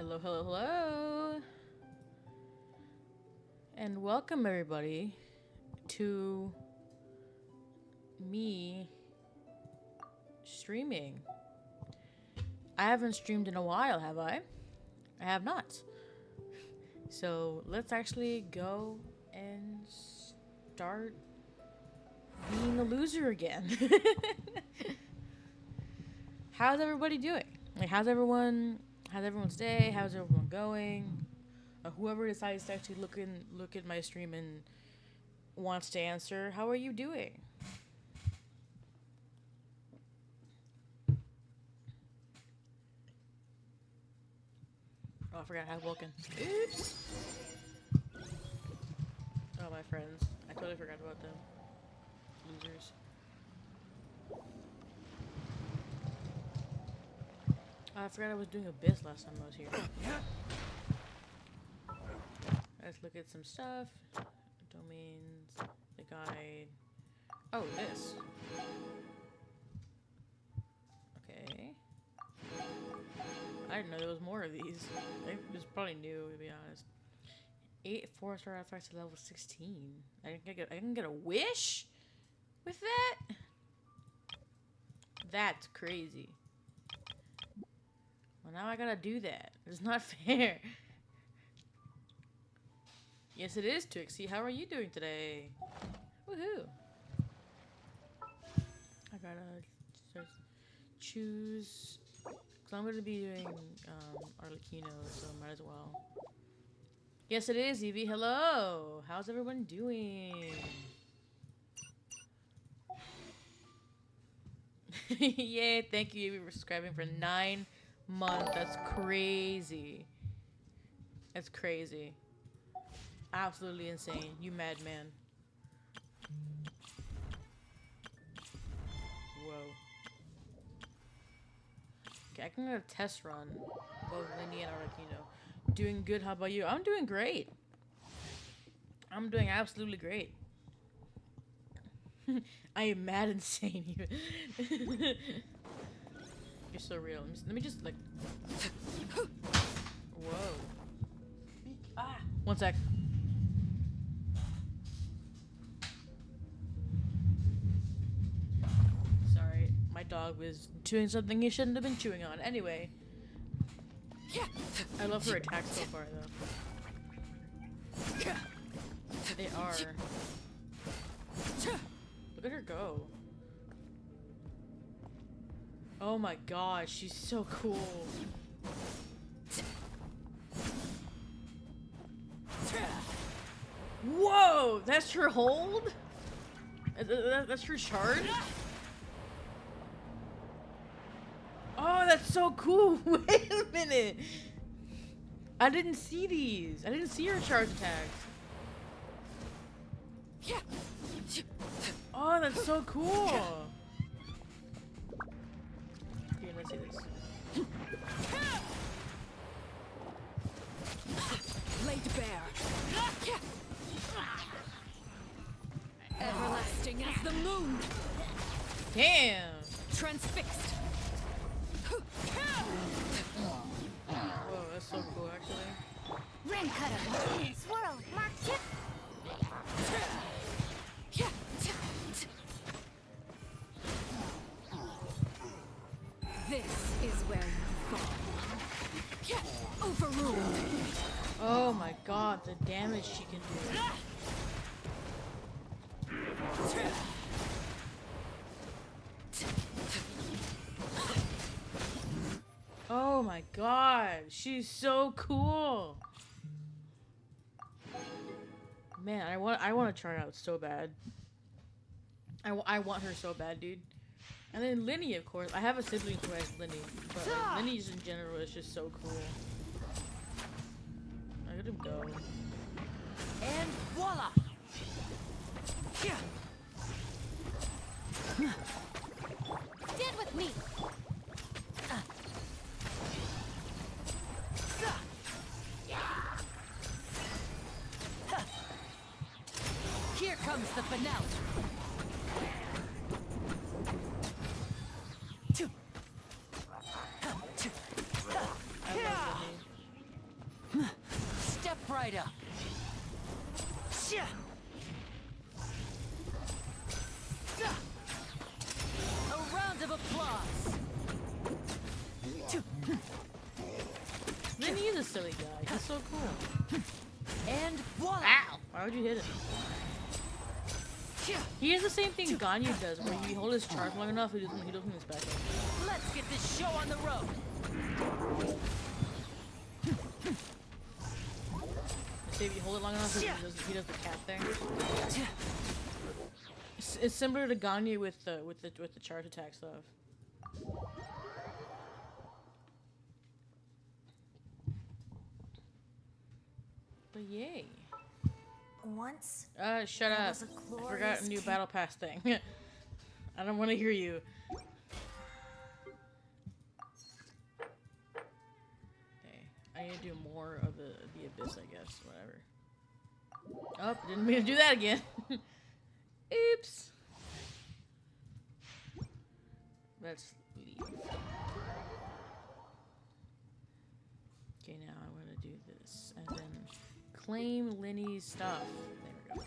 Hello, hello, hello. And welcome everybody to me streaming. I haven't streamed in a while, have I? I have not. So let's actually go and start being a loser again. How's everybody doing? Like, how's everyone's day? How's everyone going? Whoever decides to actually look at my stream and wants to answer, how are you doing? Oh, I forgot how Vulcan. Oops. Oh, my friends. I totally forgot about them. Losers. Oh, I forgot I was doing Abyss last time I was here. Let's look at some stuff. Domains. The guide. Oh, this. Okay. I didn't know there was more of these. I think it was probably new, to be honest. 8 4-star artifacts to level 16. I can get a wish with that? That's crazy. Well, now I gotta do that. It's not fair. Yes, it is, Twixie. How are you doing today? Woohoo! I gotta choose. Because I'm gonna be doing Arlecchino, so might as well. Yes, it is, Evie. Hello! How's everyone doing? Yay, thank you, Evie, for subscribing for 9 months. That's crazy. That's crazy. Absolutely insane. You madman. Whoa. Okay, I can get a test run. Both Lindy and Arlecchino. Doing good. How about you? I'm doing great. I'm doing absolutely great. I am mad insane even. You're so real. Let me just like. Whoa. Ah. One sec. Sorry, my dog was chewing something he shouldn't have been chewing on. Anyway. I love her attacks so far though. They are. Look at her go. Oh my god, she's so cool. Whoa, that's her hold? That's her charge? Oh, that's so cool. Wait a minute. I didn't see these. I didn't see her charge attacks. Oh, that's so cool. Here, let's see this. Laid bare. Everlasting as the moon. Damn. Transfixed. Whoa, that's so cool, actually. Rim cutter. Swirl. Mark tip. This is where you fall. Overruled. Oh my god, the damage she can do. Oh my god, she's so cool. Man, I want to try her out so bad. I want her so bad, dude. And then Linny, of course. I have a sibling who has Linny, but like, Linny just in general is just so cool. Look at him go. And voila. Stand with me. Here comes the finale. I love Linny. right up. A round of applause. Then he is a silly guy. He's so cool. And voila! Ow! Why would you hit him? He has the same thing Ganyu does, where you hold his charge long enough, he doesn't expect it. Let's get this show on the road. Say if you hold it long enough, he does the cat thing. It's similar to Ganyu with the charge attack stuff. But yay. Once, Shut there up. was a I forgot glorious a new king. battle pass thing. I don't want to hear you. Okay, I need to do more of the abyss, I guess. Whatever. Oh, didn't mean to do that again. Oops. Let's leave. Okay, now I'm gonna do this and then claim Linny's stuff. There we go.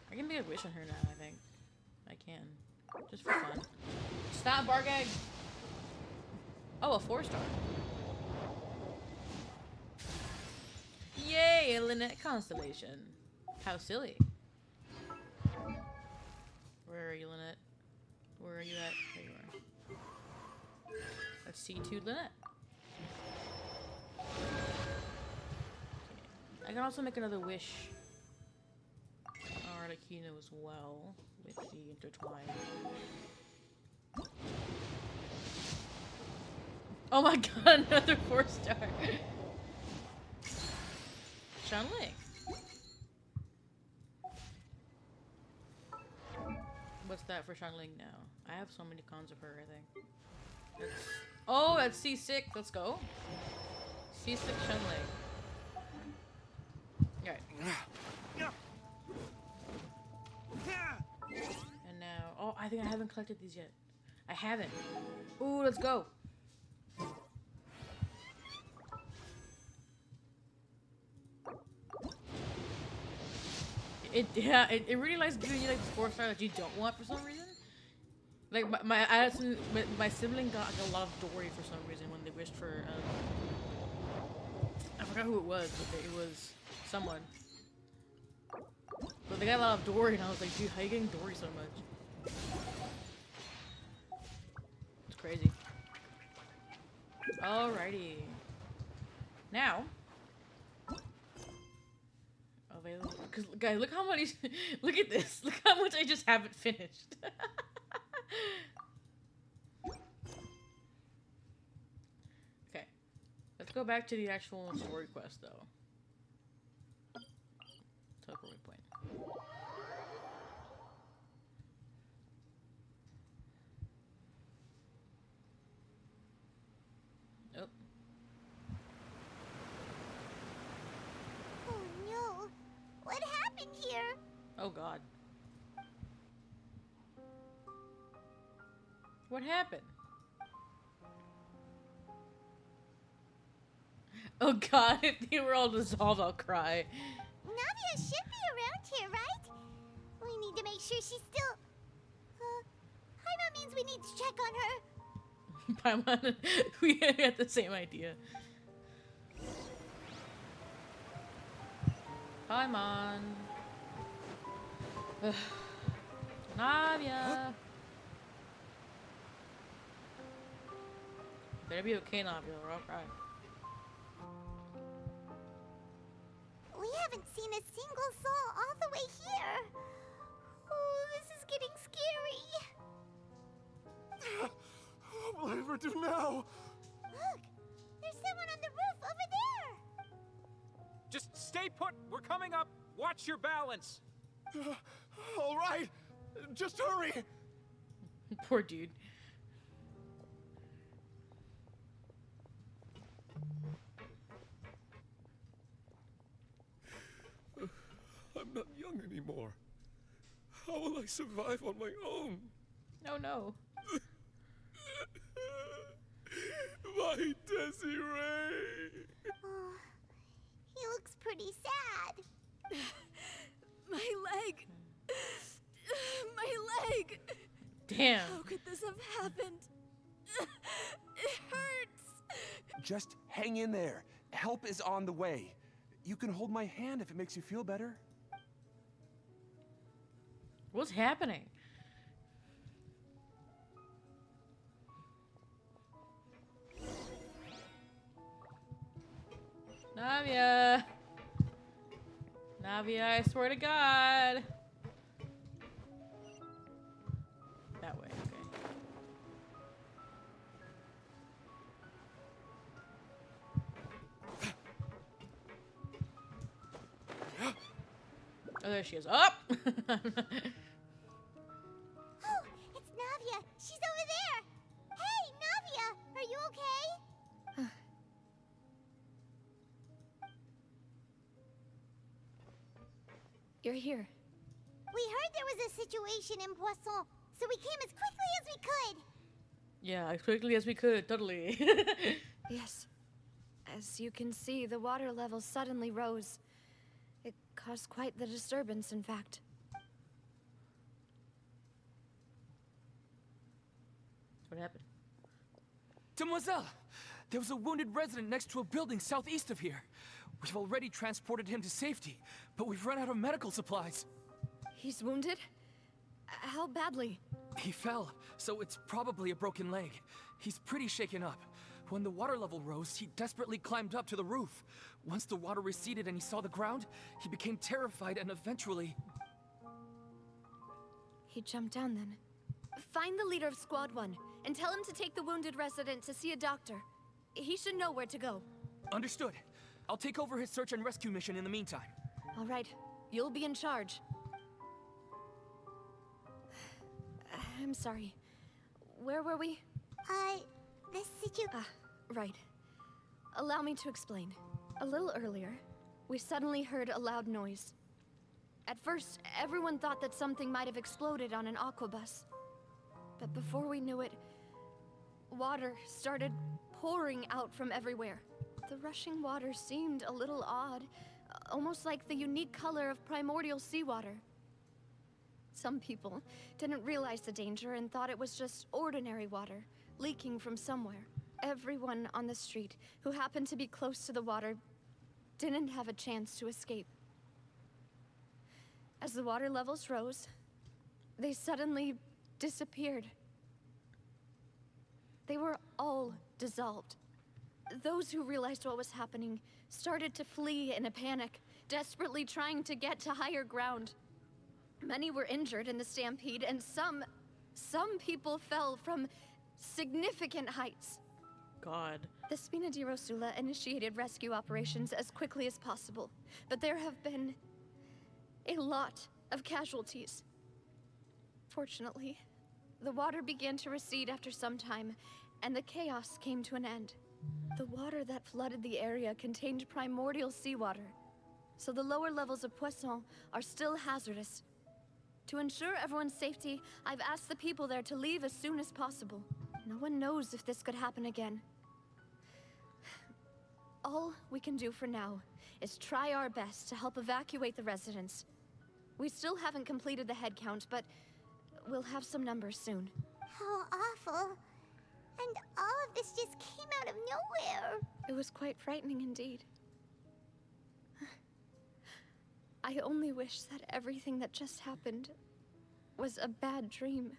I can make a wish on her now, I think. I can. Just for fun. Stop, Bargag! Oh, a 4-star. Yay, a Lynette constellation. How silly. Where are you, Lynette? Where are you at? There you are. Let's see to Lynette. I can also make another wish on Arlecchino as well with the intertwine. Oh my god, another 4-star. Shanling. What's that for Shanling now? I have so many cons of her, I think. Oh, that's C6. Let's go. C6 Shanling. Alright. And now... Oh, I think I haven't collected these yet. I haven't. Ooh, let's go. It really likes giving you like the 4-star that you don't want for some reason. Like my sibling got like, a lot of Dory for some reason when they wished for I forgot who it was, but it was someone. But they got a lot of Dory, and I was like, dude, how are you getting Dory so much? It's crazy. Alrighty. Now. Available. Because, guys, look how many. Look at this. Look how much I just haven't finished. Okay. Let's go back to the actual story quest, though. Teleport point. Oh. Oh no! What happened here? Oh god. What happened? Oh god, if they were all dissolved, I'll cry. Nadia should be around here, right? We need to make sure she's still... Paimon means we need to check on her. Paimon, we had the same idea. Paimon. Navia. Better be okay, Navia, or I'll cry. We haven't seen a single soul all the way here. Oh, this is getting scary. What will I ever do now? Look, there's someone on the roof over there. Just stay put. We're coming up. Watch your balance. All right, just hurry. Poor dude. I'm not young anymore. How will I survive on my own? Oh no. My Desiree. Oh, he looks pretty sad. My leg. My leg. Damn. How could this have happened? It hurts. Just hang in there. Help is on the way. You can hold my hand if it makes you feel better. What's happening? Navia. Navia, I swear to God. That way, okay. Oh, there she is. Up! Oh, it's Navia. She's over there. Hey, Navia, are you okay? You're here. We heard there was a situation in Poisson, so we came as quickly as we could. Yeah, as quickly as we could, totally. Yes. As you can see, the water level suddenly rose. It caused quite the disturbance, in fact. What happened? Demoiselle! There was a wounded resident next to a building southeast of here. We've already transported him to safety, but we've run out of medical supplies. He's wounded? How badly? He fell, so it's probably a broken leg. He's pretty shaken up. When the water level rose, he desperately climbed up to the roof. Once the water receded and he saw the ground, he became terrified and eventually... He jumped down then. Find the leader of Squad 1 and tell him to take the wounded resident to see a doctor. He should know where to go. Understood. I'll take over his search and rescue mission in the meantime. All right, you'll be in charge. I'm sorry. Where were we? Right. Allow me to explain. A little earlier, we suddenly heard a loud noise. At first, everyone thought that something might have exploded on an aquabus. But before we knew it, water started pouring out from everywhere. The rushing water seemed a little odd, almost like the unique color of primordial seawater. Some people didn't realize the danger and thought it was just ordinary water, leaking from somewhere. Everyone on the street who happened to be close to the water didn't have a chance to escape. As the water levels rose, they suddenly disappeared. They were all dissolved. Those who realized what was happening started to flee in a panic, desperately trying to get to higher ground. Many were injured in the stampede, and some people fell from significant heights. God. The Spina di Rosula initiated rescue operations as quickly as possible, but there have been a lot of casualties. Fortunately, the water began to recede after some time, and the chaos came to an end. The water that flooded the area contained primordial seawater, so the lower levels of Poisson are still hazardous. To ensure everyone's safety, I've asked the people there to leave as soon as possible. No one knows if this could happen again. All we can do for now is try our best to help evacuate the residents. We still haven't completed the head count, but we'll have some numbers soon. How awful. And all of this just came out of nowhere. It was quite frightening indeed. I only wish that everything that just happened was a bad dream.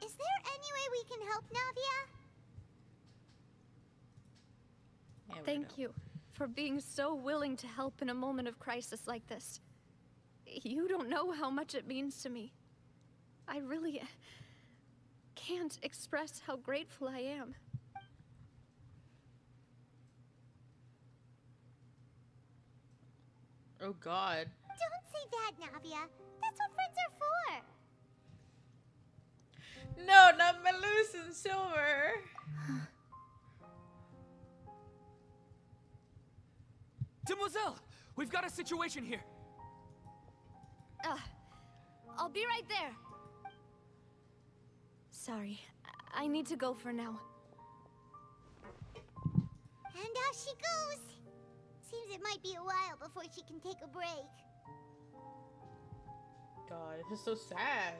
Is there any way we can help, Navia? Yeah, we Thank don't. you for being so willing to help in a moment of crisis like this. You don't know how much it means to me. I really can't express how grateful I am. Oh God. Don't say that, Navia. That's what friends are for. No, not Melus and Silver. Demoiselle! We've got a situation here. I'll be right there. Sorry, I need to go for now. And off she goes. Seems it might might be a while before she can take a break. God, this is so sad.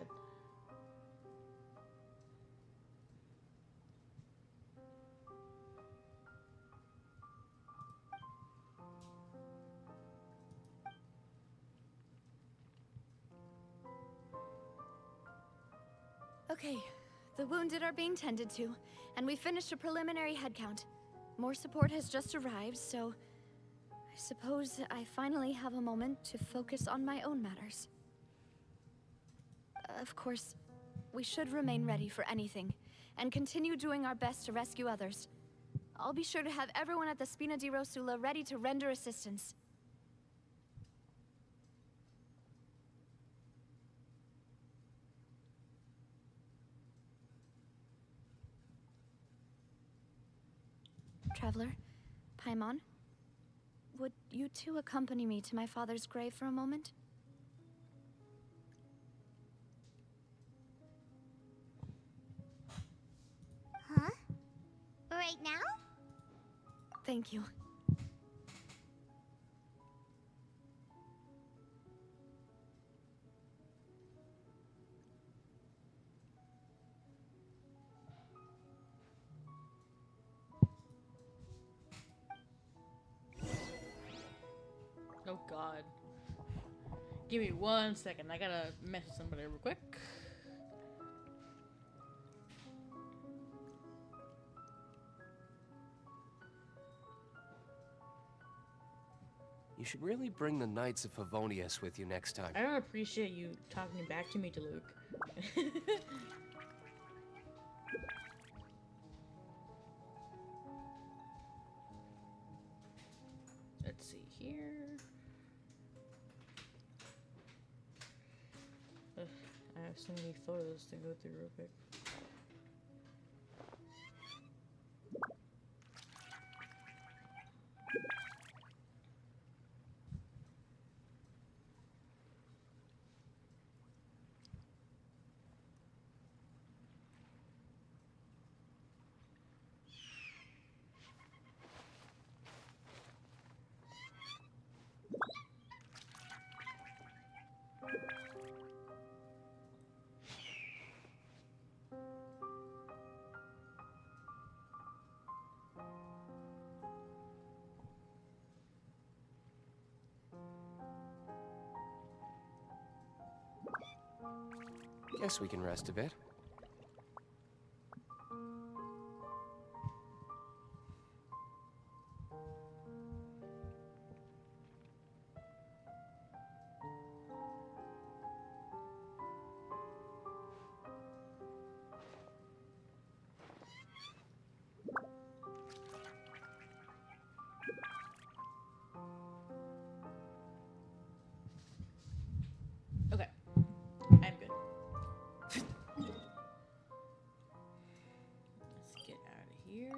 Okay, the wounded are being tended to, and we finished a preliminary head count. More support has just arrived, so I suppose I finally have a moment to focus on my own matters. Of course, we should remain ready for anything, and continue doing our best to rescue others. I'll be sure to have everyone at the Spina di Rosula ready to render assistance. Traveler, Paimon, would you two accompany me to my father's grave for a moment? Huh? Right now? Thank you. Oh God. Give me 1 second. I gotta message somebody real quick. You should really bring the Knights of Favonius with you next time. I don't appreciate you talking back to me, Luke. Let's see here. Ugh, I have so many photos to go through real quick. Guess we can rest a bit. Okay. I'm good. Let's get out of here.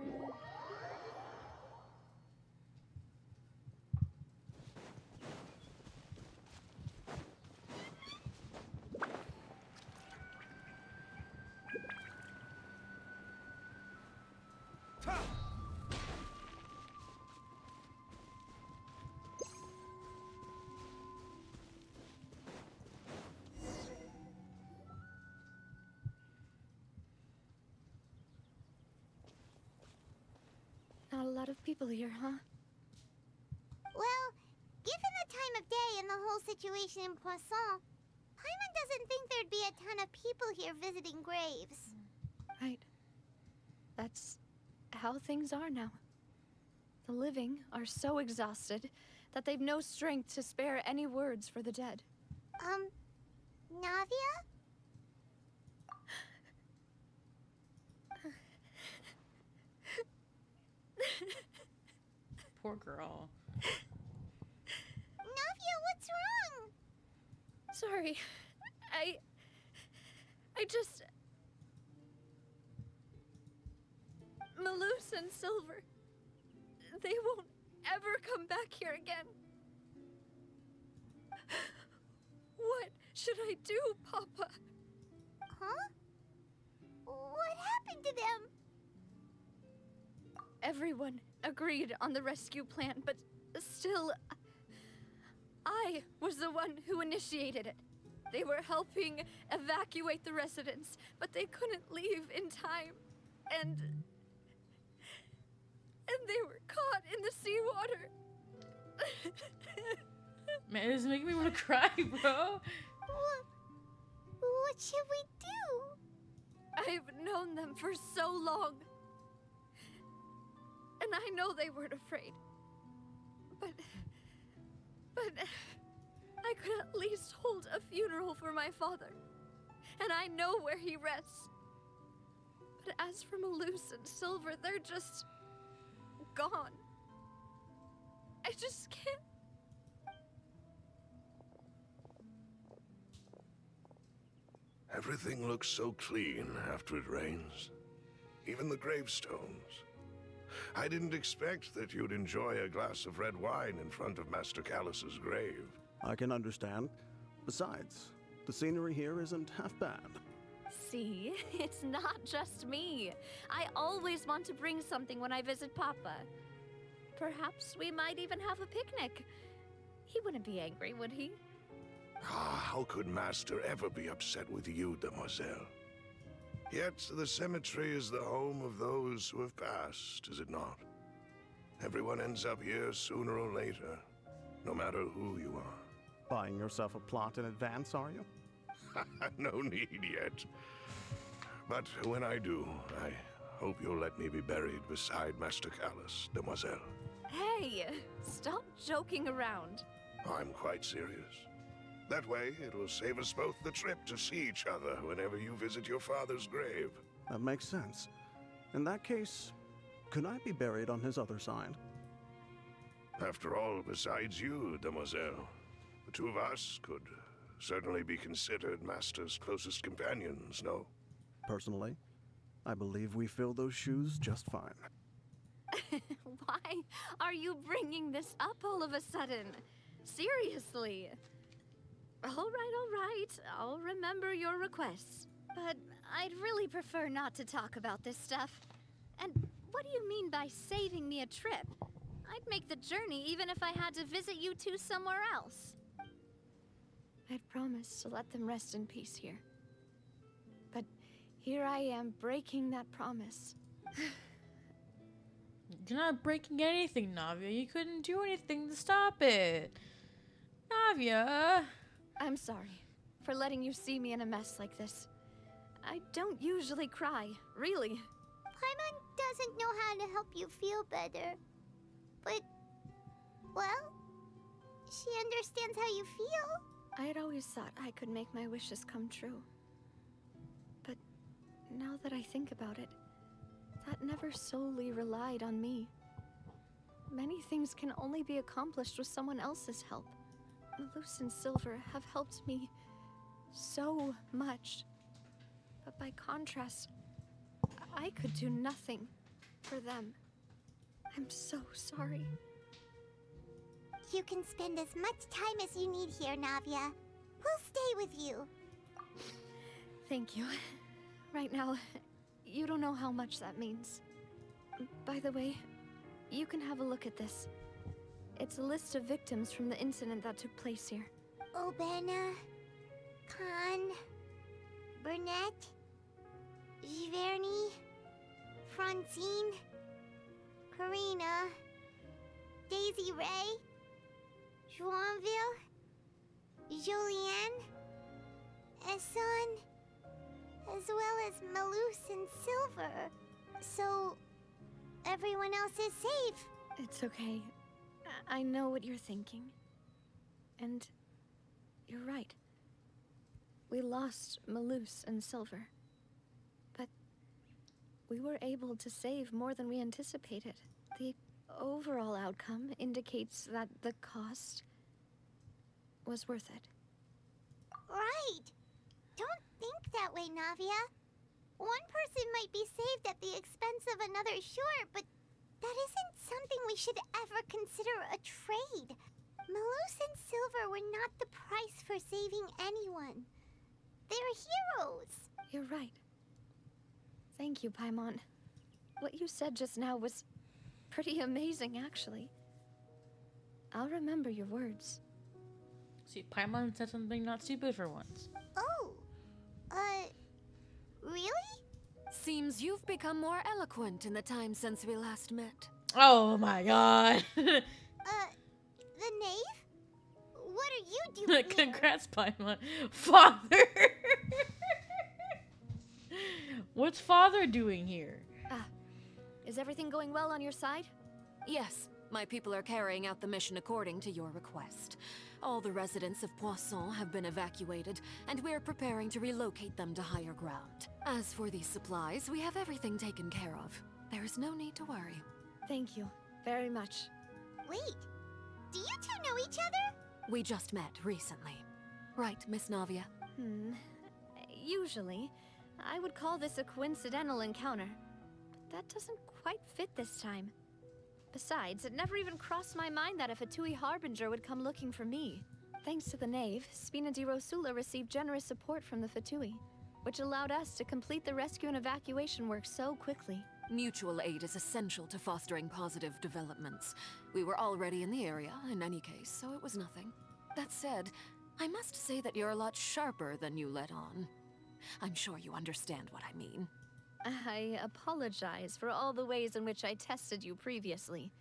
Not a lot of people here, huh? Well, given the time of day and the whole situation in Poisson, Paimon doesn't think there'd be a ton of people here visiting graves. Right. That's how things are now. The living are so exhausted that they've no strength to spare any words for the dead. Navia? Poor girl. Navia, what's wrong? Sorry. I just... Malus and Silver. They won't ever come back here again. What should I do, Papa? Huh? What happened to them? Everyone agreed on the rescue plan, but Still, I was the one who initiated it. They were helping evacuate the residents, but they couldn't leave in time. And they were caught in the seawater. Man, this is making me want to cry, bro. What should we do? I've known them for so long. And I know they weren't afraid. But I could at least hold a funeral for my father. And I know where he rests. But as for Malus and Silver, they're just gone. I just can't. Everything looks so clean after it rains. Even the gravestones. I didn't expect that you'd enjoy a glass of red wine in front of Master Callus's grave. I can understand. Besides, the scenery here isn't half bad. See, it's not just me. I always want to bring something when I visit Papa. Perhaps we might even have a picnic. He wouldn't be angry, would he? Ah, how could Master ever be upset with you, demoiselle? Yet the cemetery is the home of those who have passed, is it not? Everyone ends up here sooner or later, no matter who you are. Buying yourself a plot in advance, are you? No need yet. But when I do, I hope you'll let me be buried beside Master Callus, demoiselle. Hey, stop joking around. I'm quite serious. That way, it will save us both the trip to see each other whenever you visit your father's grave. That makes sense. In that case, could I be buried on his other side? After all, besides you, demoiselle, the two of us could certainly be considered Master's closest companions, no? Personally, I believe we fill those shoes just fine. Why are you bringing this up all of a sudden? Seriously. All right. I'll remember your requests. But I'd really prefer not to talk about this stuff. And what do you mean by saving me a trip? I'd make the journey even if I had to visit you two somewhere else. I'd promised to let them rest in peace here. But here I am breaking that promise. You're not breaking anything, Navia. You couldn't do anything to stop it. Navia! I'm sorry for letting you see me in a mess like this. I don't usually cry, really. Paimon doesn't know how to help you feel better. But, well, she understands how you feel. I had always thought I could make my wishes come true. But now that I think about it, that never solely relied on me. Many things can only be accomplished with someone else's help. Malus and Silver have helped me so much. But by contrast, I could do nothing for them. I'm so sorry. You can spend as much time as you need here, Navia. We'll stay with you. Thank you. Right now, you don't know how much that means. By the way, you can have a look at this. It's a list of victims from the incident that took place here. Obena, Khan, Burnett, Giverny, Francine, Karina, Daisy Ray, Joinville, Julianne, Esson, as well as Malus and Silver. So, everyone else is safe. It's okay. I know what you're thinking. And you're right. We lost Malus and Silver. But we were able to save more than we anticipated. The overall outcome indicates that the cost was worth it. Right. Don't think that way, Navia. One person might be saved at the expense of another, sure, but that isn't something we should ever consider a trade. Malus and Silver were not the price for saving anyone. They're heroes. You're right. Thank you, Paimon. What you said just now was pretty amazing, actually. I'll remember your words. See, Paimon said something not stupid for once. Oh, really? Seems you've become more eloquent in the time since we last met. Oh my god. The knave? What are you doing here? Congrats, Paimon. Father! What's Father doing here? Is everything going well on your side? Yes, my people are carrying out the mission according to your request. All the residents of Poisson have been evacuated, and we're preparing to relocate them to higher ground. As for these supplies, we have everything taken care of. There is no need to worry. Thank you very much. Wait, do you two know each other? We just met recently. Right, Miss Navia? Usually, I would call this a coincidental encounter. But that doesn't quite fit this time. Besides, it never even crossed my mind that a Fatui Harbinger would come looking for me. Thanks to the Knave, Spina di Rosula received generous support from the Fatui, which allowed us to complete the rescue and evacuation work so quickly. Mutual aid is essential to fostering positive developments. We were already in the area, in any case, so it was nothing. That said, I must say that you're a lot sharper than you let on. I'm sure you understand what I mean. I apologize for all the ways in which I tested you previously.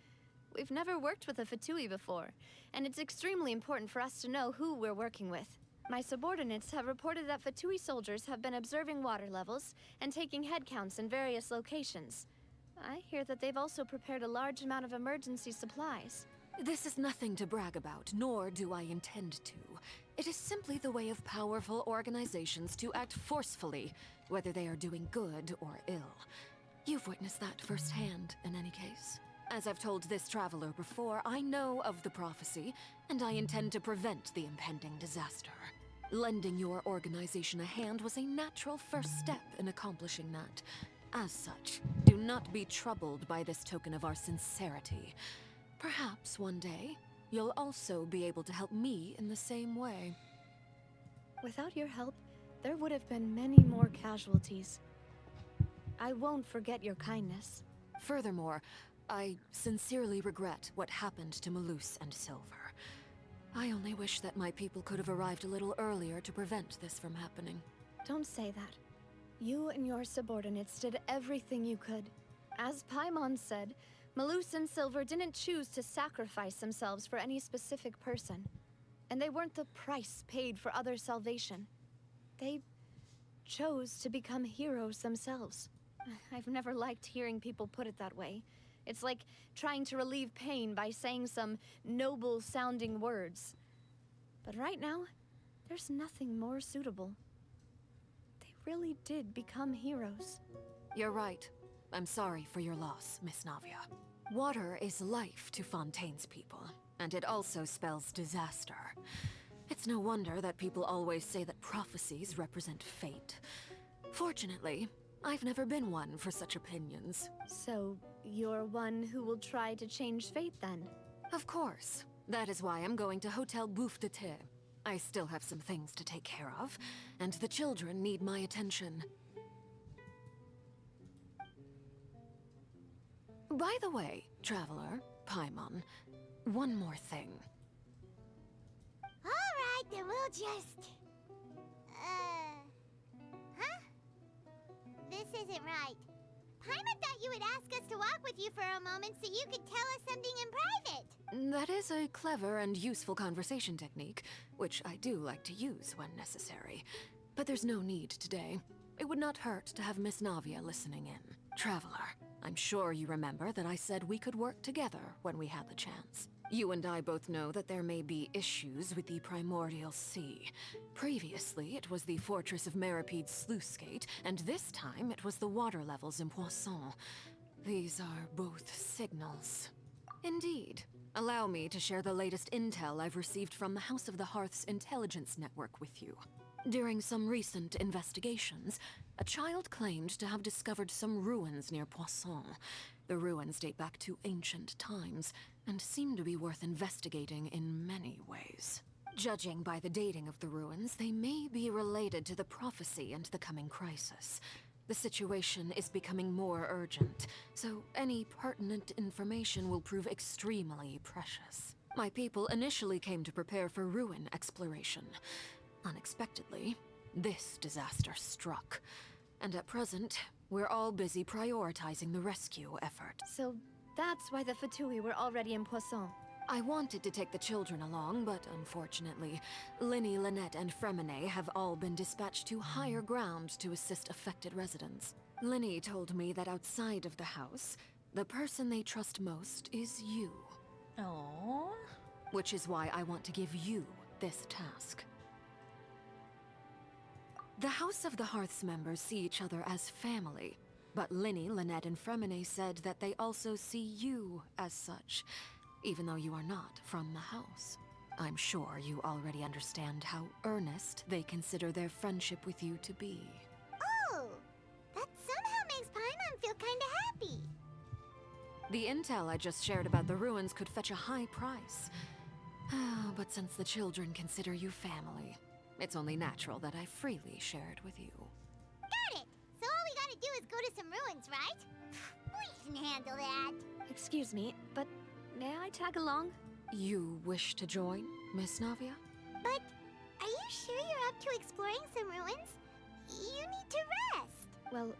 We've never worked with a Fatui before, and it's extremely important for us to know who we're working with. My subordinates have reported that Fatui soldiers have been observing water levels and taking head counts in various locations. I hear that they've also prepared a large amount of emergency supplies. This is nothing to brag about, nor do I intend to. It is simply the way of powerful organizations to act forcefully, whether they are doing good or ill. You've witnessed that firsthand, in any case. As I've told this traveler before, I know of the prophecy, and I intend to prevent the impending disaster. Lending your organization a hand was a natural first step in accomplishing that. As such, do not be troubled by this token of our sincerity. Perhaps one day, you'll also be able to help me in the same way. Without your help, there would have been many more casualties. I won't forget your kindness. Furthermore, I sincerely regret what happened to Malus and Silver. I only wish that my people could have arrived a little earlier to prevent this from happening. Don't say that. You and your subordinates did everything you could. As Paimon said, Malus and Silver didn't choose to sacrifice themselves for any specific person. And they weren't the price paid for other salvation. They chose to become heroes themselves. I've never liked hearing people put it that way. It's like trying to relieve pain by saying some noble-sounding words. But right now, there's nothing more suitable. They really did become heroes. You're right. I'm sorry for your loss, Miss Navia. Water is life to Fontaine's people, and it also spells disaster. It's no wonder that people always say that prophecies represent fate. Fortunately, I've never been one for such opinions. So, you're one who will try to change fate then? Of course. That is why I'm going to Hotel Bouffe de Thé. I still have some things to take care of, and the children need my attention. By the way, Traveler, Paimon, one more thing. Alright, then we'll just... Huh? This isn't right. Paimon thought you would ask us to walk with you for a moment so you could tell us something in private. That is a clever and useful conversation technique, which I do like to use when necessary. But there's no need today. It would not hurt to have Miss Navia listening in. Traveler, I'm sure you remember that I said we could work together when we had the chance. You and I both know that there may be issues with the Primordial Sea. Previously, it was the Fortress of Meripede's sluice gate, and this time it was the water levels in Poisson. These are both signals. Indeed. Allow me to share the latest intel I've received from the House of the Hearth's intelligence network with you. During some recent investigations, a child claimed to have discovered some ruins near Poisson. The ruins date back to ancient times, and seem to be worth investigating in many ways. Judging by the dating of the ruins, they may be related to the prophecy and the coming crisis. The situation is becoming more urgent, so any pertinent information will prove extremely precious. My people initially came to prepare for ruin exploration. Unexpectedly, this disaster struck. And at present, we're all busy prioritizing the rescue effort. So that's why the Fatui were already in Poisson. I wanted to take the children along, but unfortunately, Linny, Lynette, and Fremine have all been dispatched to higher ground to assist affected residents. Linny told me that outside of the house, the person they trust most is you. Aww. Which is why I want to give you this task. The House of the Hearth's members see each other as family, but Linny, Lynette, and Fremine said that they also see you as such, even though you are not from the house. I'm sure you already understand how earnest they consider their friendship with you to be. Oh, that somehow makes Paimon feel kinda happy. The intel I just shared about the ruins could fetch a high price. But since the children consider you family, it's only natural that I freely share it with you. Got it! So all we gotta do is go to some ruins, right? We can handle that. Excuse me, but may I tag along? You wish to join, Miss Navia? But are you sure you're up to exploring some ruins? You need to rest. Well,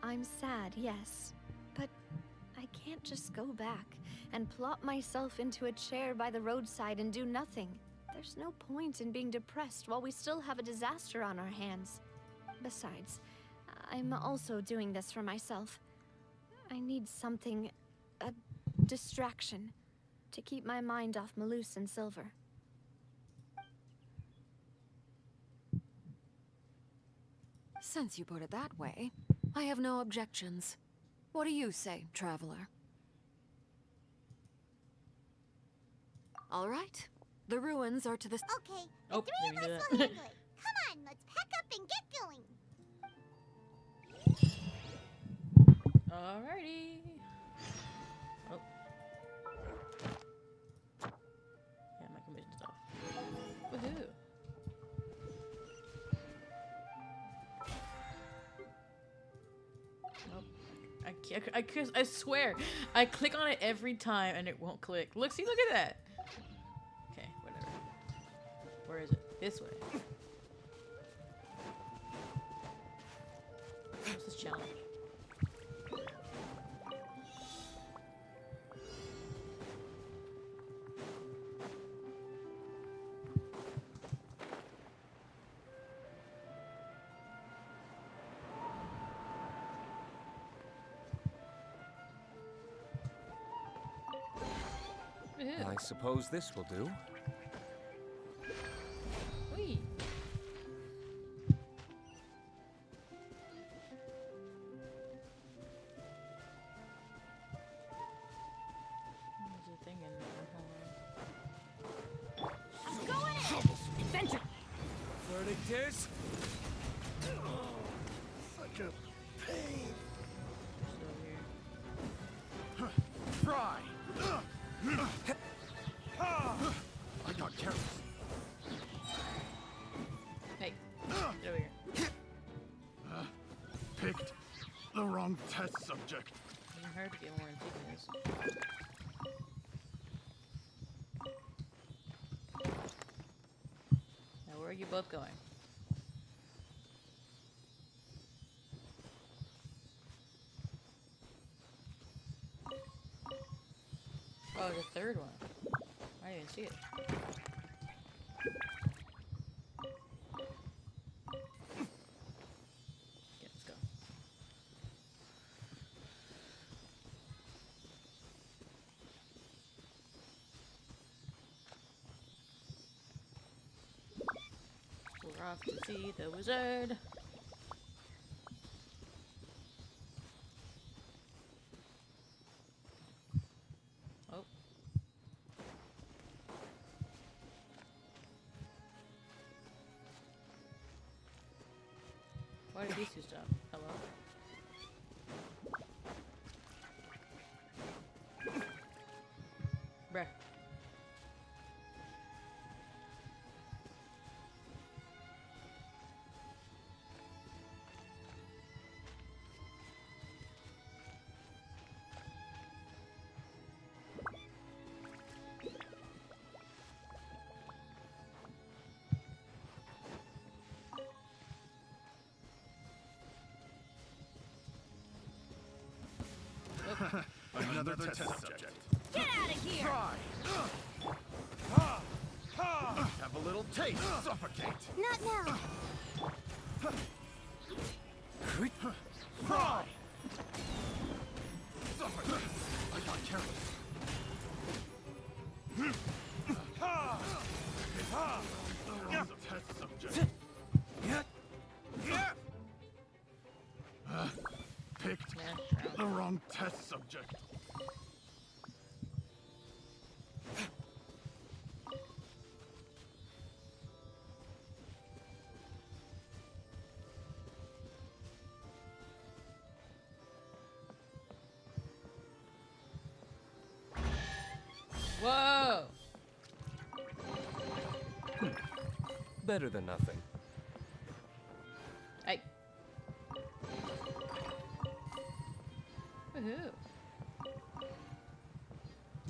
I'm sad, yes. But I can't just go back and plop myself into a chair by the roadside and do nothing. There's no point in being depressed while we still have a disaster on our hands. Besides, I'm also doing this for myself. I need something, a distraction, to keep my mind off Malus and Silver. Since you put it that way, I have no objections. What do you say, traveler? All right. The ruins are to the... Okay, the Oh, three of let me us do will that. handle it. Come on, let's pack up and get going. Alrighty. Oh. Yeah, my commission's off. Woohoo. Nope. I swear, I click on it every time and it won't click. Look, see, look at that. Okay, whatever. Where is it? This way. What's this challenge? I suppose this will do. Whee. There's a thing in there. I'm going in. Adventure! Verdict is... Such a pain. Still here. Try! I got careless. Hey, get over here. Picked the wrong test subject. Doesn't hurt to get more insignias. Now, where are you both going? Oh, the third one. I didn't even see it. Okay, let's go. We're off to see the wizard. Oh. Why did these two stop? Hello? Bruh. Another test subject. Get out of here! Have a little taste. Suffocate. Not now. Fry. Suffocate. I got careless. The wrong test subject. Picked the wrong test subject. Whoa! Better than nothing. Hey. Woohoo.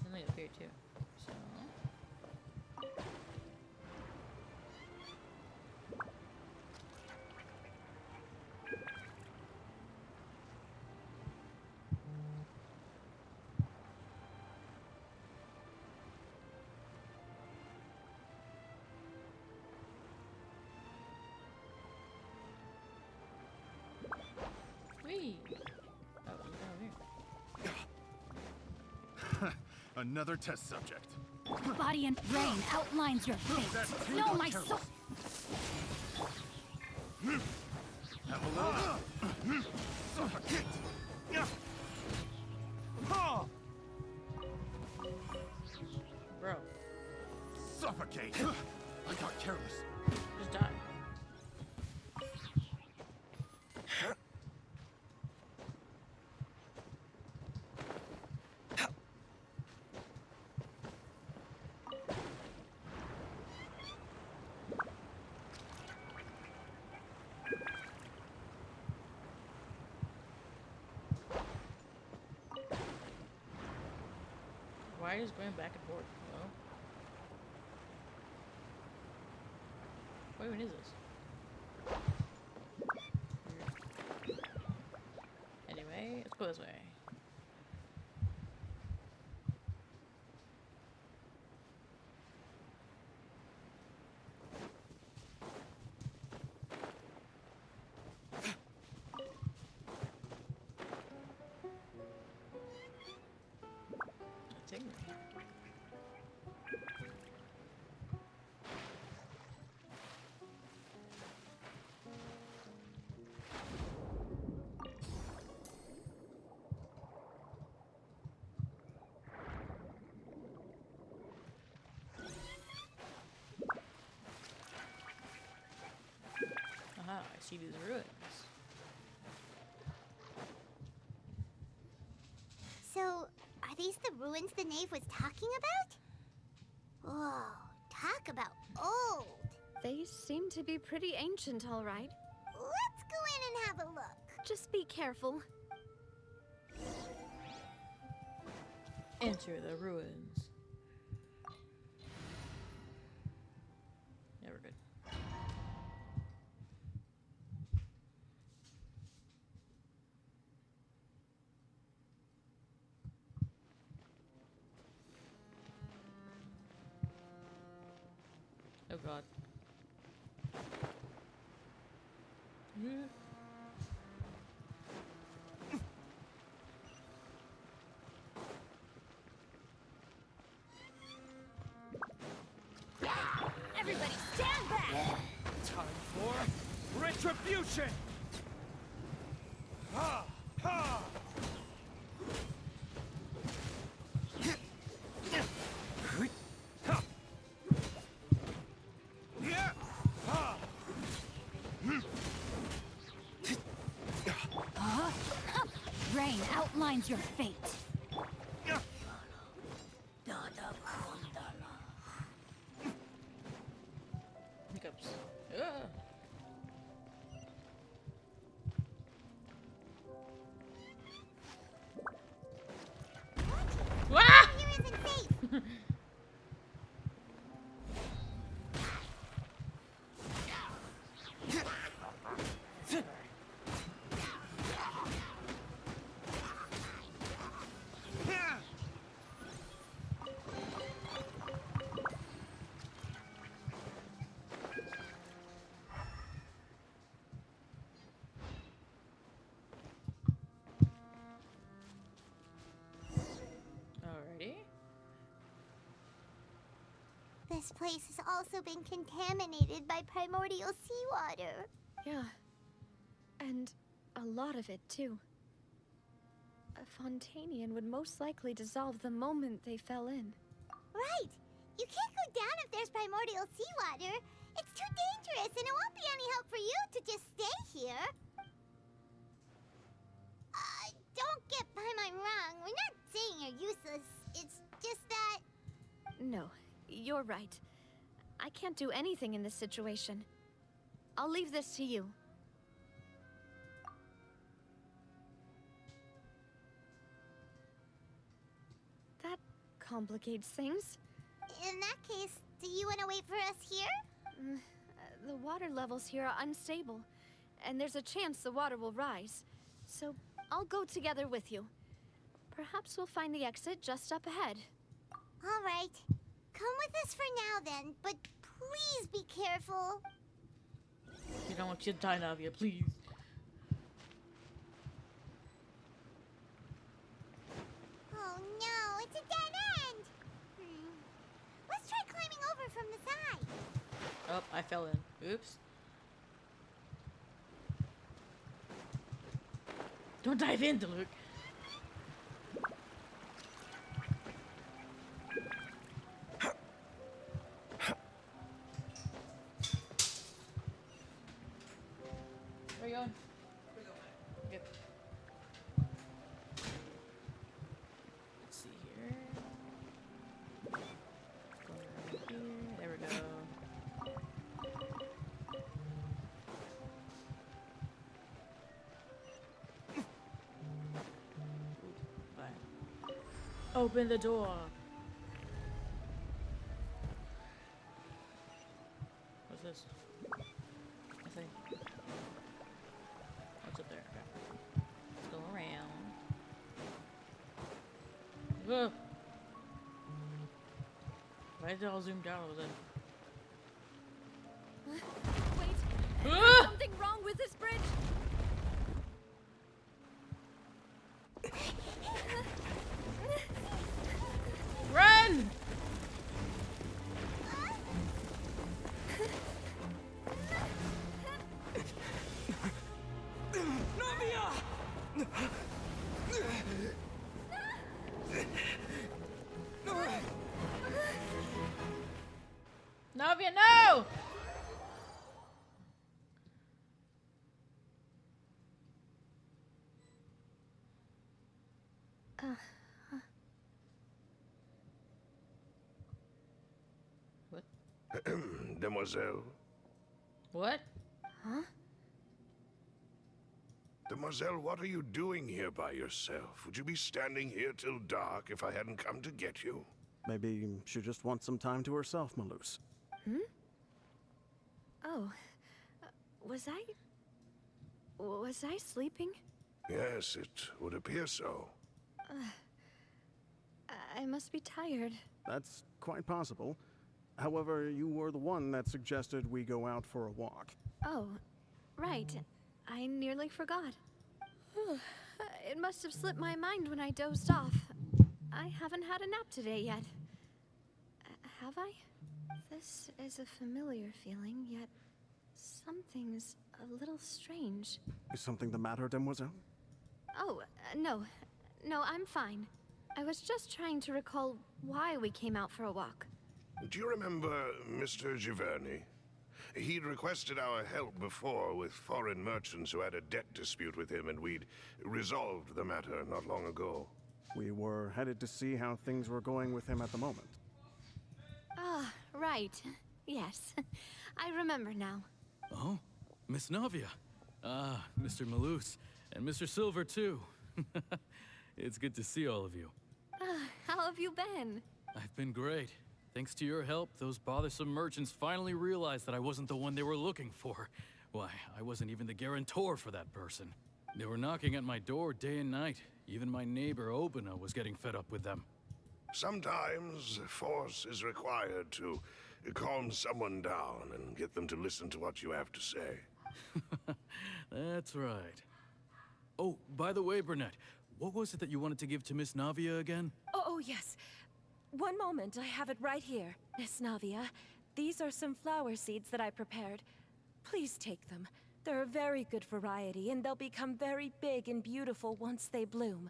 Something up here too. So. Whee! Oh, look down here. Another test subject. Body and brain outlines your fate. No, my soul. Have a little. Suffocate. Bro, Suffocate. I got careless. just die. Why is going back and forth? Hello? What even is this? Weird. Anyway, let's go this way. Take me. Aha, I see these ruins. So, are these the ruins the knave was talking about? Whoa, talk about old. They seem to be pretty ancient, all right. Let's go in and have a look. Just be careful. Enter the ruins. Yeah, we're good. Oh god. Yeah. Everybody stand back! Time for retribution! Ha! Ha! Rain outlines your fate. Hiccups. Ugh. Wah! Here isn't safe. This place has also been contaminated by primordial seawater. Yeah. And a lot of it, too. A Fontanian would most likely dissolve the moment they fell in. Right! You can't go down if there's primordial seawater. It's too dangerous, and it won't be any help for you to just stay here. Don't get by my wrong. We're not saying you're useless. It's just that... No, you're right. I can't do anything in this situation. I'll leave this to you. That complicates things. In that case, do you want to wait for us here? The water levels here are unstable, and there's a chance the water will rise. So I'll go together with you. Perhaps we'll find the exit just up ahead. All right. Come with us for now then, but please be careful. You don't want you to die, Navia, please. Oh no, it's a dead end! Let's try climbing over from the side. Oh, I fell in. Oops. Don't dive in, Luke. Where are you going? Yep. Let's see here. Go around here. There we go. Bye. Open the door. What's this? Nothing. What's up there? Okay. Let's go around. Whoa! Why is it all zoomed out? Was it? Wait, Ah! there's something wrong with this bridge. Run! Navia, no! What? Demoiselle. What? Huh? Demoiselle, what are you doing here by yourself? Would you be standing here till dark if I hadn't come to get you? Maybe she just wants some time to herself, Malus. Oh, was I sleeping? Yes, it would appear so. I must be tired. That's quite possible. However, you were the one that suggested we go out for a walk. Oh, right. I nearly forgot. It must have slipped my mind when I dozed off. I haven't had a nap today yet. Have I? This is a familiar feeling, yet something's a little strange. Is something the matter, Demoiselle? Oh, no. No, I'm fine. I was just trying to recall why we came out for a walk. Do you remember Mr. Giverny? He'd requested our help before with foreign merchants who had a debt dispute with him, and we'd resolved the matter not long ago. We were headed to see how things were going with him at the moment. Ah, right. Yes. I remember now. Oh, Miss Navia. Ah, Mr. Malus. And Mr. Silver, too. It's good to see all of you. How have you been? I've been great. Thanks to your help, those bothersome merchants finally realized that I wasn't the one they were looking for. Why, I wasn't even the guarantor for that person. They were knocking at my door day and night. Even my neighbor, Obina, was getting fed up with them. Sometimes force is required to calm someone down and get them to listen to what you have to say. That's right. Oh, by the way, Burnett, what was it that you wanted to give to Miss Navia again? Oh, yes. One moment, I have it right here. Miss Navia, these are some flower seeds that I prepared. Please take them. They're a very good variety, and they'll become very big and beautiful once they bloom.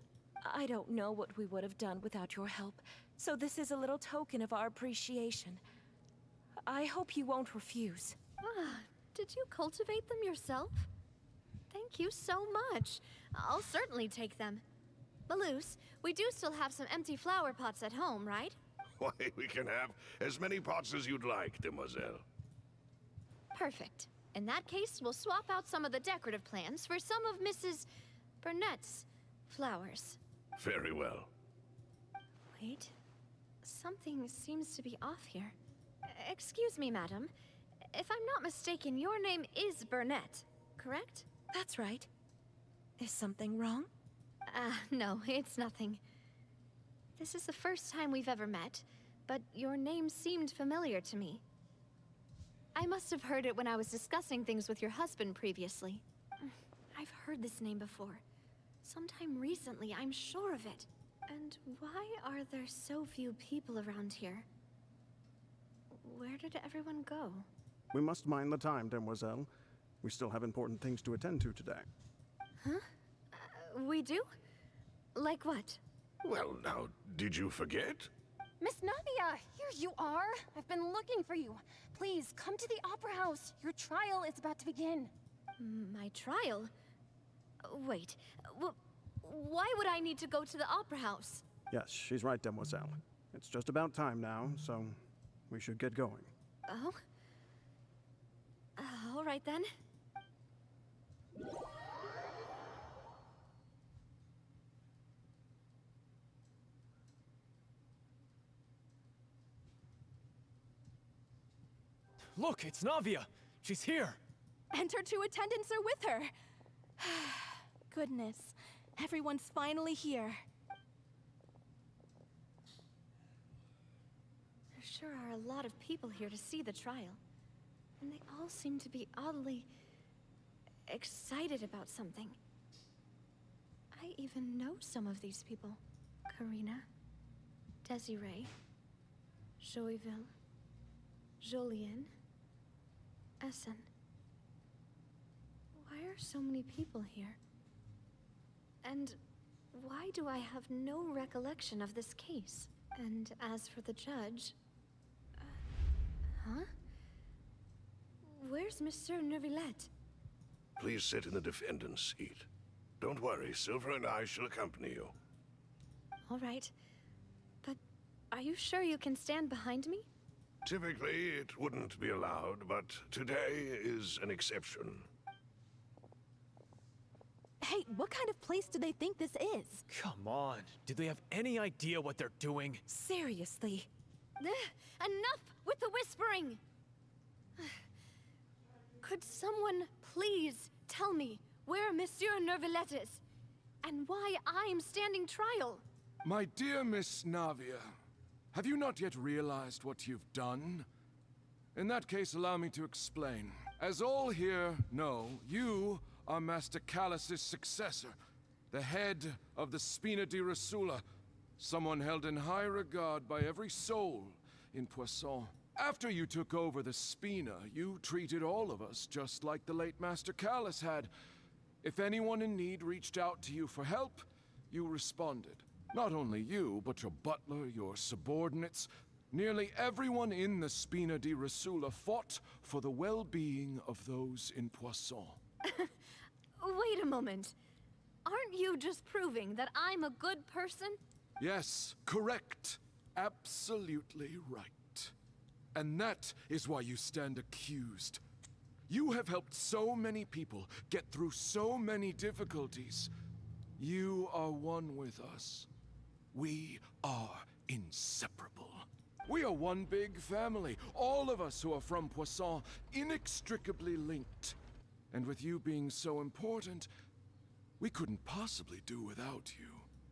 I don't know what we would have done without your help, so this is a little token of our appreciation. I hope you won't refuse. Ah, did you cultivate them yourself? Thank you so much. I'll certainly take them. Balloose, we do still have some empty flower pots at home, right? Why, we can have as many pots as you'd like, demoiselle. Perfect. In that case, we'll swap out some of the decorative plants for some of Mrs. Burnett's flowers. Very well. Wait. Something seems to be off here. Excuse me, madam. If I'm not mistaken, your name is Burnett, correct? That's right. Is something wrong? No, it's nothing. This is the first time we've ever met, but your name seemed familiar to me. I must have heard it when I was discussing things with your husband previously. I've heard this name before. Sometime recently, I'm sure of it. And why are there so few people around here? Where did everyone go? We must mind the time, demoiselle. We still have important things to attend to today. Huh? We do? Like what? Well, now, did you forget? Miss Navia, here you are. I've been looking for you. Please, come to the Opera House. Your trial is about to begin. My trial? Wait, why would I need to go to the Opera House? Yes, she's right, demoiselle. It's just about time now, so we should get going. Oh? All right then. Look, it's Navia. She's here. And her two attendants are with her. Goodness, everyone's finally here. There sure are a lot of people here to see the trial. And they all seem to be oddly excited about something. I even know some of these people. Karina, Desiree, Joyville, Jolien, Essen. Why are so many people here? And why do I have no recollection of this case? And as for the judge... huh? Where's Monsieur Neuvillette? Please sit in the defendant's seat. Don't worry, Silver and I shall accompany you. All right. But are you sure you can stand behind me? Typically, it wouldn't be allowed, but today is an exception. Hey, what kind of place do they think this is? Come on. Do they have any idea what they're doing? Seriously. Enough with the whispering! Could someone please tell me where Monsieur Neuvillette is? And why I'm standing trial? My dear Miss Navia, have you not yet realized what you've done? In that case, allow me to explain. As all here know, you are Master Callus's successor, the head of the Spina di Rosula, someone held in high regard by every soul in Poisson. After you took over the Spina, you treated all of us just like the late Master Callus had. If anyone in need reached out to you for help, you responded. Not only you, but your butler, your subordinates, nearly everyone in the Spina di Rosula fought for the well-being of those in Poisson. Wait a moment. Aren't you just proving that I'm a good person? Yes, correct. Absolutely right. And that is why you stand accused. You have helped so many people get through so many difficulties. You are one with us. We are inseparable. We are one big family, all of us who are from Poisson, inextricably linked. And with you being so important, we couldn't possibly do without you.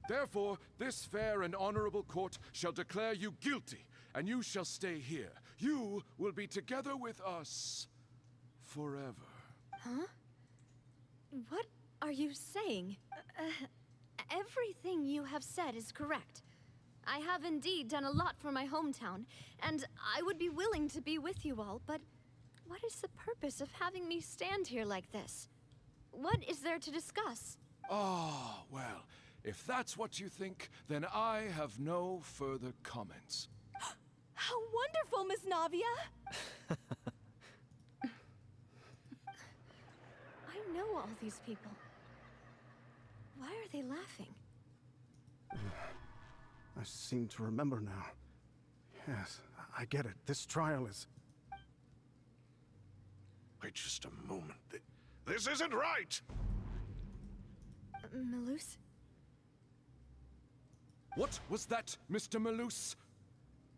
Therefore, this fair and honorable court shall declare you guilty, and you shall stay here. You will be together with us forever. Huh? What are you saying? Everything you have said is correct. I have indeed done a lot for my hometown, and I would be willing to be with you all, but what is the purpose of having me stand here like this? What is there to discuss? Ah, well, if that's what you think, then I have no further comments. How wonderful, Miss Navia! I know all these people. Why are they laughing? I seem to remember now. Yes, I get it. This trial is... Wait just a moment. This isn't right! Malus? What was that, Mr. Malus?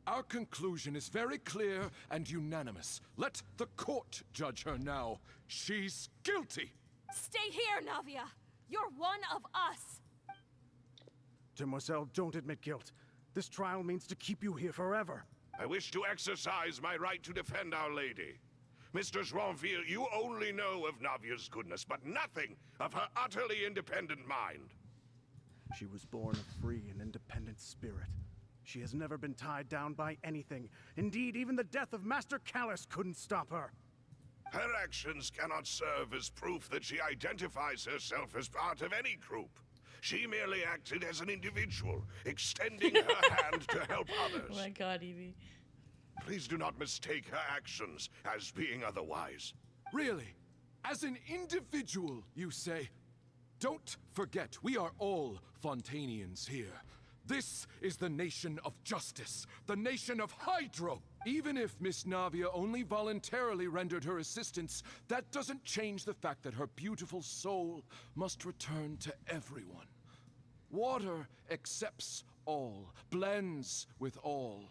Our conclusion is very clear and unanimous. Let the court judge her now. She's guilty! Stay here, Navia! You're one of us! Demoiselle, don't admit guilt. This trial means to keep you here forever. I wish to exercise my right to defend Our Lady. Mr. Joinville, you only know of Navia's goodness, but nothing of her utterly independent mind. She was born a free and independent spirit. She has never been tied down by anything. Indeed, even the death of Master Callus couldn't stop her. Her actions cannot serve as proof that she identifies herself as part of any group. She merely acted as an individual, extending her hand to help others. Oh my god, Evie. Please do not mistake her actions as being otherwise. Really? As an individual, you say? Don't forget, we are all Fontanians here. This is the nation of justice, the nation of Hydro. Even if Miss Navia only voluntarily rendered her assistance, that doesn't change the fact that her beautiful soul must return to everyone. Water accepts all, blends with all.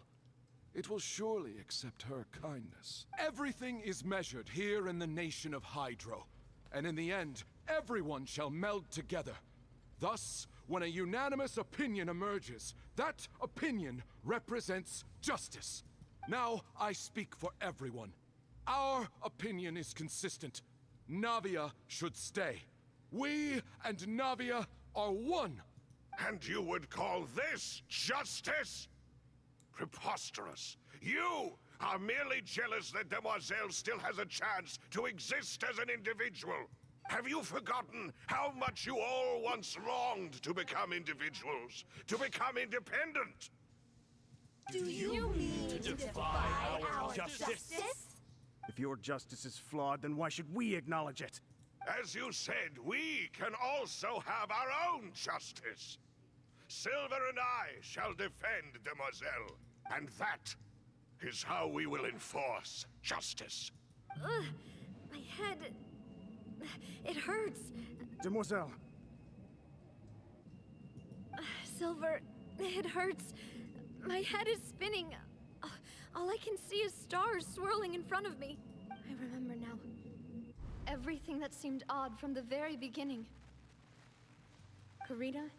It will surely accept her kindness. Everything is measured here in the nation of Hydro, and in the end, everyone shall meld together. Thus, when a unanimous opinion emerges, that opinion represents justice. Now, I speak for everyone. Our opinion is consistent. Navia should stay. We and Navia are one. And you would call this justice? Preposterous. You are merely jealous that Demoiselle still has a chance to exist as an individual. Have you forgotten how much you all once longed to become individuals, to become independent? Do you mean to defy our justice? If your justice is flawed, then why should we acknowledge it? As you said, we can also have our own justice. Silver and I shall defend Demoiselle, and that is how we will enforce justice. Ugh, my head... it hurts. Demoiselle. Silver, it hurts. My head is spinning. All I can see is stars swirling in front of me. I remember now. Everything that seemed odd from the very beginning. Karina,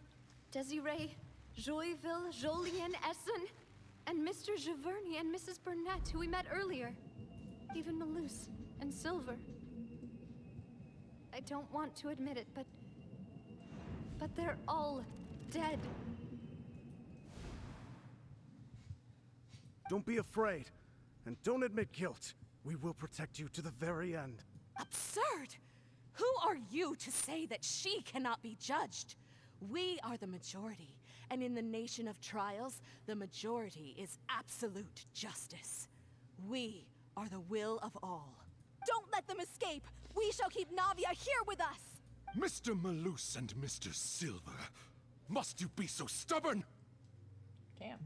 Desiree, Joyville, Jolien, Essen, and Mr. Giverny and Mrs. Burnett, who we met earlier. Even Malus and Silver. I don't want to admit it, but they're all dead. Don't be afraid, and don't admit guilt. We will protect you to the very end. Absurd! Who are you to say that she cannot be judged? We are the majority, and in the nation of trials, the majority is absolute justice. We are the will of all. Don't let them escape! We shall keep Navia here with us! Mr. Malus and Mr. Silver, must you be so stubborn? Damn.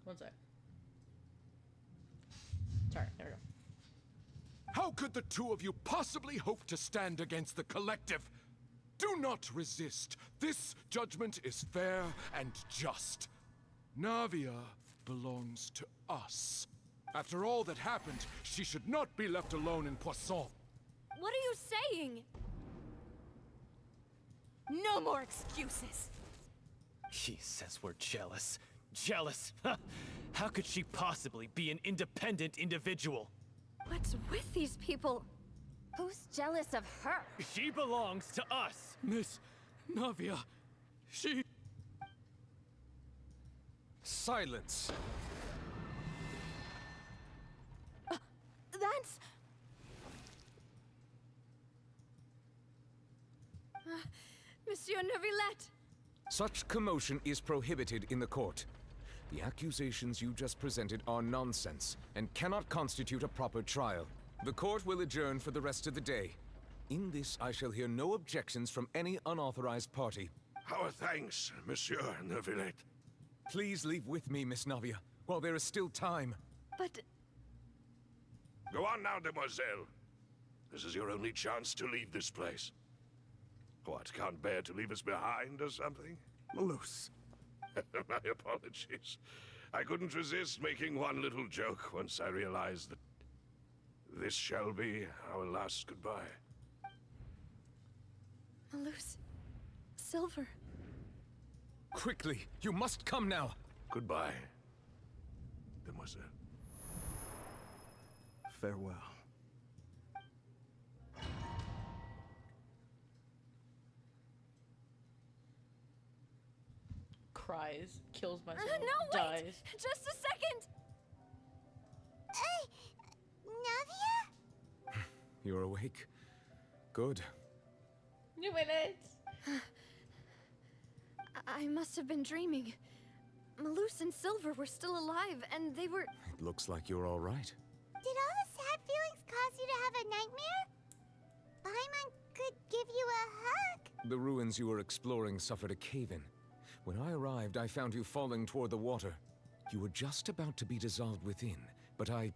One sec. Sorry, there we go. How could the two of you possibly hope to stand against the collective? Do not resist. This judgment is fair and just. Navia belongs to us. After all that happened, she should not be left alone in Poisson. What are you saying? No more excuses! He says we're jealous. Jealous? How could she possibly be an independent individual? What's with these people? Who's jealous of her? She belongs to us! Miss Navia, she... Silence! That's... Monsieur Neuvillette! Such commotion is prohibited in the court. The accusations you just presented are nonsense and cannot constitute a proper trial. The court will adjourn for the rest of the day. In this, I shall hear no objections from any unauthorized party. Our thanks, Monsieur Neuvillette. Please leave with me, Miss Navia, while there is still time. But... Go on now, demoiselle. This is your only chance to leave this place. What, can't bear to leave us behind or something? Malus. My apologies. I couldn't resist making one little joke once I realized that this shall be our last goodbye. Malus... Silver... Quickly, you must come now. Goodbye, demoiselle. Farewell. Cries, kills myself, no, dies. wait! Just a second! Navia? You're awake. Good. You in it? I must have been dreaming. Malus and Silver were still alive, and they were... It looks like you're all right. Did all the sad feelings cause you to have a nightmare? Paimon could give you a hug. The ruins you were exploring suffered a cave-in. When I arrived, I found you falling toward the water. You were just about to be dissolved within, but I...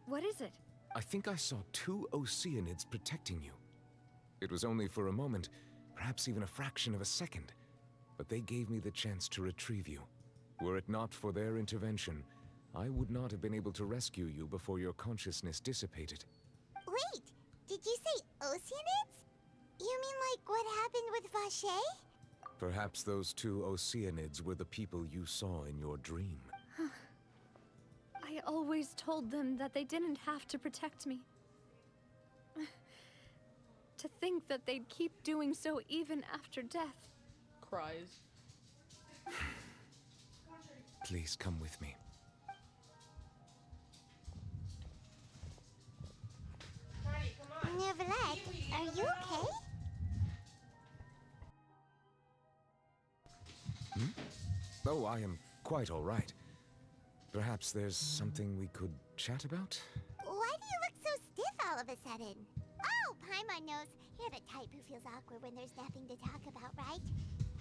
What is it? I think I saw 2 Oceanids protecting you. It was only for a moment, perhaps even a fraction of a second, but they gave me the chance to retrieve you. Were it not for their intervention, I would not have been able to rescue you before your consciousness dissipated. Wait, did you say Oceanids? You mean like what happened with Vache? Perhaps those 2 Oceanids were the people you saw in your dream. I always told them that they didn't have to protect me. To think that they'd keep doing so even after death. Cries. Please come with me. Neuvillette, are you okay? Oh, I am quite all right. Perhaps there's something we could chat about? Why do you look so stiff all of a sudden? Oh, Paimon knows. You're the type who feels awkward when there's nothing to talk about, right?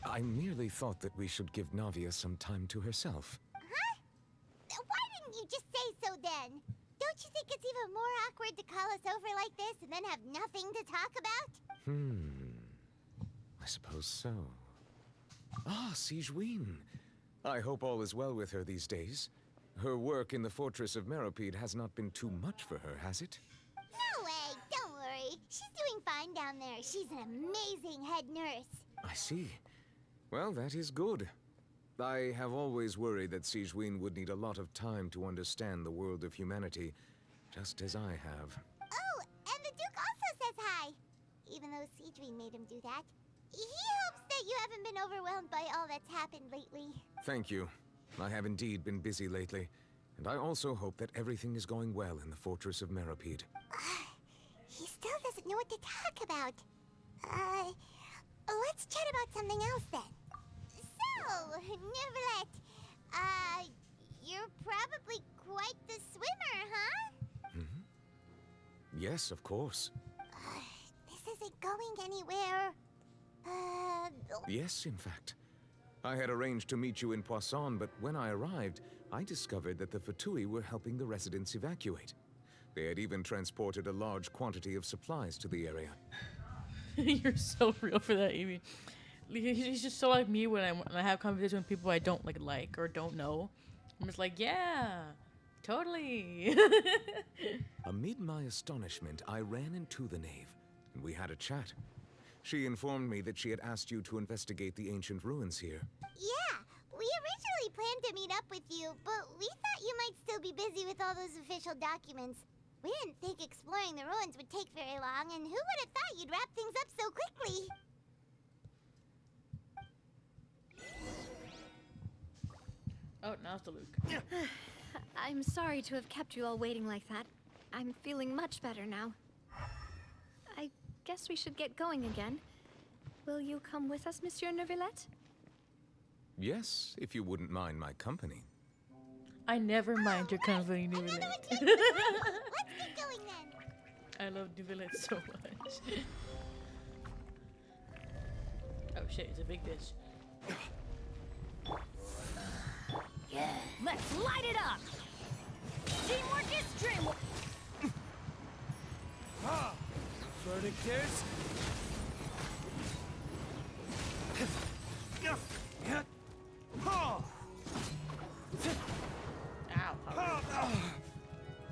I merely thought that we should give Navia some time to herself. Huh? Why didn't you just say so then? Don't you think it's even more awkward to call us over like this and then have nothing to talk about? I suppose so. Ah, Sigewinne. I hope all is well with her these days. Her work in the Fortress of Meropide has not been too much for her, has it? No way, don't worry. She's doing fine down there. She's an amazing head nurse. I see. Well, that is good. I have always worried that Sigewinne would need a lot of time to understand the world of humanity, just as I have. Oh, and the Duke also says hi. Even though Sigewinne made him do that. He hopes that you haven't been overwhelmed by all that's happened lately. Thank you. I have indeed been busy lately, and I also hope that everything is going well in the Fortress of Meropide. He still doesn't know what to talk about. Let's chat about something else then. So, Neuvillette, you're probably quite the swimmer, huh? Yes, of course. This isn't going anywhere. Yes, in fact. I had arranged to meet you in Poisson, but when I arrived, I discovered that the Fatui were helping the residents evacuate. They had even transported a large quantity of supplies to the area. You're so real for that, Amy. He's just so like me when I have conversations with people I don't like or don't know. I'm just like, yeah, totally. Amid my astonishment, I ran into the knave, and we had a chat. She informed me that she had asked you to investigate the ancient ruins here. Yeah, we originally planned to meet up with you, but we thought you might still be busy with all those official documents. We didn't think exploring the ruins would take very long, and who would have thought you'd wrap things up so quickly? Oh, now it's the Luke. I'm sorry to have kept you all waiting like that. I'm feeling much better now. I guess we should get going again. Will you come with us, Monsieur Neuvillette? Yes, if you wouldn't mind my company. I never mind your company, Neuvillette. Let's get going then. I love Neuvillette so much. Oh shit, it's a big bitch. Yeah. Let's light it up! Teamwork is dreamwork! Verdict is... Ow.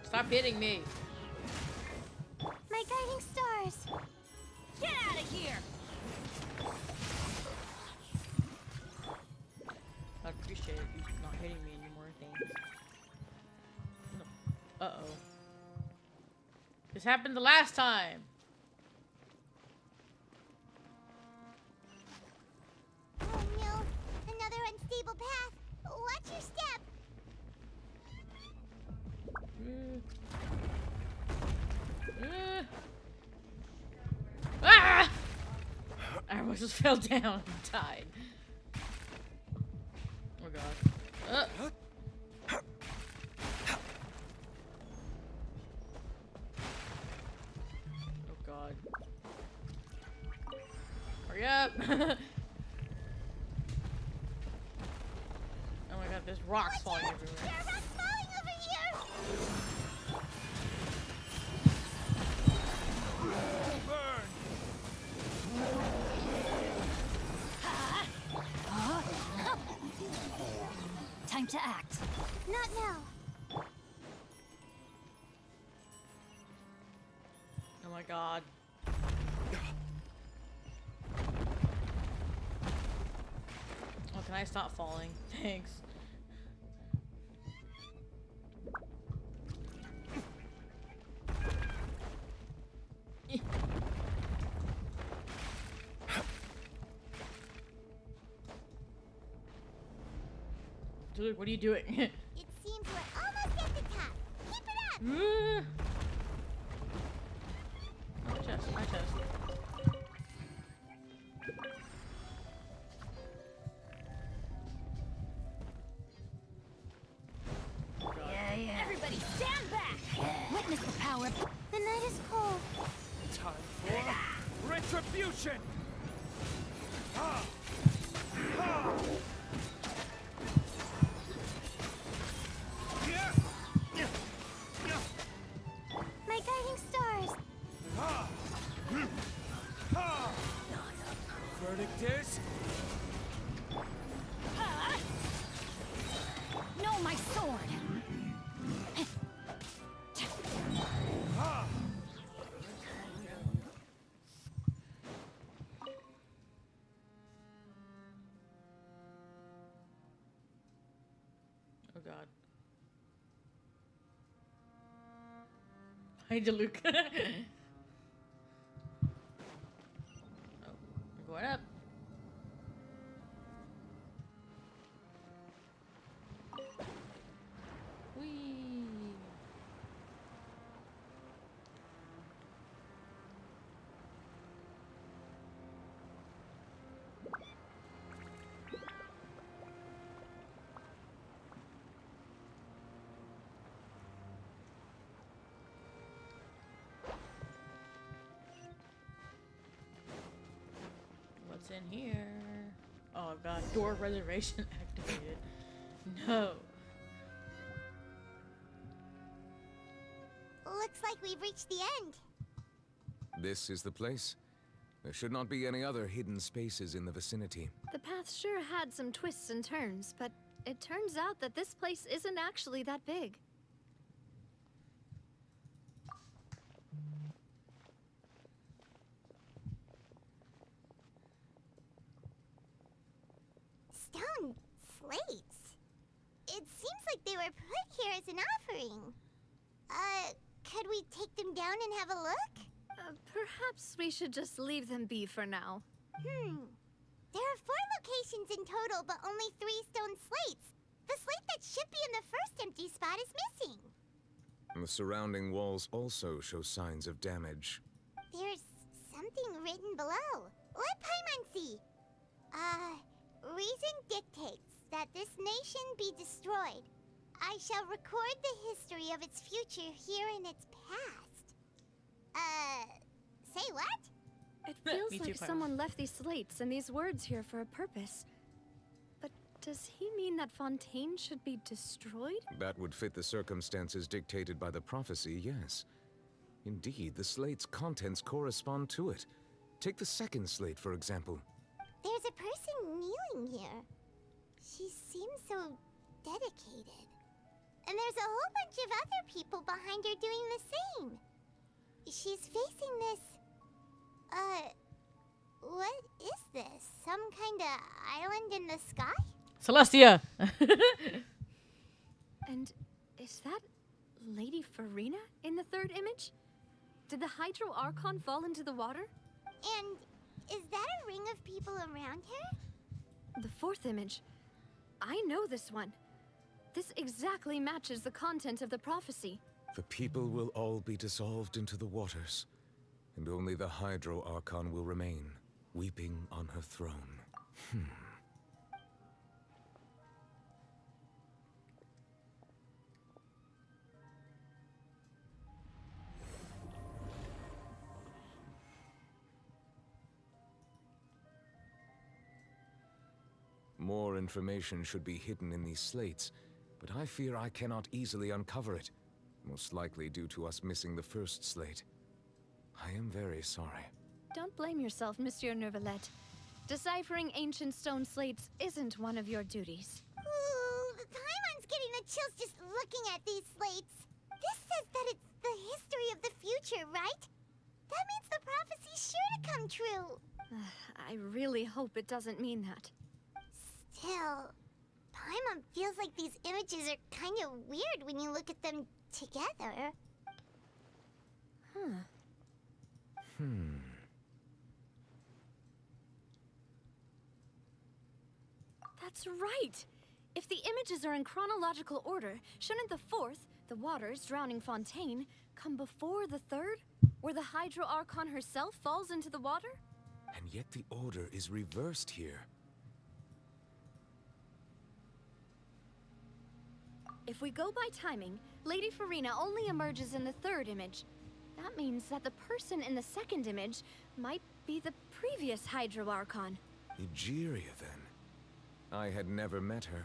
Stop hitting me. My guiding stars. Get out of here! I appreciate you not hitting me anymore, thanks. No. Uh-oh. This happened the last time. Oh no, another unstable path. Watch your step. Ah! I almost just fell down and died. Oh god. Oh god. Hurry up! Oh my god, there's rocks falling everywhere. There are rocks falling over here. Time to act. Not now. Oh my god. Oh, can I stop falling? Thanks. Dude, what are you doing? It seems we're almost at the top. Keep it up. My chest, my chest. Yeah. Everybody stand back! Witness the power. The night is cold. Time for retribution! My guiding stars. Verdict is... No, my sword! Oh god. Hi, Luke. Oh, I'm going up. Whee! What's in here? Oh god, door reservation activated. No. Looks like we've reached the end. This is the place. There should not be any other hidden spaces in the vicinity. The path sure had some twists and turns, but it turns out that this place isn't actually that big. were put here as an offering. Could we take them down and have a look? Perhaps we should just leave them be for now. There are 4 locations in total, but only 3 stone slates. The slate that should be in the first empty spot is missing. The surrounding walls also show signs of damage. There's something written below. Let Paimon see. Reason dictates that this nation be destroyed. I shall record the history of its future here in its past. Say what? It feels Me too, like Paimon. someone left these slates and these words here for a purpose. But does he mean that Fontaine should be destroyed? That would fit the circumstances dictated by the prophecy, yes. Indeed, the slate's contents correspond to it. Take the second slate, for example. There's a person kneeling here. She seems so dedicated. And there's a whole bunch of other people behind her doing the same. She's facing this... what is this? Some kind of island in the sky? Celestia! And is that Lady Farina in the third image? Did the Hydro Archon fall into the water? And is that a ring of people around her? The fourth image. I know this one. This exactly matches the content of the prophecy. The people will all be dissolved into the waters, and only the Hydro Archon will remain, weeping on her throne. More information should be hidden in these slates, but I fear I cannot easily uncover it, most likely due to us missing the first slate. I am very sorry. Don't blame yourself, Monsieur Neuvillette. Deciphering ancient stone slates isn't one of your duties. Ooh, Paimon's getting the chills just looking at these slates. This says that it's the history of the future, right? That means the prophecy's sure to come true. I really hope it doesn't mean that. Still, Paimon feels like these images are kind of weird when you look at them together. That's right! If the images are in chronological order, shouldn't the fourth, the waters drowning Fontaine, come before the third, where the Hydro Archon herself falls into the water? And yet the order is reversed here. If we go by timing, Lady Farina only emerges in the third image. That means that the person in the second image might be the previous Hydro Archon. Egeria, then. I had never met her,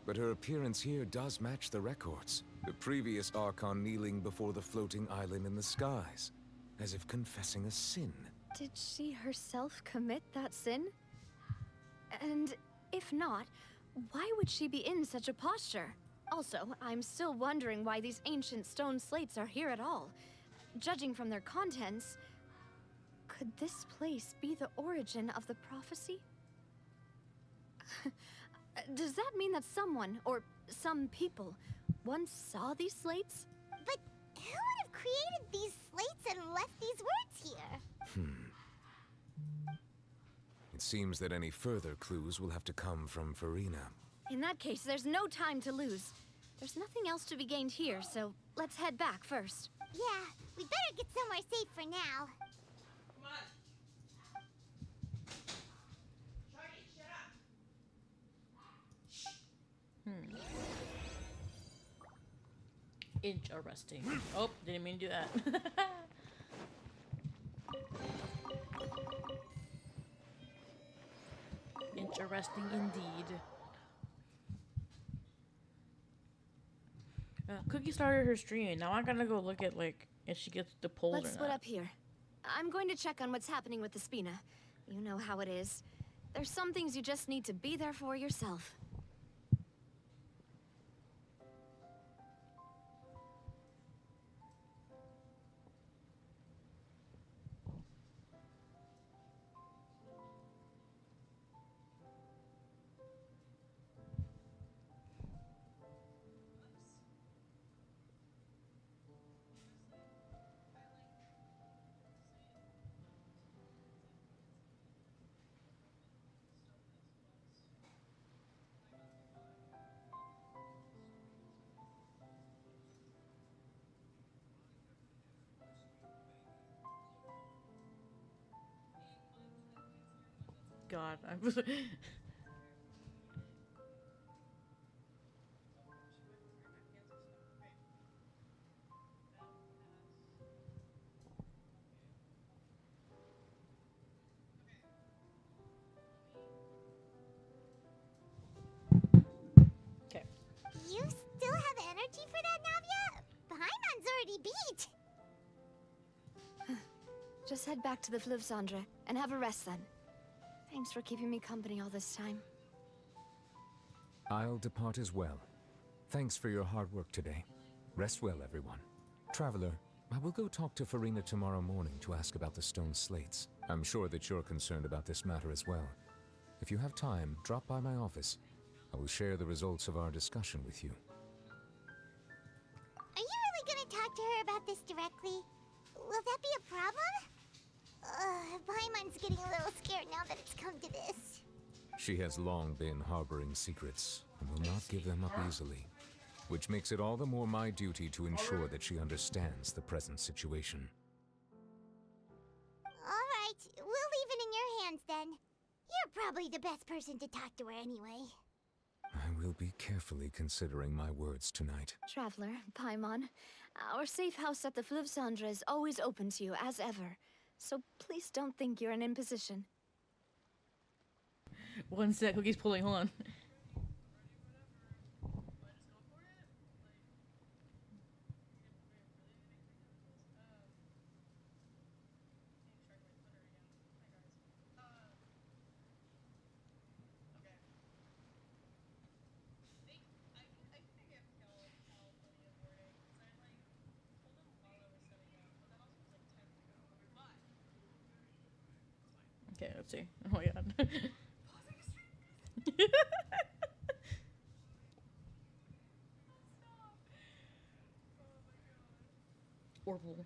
but her appearance here does match the records. The previous Archon kneeling before the floating island in the skies, as if confessing a sin. Did she herself commit that sin? And if not, why would she be in such a posture? Also, I'm still wondering why these ancient stone slates are here at all. Judging from their contents, could this place be the origin of the prophecy? Does that mean that someone, or some people, once saw these slates? But who would have created these slates and left these words here? It seems that any further clues will have to come from Farina. In that case, there's no time to lose. There's nothing else to be gained here, so let's head back first. Yeah, we better get somewhere safe for now. Interesting. Oh, didn't mean to do that. Interesting indeed. Cookie started her stream. Now I gotta go look at, like, if she gets the polls Let's or split not. up here. I'm going to check on what's happening with the Spina. You know how it is. There's some things you just need to be there for yourself. god. I was. Okay. You still have energy for that, Navia? Paimon's already beat. Just head back to the Fleuve Cendre and have a rest then. Thanks for keeping me company all this time. I'll depart as well. Thanks for your hard work today. Rest well, everyone. Traveler, I will go talk to Farina tomorrow morning to ask about the stone slates. I'm sure that you're concerned about this matter as well. If you have time, drop by my office. I will share the results of our discussion with you. Are you really gonna talk to her about this directly? Will that be a problem? Paimon's getting a little scared now that it's come to this. She has long been harboring secrets and will not give them up easily, which makes it all the more my duty to ensure that she understands the present situation. Alright, we'll leave it in your hands then. You're probably the best person to talk to her anyway. I will be carefully considering my words tonight. Traveler, Paimon, our safe house at the Fleuve Cendre is always open to you as ever. So please don't think you're an imposition. One sec, Cookie's pulling. Hold on. Okay, let's see. Oh my god. Orville.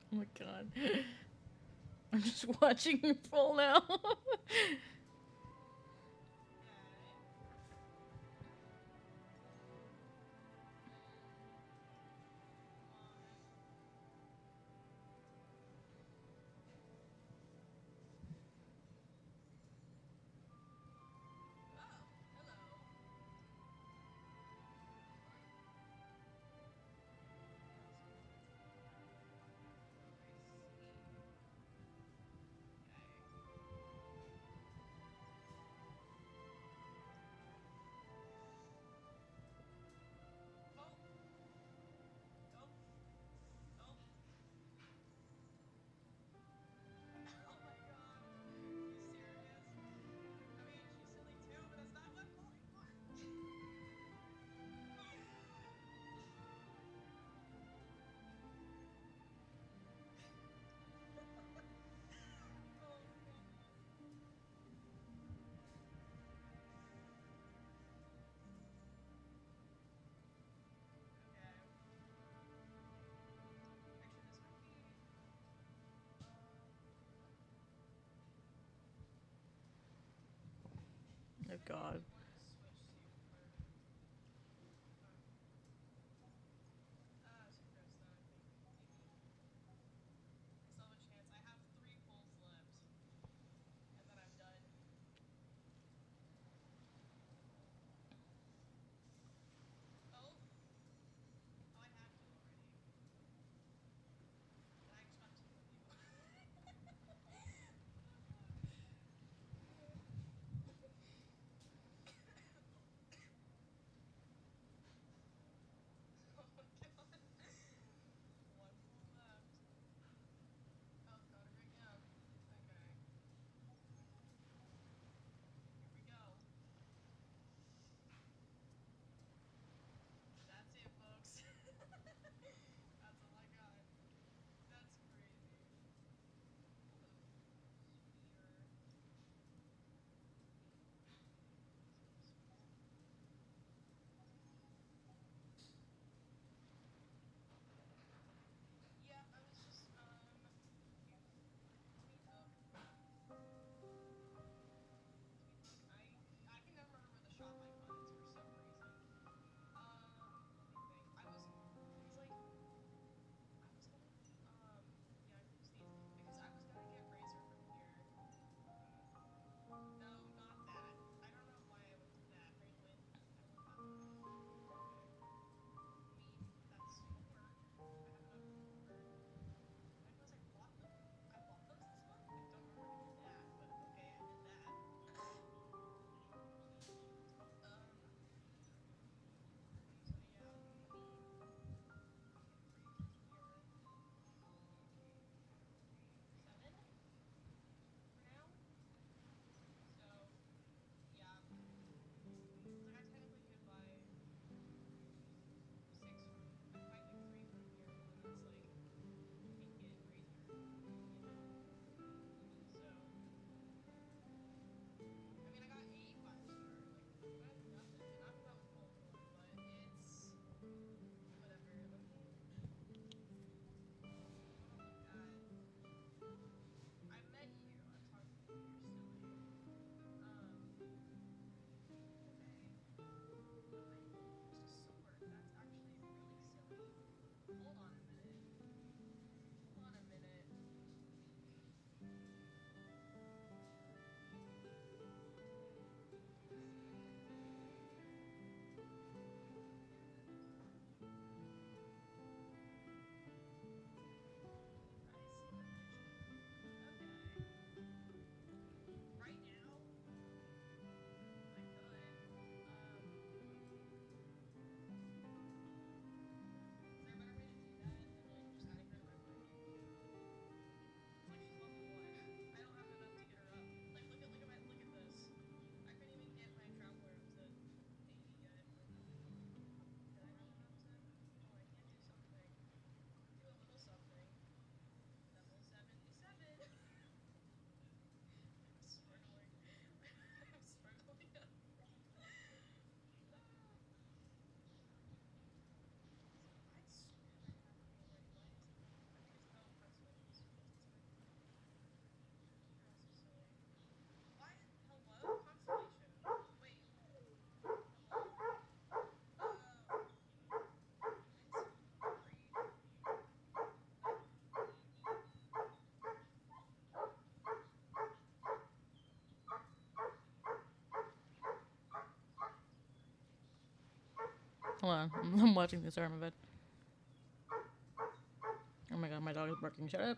Oh my god. I'm just watching him fall now. Oh god. Hold on, I'm watching this arm of it. Oh my god, my dog is barking. Shut up.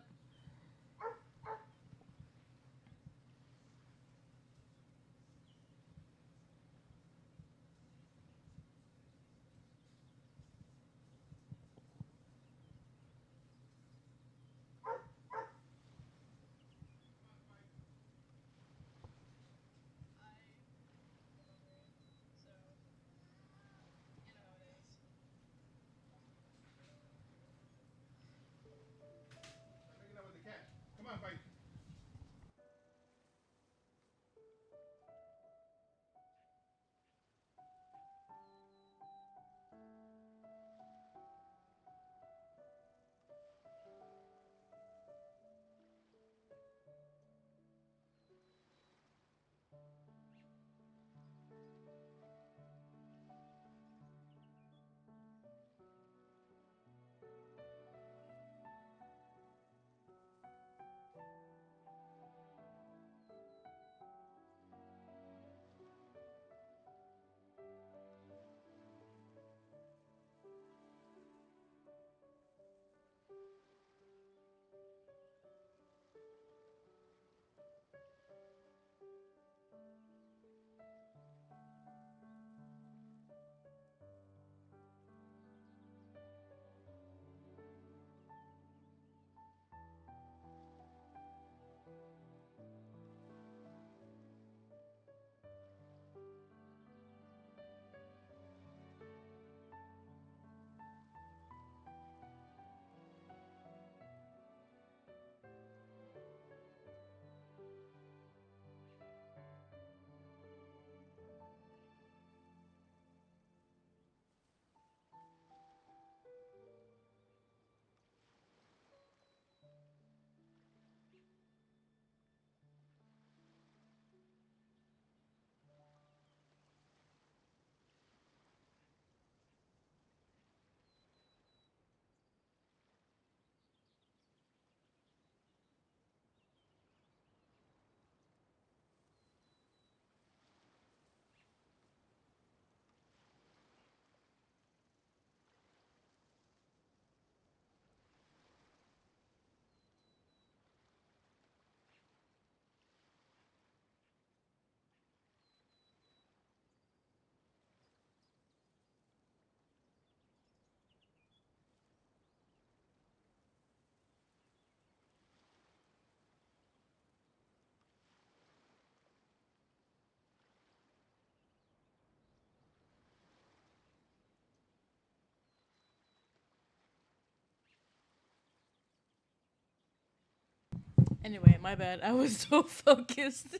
Anyway, my bad. I was so focused.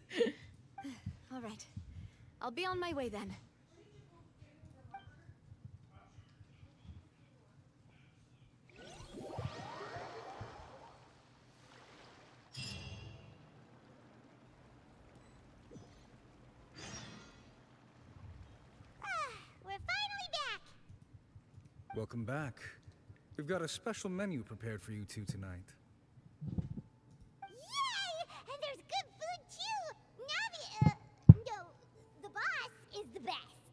All right. I'll be on my way then. We're finally back! Welcome back. We've got a special menu prepared for you two tonight. Yay! And there's good food too! No, the boss is the best.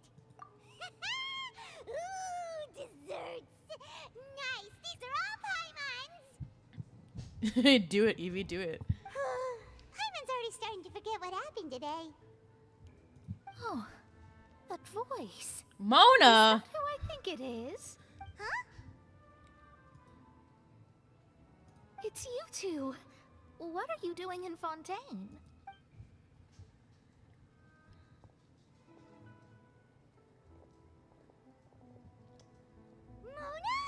Ooh, desserts! Nice! These are all Paimon's! Do it, Evie, do it. Paimon's already starting to forget what happened today. Oh, that voice. Mona! Is that who I think it is? Huh? It's you two. What are you doing in Fontaine? Mona?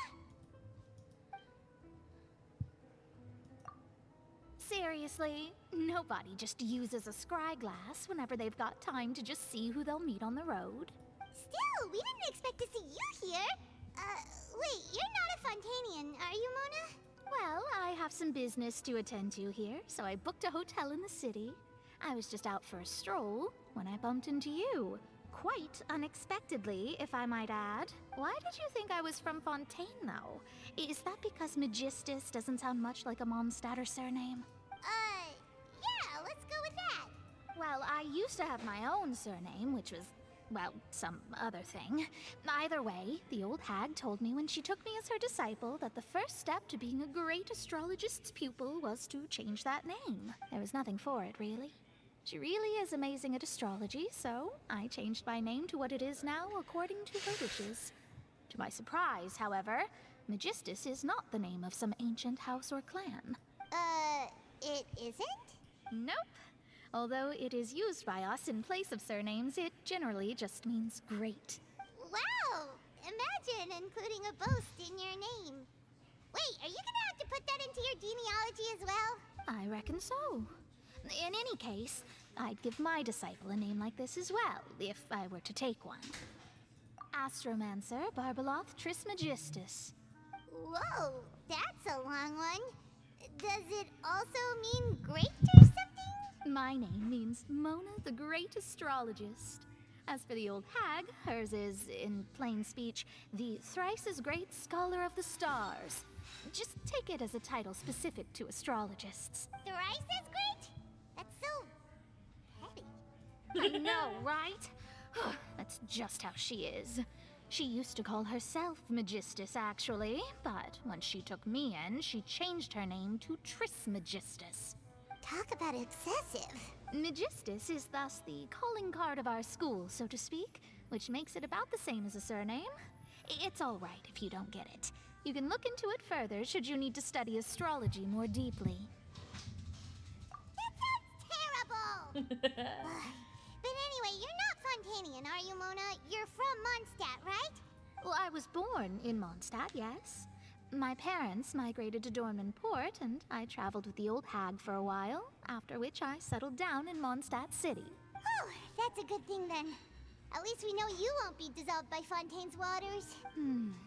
Seriously, nobody just uses a scry glass whenever they've got time to just see who they'll meet on the road. Still, we didn't expect to see you here. Wait, you're not a Fontanian, are you, Mona? Well, I have some business to attend to here, so I booked a hotel in the city. I was just out for a stroll when I bumped into you. Quite unexpectedly, if I might add. Why did you think I was from Fontaine, though? Is that because Magistus doesn't sound much like a Mondstadt surname? Yeah, let's go with that. Well, I used to have my own surname, which was well, some other thing. Either way, the old hag told me when she took me as her disciple that the first step to being a great astrologist's pupil was to change that name. There was nothing for it, really. She really is amazing at astrology, so I changed my name to what it is now according to her wishes. To my surprise, however, Magistus is not the name of some ancient house or clan. It isn't? Nope. Although it is used by us in place of surnames, it generally just means great. Wow! Imagine including a boast in your name. Wait, are you gonna have to put that into your genealogy as well? I reckon so. In any case, I'd give my disciple a name like this as well, if I were to take one. Astromancer Barbeloth Trismegistus. Whoa, that's a long one. Does it also mean great or something? My name means Mona the Great Astrologist. As for the old hag, hers is, in plain speech, the thrice as great Scholar of the Stars. Just take it as a title specific to astrologists. Thrice as great? That's so heavy. I know, right? That's just how she is. She used to call herself Magistus, actually, but when she took me in, she changed her name to Trismegistus. Talk about excessive. Magistus is thus the calling card of our school, so to speak, which makes it about the same as a surname. It's all right if you don't get it. You can look into it further should you need to study astrology more deeply. That sounds terrible! But anyway, you're not Fontanian, are you, Mona? You're from Mondstadt, right? Well, I was born in Mondstadt, yes. My parents migrated to Dornman Port, and I traveled with the old hag for a while, after which I settled down in Mondstadt City. Oh, that's a good thing then. At least we know you won't be dissolved by Fontaine's waters.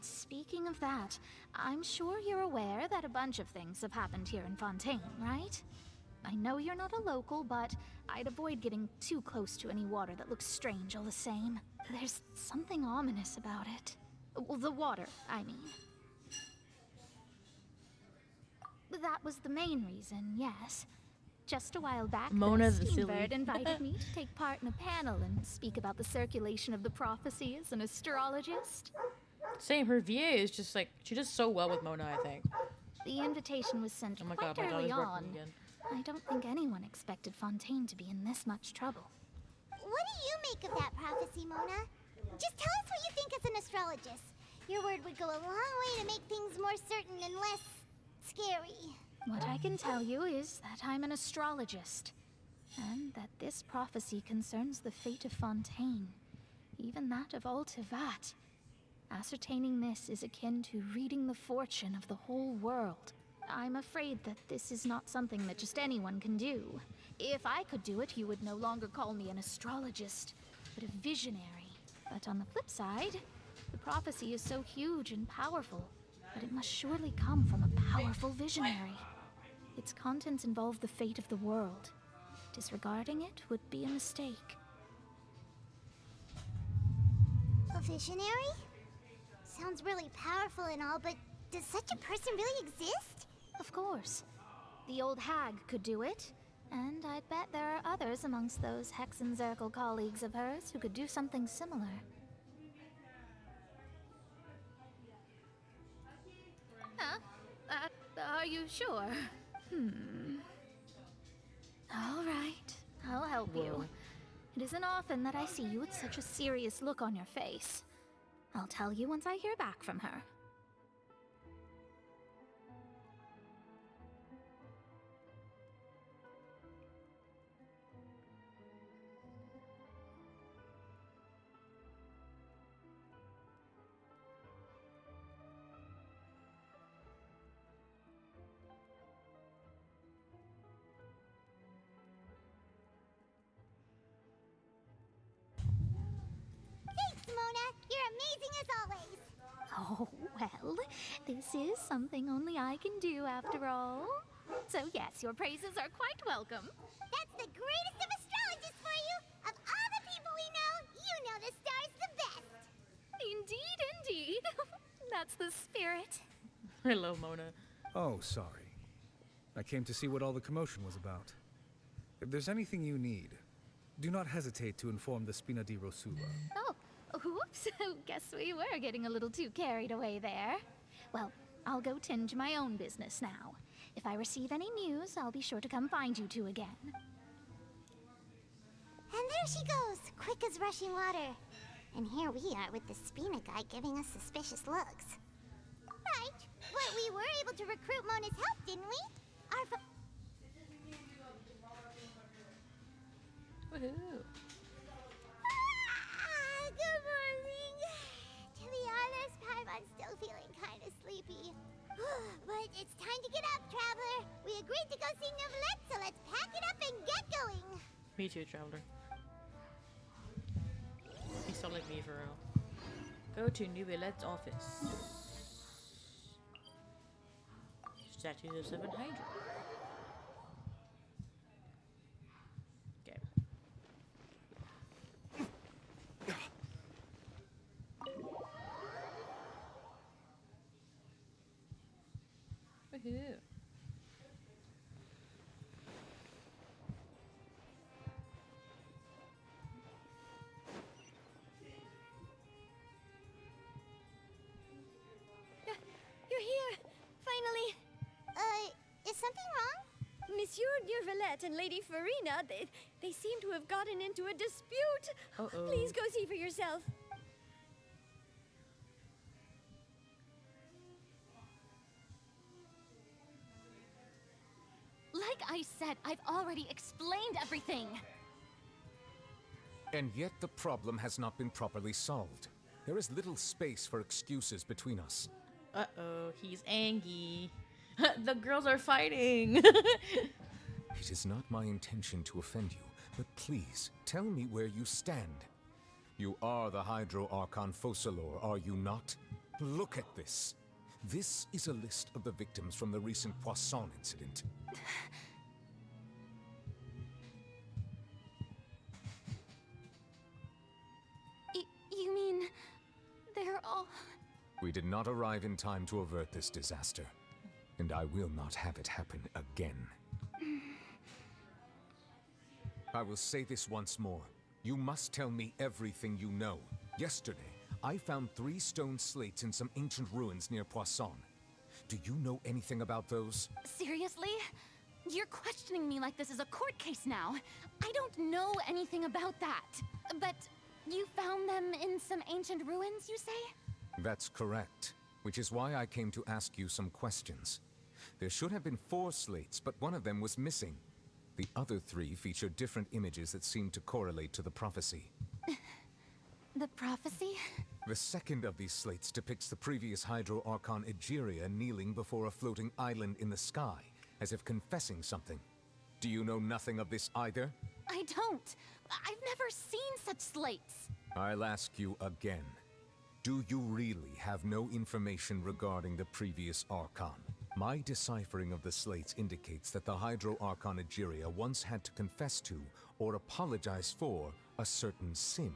Speaking of that, I'm sure you're aware that a bunch of things have happened here in Fontaine, right? I know you're not a local, but I'd avoid getting too close to any water that looks strange all the same. There's something ominous about it. Well, the water, I mean. That was the main reason, yes. Just a while back, Mona the the silly. Steambird invited me to take part in a panel and speak about the circulation of the prophecy as an astrologist. Same, her VA is just like, she does so well with Mona, I think. The invitation was sent Oh my quite god, my early daughter's on. working again. I don't think anyone expected Fontaine to be in this much trouble. What do you make of that prophecy, Mona? Just tell us what you think as an astrologist. Your word would go a long way to make things more certain and less scary. What I can tell you is that I'm an astrologist, and that this prophecy concerns the fate of Fontaine, even that of Altivat. Ascertaining this is akin to reading the fortune of the whole world. I'm afraid that this is not something that just anyone can do. If I could do it, you would no longer call me an astrologist, but a visionary. But on the flip side, the prophecy is so huge and powerful that it must surely come from a powerful visionary. Its contents involve the fate of the world. Disregarding it would be a mistake. A visionary? Sounds really powerful and all, but does such a person really exist? Of course. The old hag could do it, and I bet there are others amongst those Hexenzirkel colleagues of hers who could do something similar. Huh? Are you sure? All right, I'll help you. It isn't often that I see you with such a serious look on your face. I'll tell you once I hear back from her. Thanks, Mona. You're amazing as always. Oh, well, this is something only I can do after all. So yes, your praises are quite welcome. That's the greatest of astrologists for you. Of all the people we know, you know the star's the best. Indeed, indeed. That's the spirit. I love Mona. Oh, sorry. I came to see what all the commotion was about. If there's anything you need, do not hesitate to inform the Spina di Rosula. Oh, whoops. Guess we were getting a little too carried away there. Well, I'll go tend to my own business now. If I receive any news, I'll be sure to come find you two again. And there she goes, quick as rushing water. And here we are with the Spina guy giving us suspicious looks. Right, but we were able to recruit Mona's help, didn't we? Our Woohoo. Good morning. To be honest, Paimon's still feeling kind of sleepy. But it's time to get up, Traveler. We agreed to go see Novelette, so let's pack it up and get going. Me too, Traveler. You sound like me for real. Go to Nouvelette's office. Statues of 7 Hydra. Okay. Woohoo. You're here! Finally! Is something wrong? Monsieur Neuvillette and Lady Farina, they seem to have gotten into a dispute. Uh-oh. Please go see for yourself. Like I said, I've already explained everything. And yet the problem has not been properly solved. There is little space for excuses between us. Uh-oh, he's angry. The girls are fighting. It is not my intention to offend you, but please, tell me where you stand. You are the Hydro Archon Focalor, are you not? Look at this. This is a list of the victims from the recent Poisson incident. You mean... they're all... We did not arrive in time to avert this disaster, and I will not have it happen again. I will say this once more. You must tell me everything you know. Yesterday, I found 3 stone slates in some ancient ruins near Poisson. Do you know anything about those? Seriously? You're questioning me like this is a court case now. I don't know anything about that. But you found them in some ancient ruins, you say? That's correct, which is why I came to ask you some questions. There should have been 4 slates, but one of them was missing. The other 3 feature different images that seem to correlate to the prophecy. The prophecy? The second of these slates depicts the previous Hydro Archon Egeria kneeling before a floating island in the sky, as if confessing something. Do you know nothing of this either? I don't. I've never seen such slates. I'll ask you again. Do you really have no information regarding the previous Archon? My deciphering of the slates indicates that the Hydro Archon Egeria once had to confess to, or apologize for, a certain sin.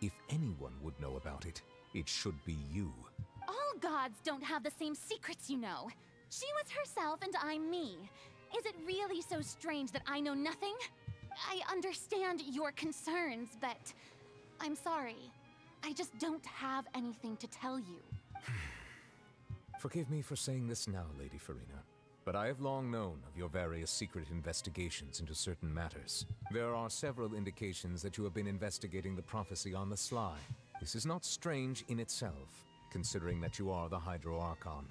If anyone would know about it, it should be you. All gods don't have the same secrets, you know. She was herself and I'm me. Is it really so strange that I know nothing? I understand your concerns, but I'm sorry. I just don't have anything to tell you. Forgive me for saying this now, Lady Farina, but I have long known of your various secret investigations into certain matters. There are several indications that you have been investigating the prophecy on the sly. This is not strange in itself, considering that you are the Hydro Archon.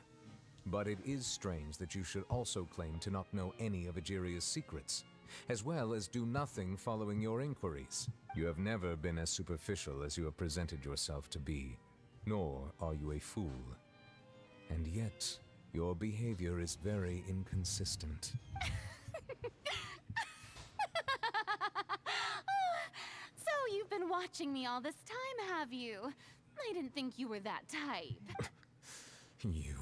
But it is strange that you should also claim to not know any of Egeria's secrets, as well as do nothing following your inquiries. You have never been as superficial as you have presented yourself to be, nor are you a fool. And yet, your behavior is very inconsistent. So you've been watching me all this time, have you? I didn't think you were that type. You...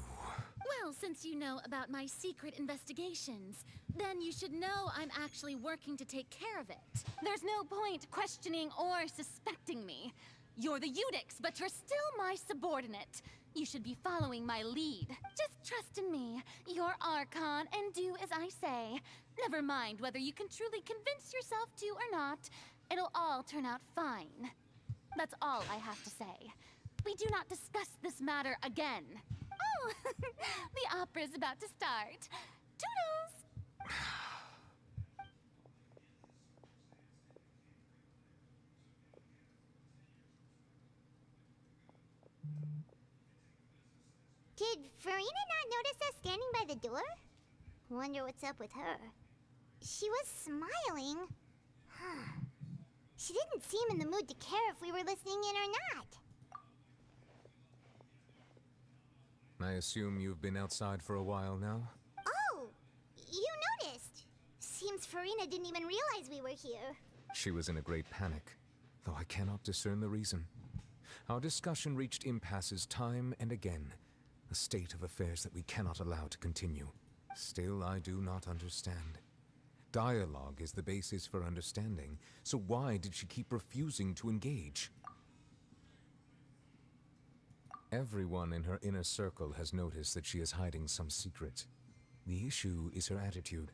Well, since you know about my secret investigations, then you should know I'm actually working to take care of it. There's no point questioning or suspecting me. You're the Eudix, but you're still my subordinate. You should be following my lead. Just trust in me, your Archon, and do as I say. Never mind whether you can truly convince yourself to or not. It'll all turn out fine. That's all I have to say. We do not discuss this matter again. Oh, the opera's about to start. Toodles! Did Farina not notice us standing by the door? Wonder what's up with her. She was smiling. She didn't seem in the mood to care if we were listening in or not. I assume you've been outside for a while now? Oh, you noticed. Seems Farina didn't even realize we were here. She was in a great panic, though I cannot discern the reason. Our discussion reached impasses time and again, a state of affairs that we cannot allow to continue. Still, I do not understand. Dialogue is the basis for understanding, so why did she keep refusing to engage? Everyone in her inner circle has noticed that she is hiding some secret. The issue is her attitude.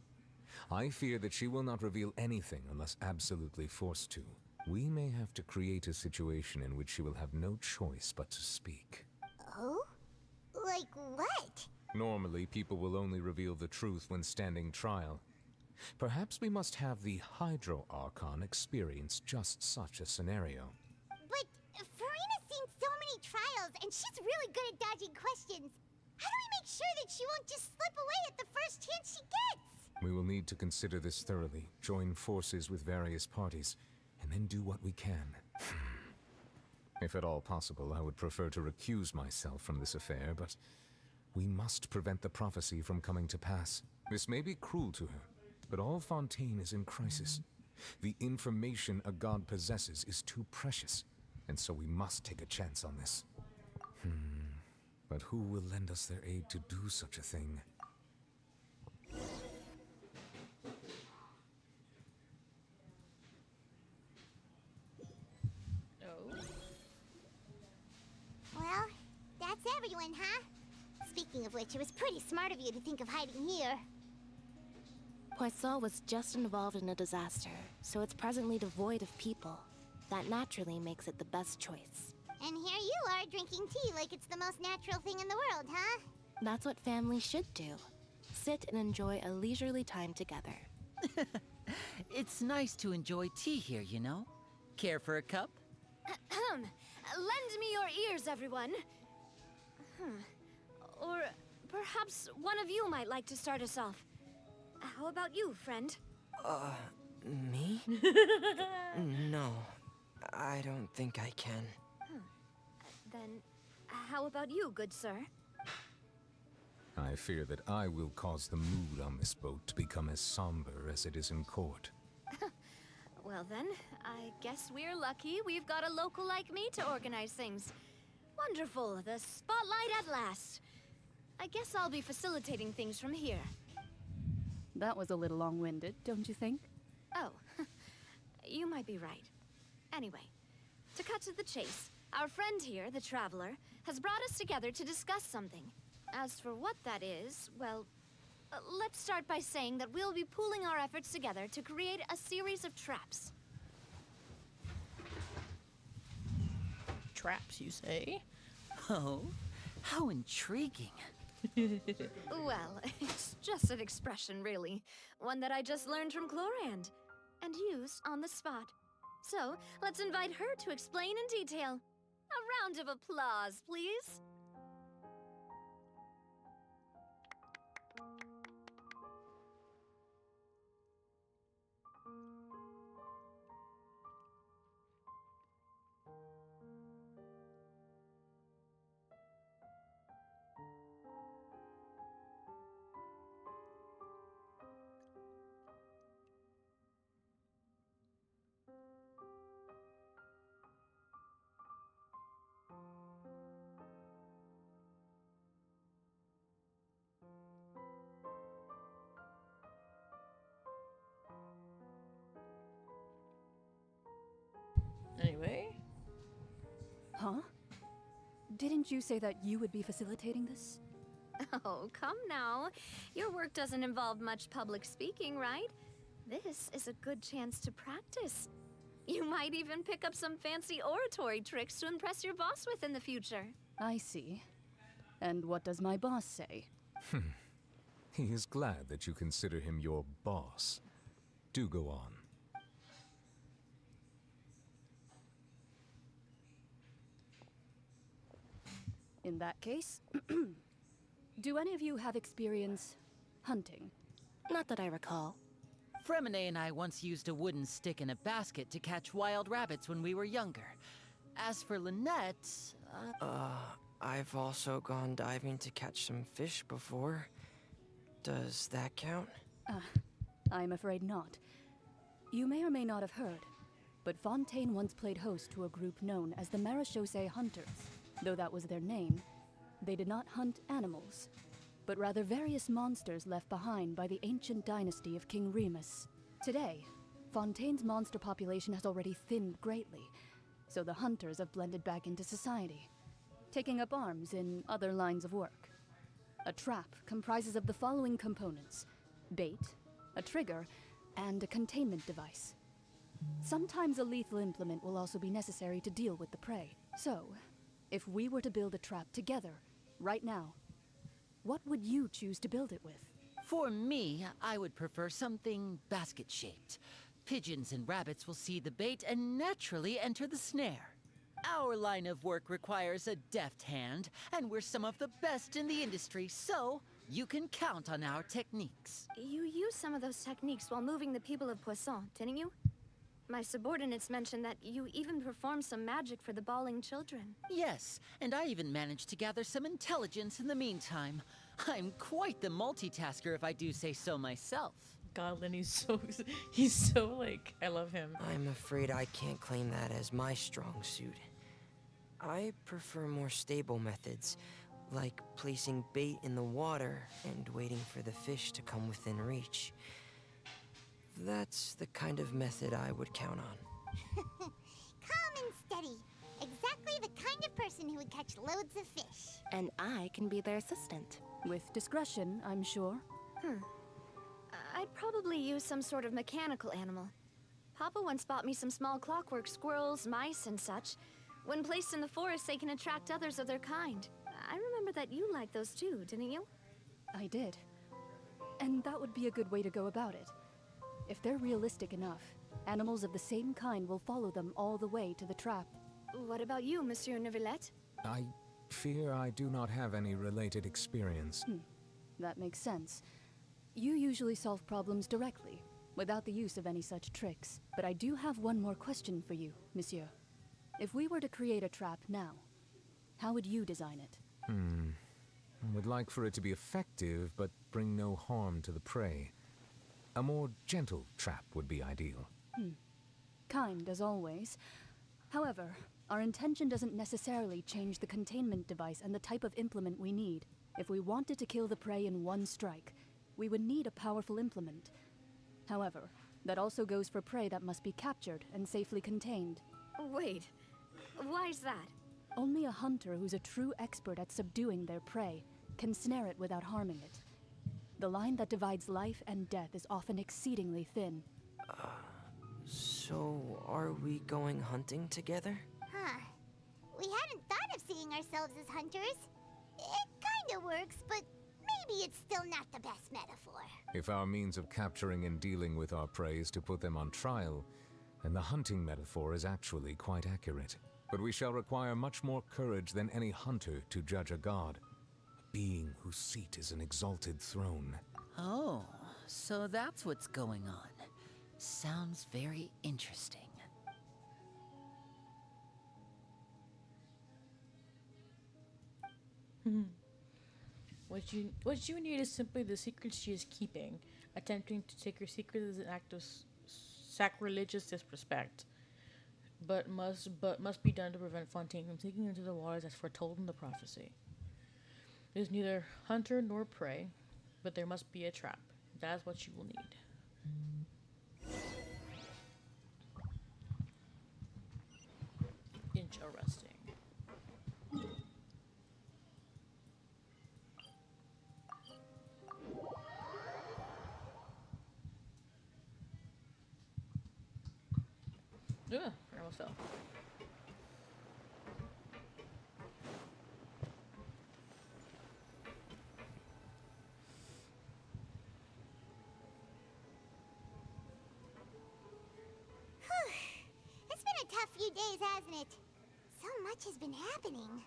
I fear that she will not reveal anything unless absolutely forced to. We may have to create a situation in which she will have no choice but to speak. Oh? Like what? Normally, people will only reveal the truth when standing trial. Perhaps we must have the Hydro Archon experience just such a scenario. But Farina's seen so many trials, and she's really good at dodging questions. How do we make sure that she won't just slip away at the first chance she gets? We will need to consider this thoroughly, join forces with various parties, and then do what we can. If at all possible, I would prefer to recuse myself from this affair, but we must prevent the prophecy from coming to pass. This may be cruel to her, but all Fontaine is in crisis. The information a god possesses is too precious, and so we must take a chance on this. But who will lend us their aid to do such a thing? Well, that's everyone, huh? Speaking of which, it was pretty smart of you to think of hiding here. Poisson was just involved in a disaster, so it's presently devoid of people. That naturally makes it the best choice. And here you are drinking tea like it's the most natural thing in the world, huh? That's what families should do. Sit and enjoy a leisurely time together. It's nice to enjoy tea here, you know? Care for a cup? Lend me your ears, everyone. Or perhaps one of you might like to start us off. How about you, friend? Me? No, I don't think I can. Then, how about you, good sir? I fear that I will cause the mood on this boat to become as somber as it is in court. Well then, I guess we're lucky we've got a local like me to organize things. Wonderful, the spotlight at last. I guess I'll be facilitating things from here. That was a little long-winded, don't you think? Oh, you might be right. Anyway, to cut to the chase, our friend here, the Traveler, has brought us together to discuss something. As for what that is, well, let's start by saying that we'll be pooling our efforts together to create a series of traps. Traps, you say? Oh, how intriguing. Well, it's just an expression, really. One that I just learned from Chlorand, and used on the spot. So, let's invite her to explain in detail. A round of applause, please. Anyway. Huh? Didn't you say that you would be facilitating this? Oh, come now. Your work doesn't involve much public speaking, right? This is a good chance to practice. You might even pick up some fancy oratory tricks to impress your boss with in the future. I see. And what does my boss say? He is glad that you consider him your boss. Do go on. In that case, do any of you have experience hunting? Not that I recall. Fremine and I once used a wooden stick in a basket to catch wild rabbits when we were younger. As for Lynette, I've also gone diving to catch some fish before. Does that count? I'm afraid not. You may or may not have heard, but Fontaine once played host to a group known as the Marechaussee Hunters. Though that was their name, they did not hunt animals, but rather various monsters left behind by the ancient dynasty of King Remus. Today, Fontaine's monster population has already thinned greatly, so the hunters have blended back into society, taking up arms in other lines of work. A trap comprises of the following components: bait, a trigger, and a containment device. Sometimes a lethal implement will also be necessary to deal with the prey. So, if we were to build a trap together, right now, what would you choose to build it with? for me, I would prefer something basket-shaped. Pigeons and rabbits will see the bait and naturally enter the snare. Our line of work requires a deft hand, and we're some of the best in the industry, so you can count on our techniques. You used some of those techniques while moving the people of Poisson, didn't you? My subordinates mentioned that you even performed some magic for the bawling children. Yes, and I even managed to gather some intelligence in the meantime. I'm quite the multitasker if I do say so myself. Godlin, he's so like, I love him. I'm afraid I can't claim that as my strong suit. I prefer more stable methods, like placing bait in the water and waiting for the fish to come within reach. That's the kind of method I would count on. Calm and steady. Exactly the kind of person who would catch loads of fish. And I can be their assistant. With discretion, I'm sure. I'd probably use some sort of mechanical animal. Papa once bought me some small clockwork squirrels, mice, and such. When placed in the forest, they can attract others of their kind. I remember that you liked those too, didn't you? I did. And that would be a good way to go about it. If they're realistic enough, animals of the same kind will follow them all the way to the trap. What about you, Monsieur Neuvillette? I fear I do not have any related experience. That makes sense. You usually solve problems directly, without the use of any such tricks. But I do have one more question for you, Monsieur. If we were to create a trap now, how would you design it? I would like for it to be effective, but bring no harm to the prey. A more gentle trap would be ideal. Kind, as always. However, our intention doesn't necessarily change the containment device and the type of implement we need. If we wanted to kill the prey in one strike, we would need a powerful implement. However, that also goes for prey that must be captured and safely contained. Wait, why's that? Only a hunter who's a true expert at subduing their prey can snare it without harming it. The line that divides life and death is often exceedingly thin. So are we going hunting together? Huh. We hadn't thought of seeing ourselves as hunters. It kinda works, but maybe it's still not the best metaphor. If our means of capturing and dealing with our prey is to put them on trial, then the hunting metaphor is actually quite accurate. But we shall require much more courage than any hunter to judge a god. A being whose seat is an exalted throne. Oh, so that's what's going on. Sounds very interesting. What you need is simply the secrets she is keeping. Attempting to take her secret is an act of sacrilegious disrespect, but must be done to prevent Fontaine from sinking into the waters as foretold in the prophecy. It is neither hunter nor prey, but there must be a trap. That is what you will need. Interesting. Yeah, almost fell. It's been a tough few days, hasn't it? So much has been happening.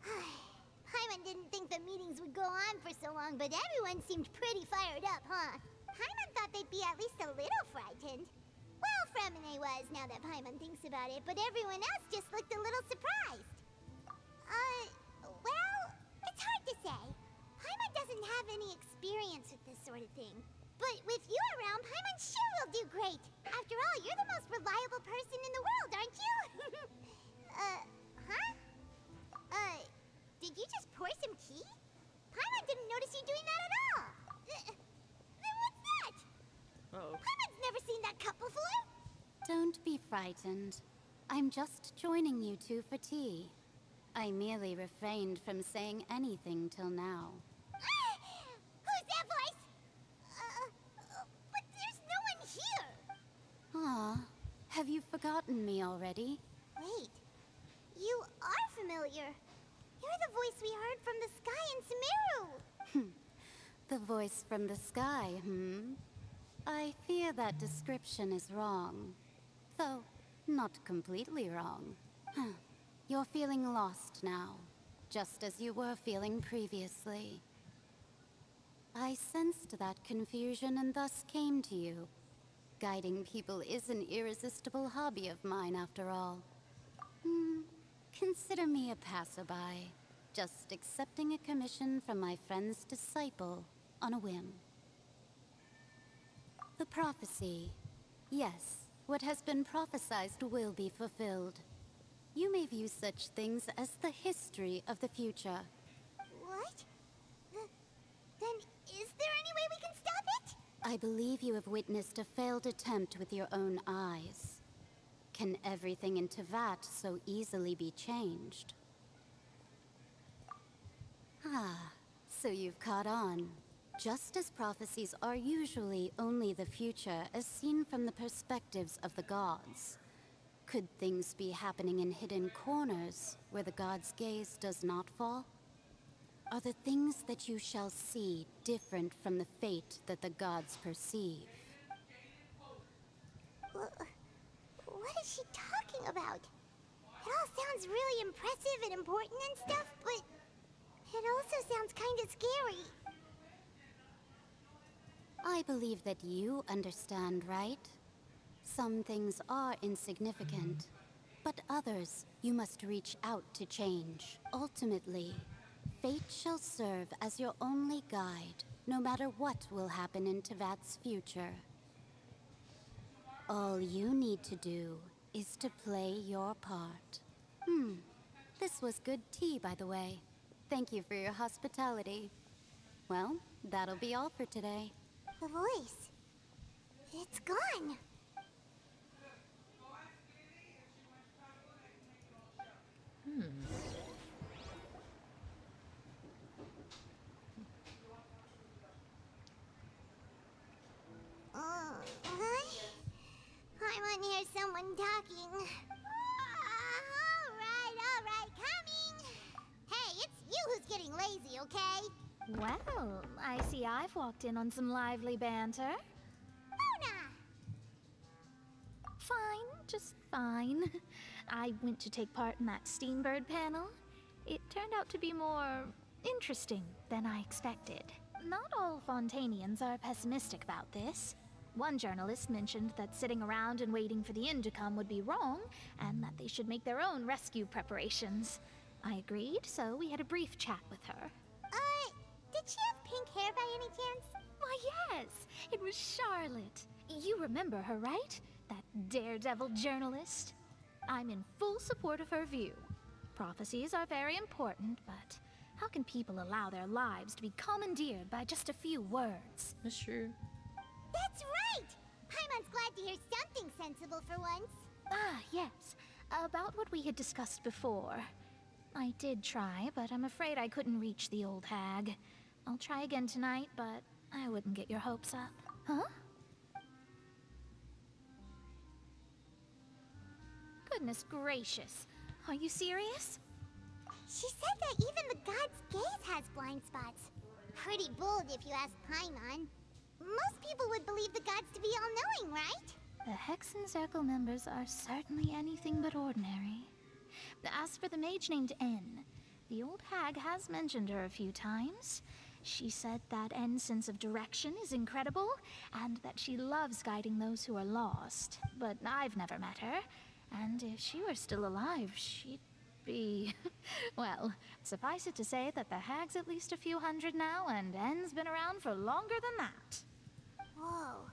Paimon didn't think the meetings would go on for so long, but everyone seemed pretty fired up, huh? Paimon thought they'd be at least a little frightened. Well, Fremine was, now that Paimon thinks about it, but everyone else just looked a little surprised. Well, it's hard to say. Paimon doesn't have any experience with this sort of thing. But with you around, Paimon sure will do great. After all, you're the most reliable person in the world, aren't you? Did you just pour some tea? Paimon didn't notice you doing that at all. Then what's that? Uh-oh. Paimon's never seen that cup before. Don't be frightened. I'm just joining you two for tea. I merely refrained from saying anything till now. Who's that voice? But there's no one here. Ah, have you forgotten me already? Wait, you are familiar. You're the voice we heard from the sky in Sumeru. The voice from the sky, I fear that description is wrong. Though, not completely wrong. You're feeling lost now, just as you were feeling previously. I sensed that confusion and thus came to you. Guiding people is an irresistible hobby of mine, after all. Consider me a passerby, just accepting a commission from my friend's disciple on a whim. The prophecy. Yes, what has been prophesied will be fulfilled. You may view such things as the history of the future. What? Then is there any way we can stop it? I believe you have witnessed a failed attempt with your own eyes. Can everything in Teyvat so easily be changed? Ah, so you've caught on. Just as prophecies are usually only the future as seen from the perspectives of the gods, could things be happening in hidden corners where the gods' gaze does not fall? Are the things that you shall see different from the fate that the gods perceive? What is she talking about? It all sounds really impressive and important and stuff, but it also sounds kind of scary. I believe that you understand, right? Some things are insignificant, but others you must reach out to change. Ultimately, fate shall serve as your only guide, no matter what will happen in Teyvat's future. All you need to do is to play your part. This was good tea, by the way. Thank you for your hospitality. Well, that'll be all for today. The voice. It's gone. I want to hear someone talking. All right, coming. Hey, it's you who's getting lazy, okay? Well, I see I've walked in on some lively banter. Luna! Fine, just fine. I went to take part in that Steambird panel. It turned out to be more interesting than I expected. Not all Fontainians are pessimistic about this. One journalist mentioned that sitting around and waiting for the end to come would be wrong, and that they should make their own rescue preparations. I agreed, so we had a brief chat with her. Did she have pink hair by any chance? Why, yes! It was Charlotte. You remember her, right? That daredevil journalist? I'm in full support of her view. Prophecies are very important, but how can people allow their lives to be commandeered by just a few words? That's true. That's right! Paimon's glad to hear something sensible for once. Ah, yes. About what we had discussed before. I did try, but I'm afraid I couldn't reach the old hag. I'll try again tonight, but I wouldn't get your hopes up. Huh? Goodness gracious. Are you serious? She said that even the god's gaze has blind spots. Pretty bold if you ask Paimon. Most people would believe the gods to be all-knowing, right? The Hexen Circle members are certainly anything but ordinary. As for the mage named N, the old hag has mentioned her a few times. She said that N's sense of direction is incredible, and that she loves guiding those who are lost. But I've never met her, and if she were still alive, she'd be... well, suffice it to say that the hag's at least a few hundred now, and N's been around for longer than that. Whoa.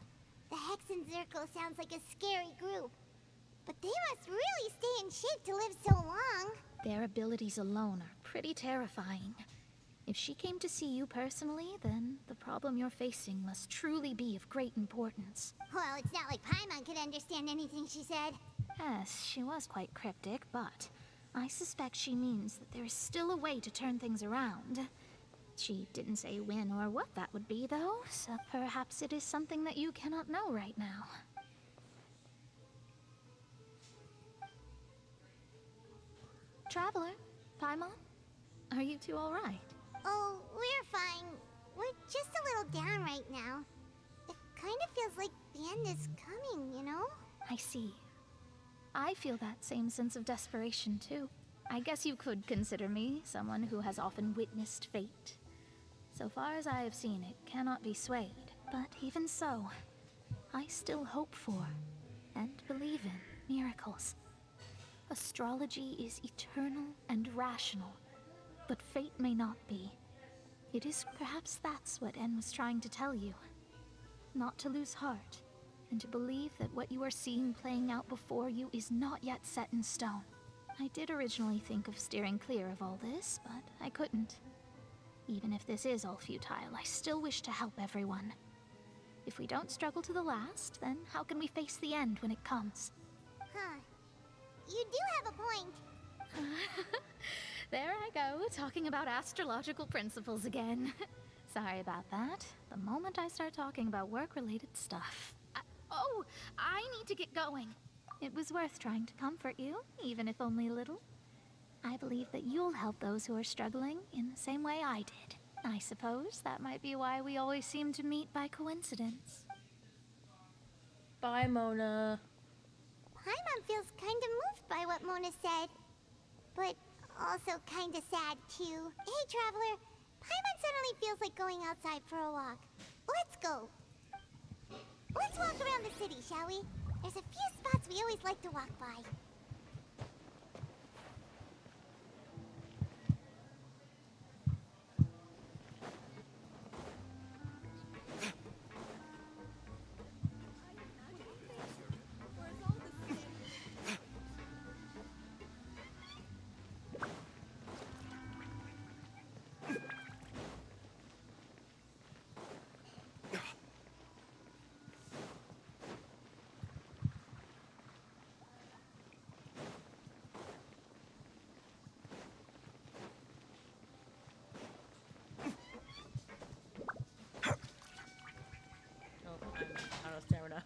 The Hexen Circle sounds like a scary group. But they must really stay in shape to live so long. Their abilities alone are pretty terrifying. If she came to see you personally, then the problem you're facing must truly be of great importance. Well, it's not like Paimon could understand anything she said. Yes, she was quite cryptic, but I suspect she means that there is still a way to turn things around. She didn't say when or what that would be, though, so perhaps it is something that you cannot know right now. Traveler, Paimon, are you two all right? Oh, we're fine. We're just a little down right now. It kind of feels like the end is coming, you know? I see. I feel that same sense of desperation, too. I guess you could consider me someone who has often witnessed fate. So far as I have seen, it cannot be swayed. But even so, I still hope for and believe in miracles. Astrology is eternal and rational, but fate may not be. It is perhaps that's what En was trying to tell you. Not to lose heart, and to believe that what you are seeing playing out before you is not yet set in stone. I did originally think of steering clear of all this, but I couldn't. Even if this is all futile, I still wish to help everyone. If we don't struggle to the last, then how can we face the end when it comes? Huh. You do have a point. There I go, talking about astrological principles again. Sorry about that. The moment I start talking about work-related stuff... I need to get going. It was worth trying to comfort you, even if only a little. I believe that you'll help those who are struggling in the same way I did. I suppose that might be why we always seem to meet by coincidence. Bye, Mona. Paimon feels kind of moved by what Mona said. But also kind of sad, too. Hey, Traveler. Paimon suddenly feels like going outside for a walk. Let's go. Let's walk around the city, shall we? There's a few spots we always like to walk by. I'm out of stamina.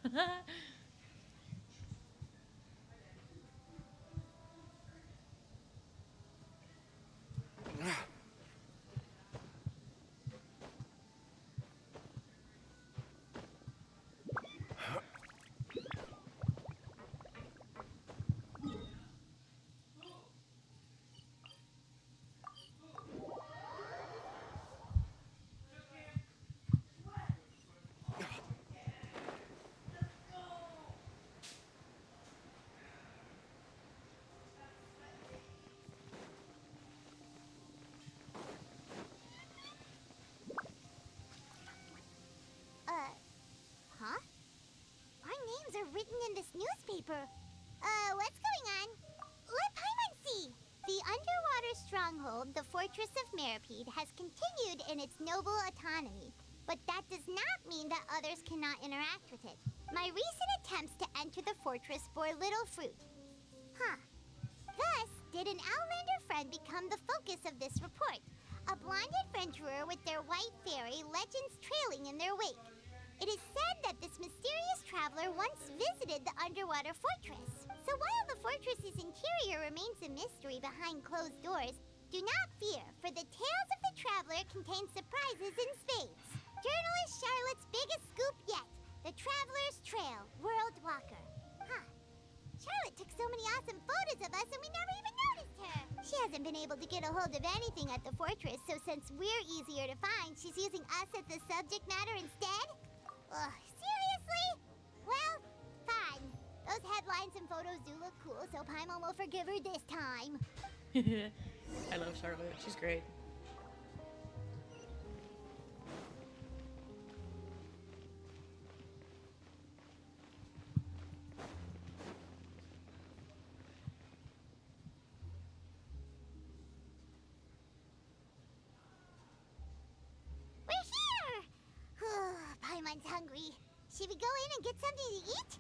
Huh? Our names are written in this newspaper. What's going on? Let Paimon see! The underwater stronghold, the Fortress of Meripede, has continued in its noble autonomy. But that does not mean that others cannot interact with it. My recent attempts to enter the fortress bore little fruit. Huh. Thus, did an Outlander friend become the focus of this report? A blonde adventurer with their white fairy legends trailing in their wake. It is said that this mysterious traveler once visited the underwater fortress. So while the fortress's interior remains a mystery behind closed doors, do not fear, for the Tales of the Traveler contain surprises in spades. Journalist Charlotte's biggest scoop yet, the Traveler's Trail, World Walker. Huh. Charlotte took so many awesome photos of us and we never even noticed her. She hasn't been able to get a hold of anything at the fortress, so since we're easier to find, she's using us as the subject matter instead? Ugh, seriously? Well, fine. Those headlines and photos do look cool, so Paimon will forgive her this time. I love Charlotte. She's great. We're here! Paimon's hungry. Should we go in and get something to eat?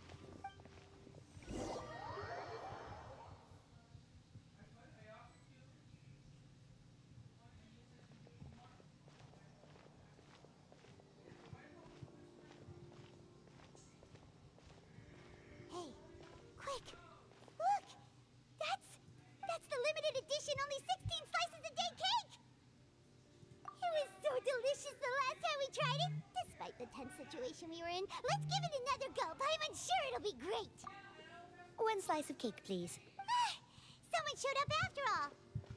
Hey, quick! Look! That's the limited edition only 16 slices a day cake! It was so delicious the last time we tried it. Despite the tense situation we were in, let's give it another go. I'm sure it'll be great. One slice of cake, please. Someone showed up after all.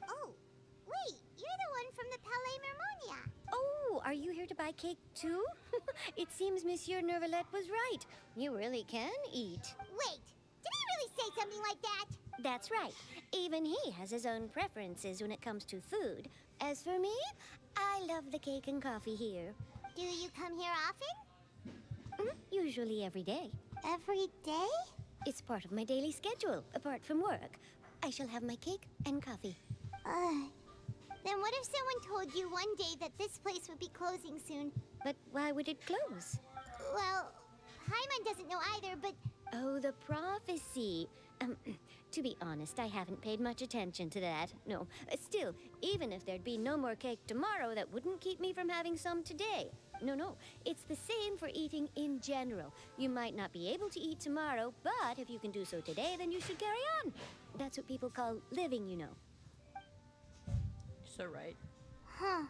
Oh, wait, you're the one from the Palais Mermonia. Oh, are you here to buy cake too? It seems Monsieur Nervalette was right. You really can eat. Wait, did he really say something like that? That's right. Even he has his own preferences when it comes to food. As for me, I love the cake and coffee here. Do you come here often? Usually every day. Every day? It's part of my daily schedule, apart from work. I shall have my cake and coffee. Then what if someone told you one day that this place would be closing soon? But why would it close? Well, Paimon doesn't know either, but... Oh, the prophecy. To be honest, I haven't paid much attention to that. No, still, even if there'd be no more cake tomorrow, that wouldn't keep me from having some today. No, it's the same for eating in general. You might not be able to eat tomorrow, but if you can do so today, then you should carry on. That's what people call living, you know. So right. Huh.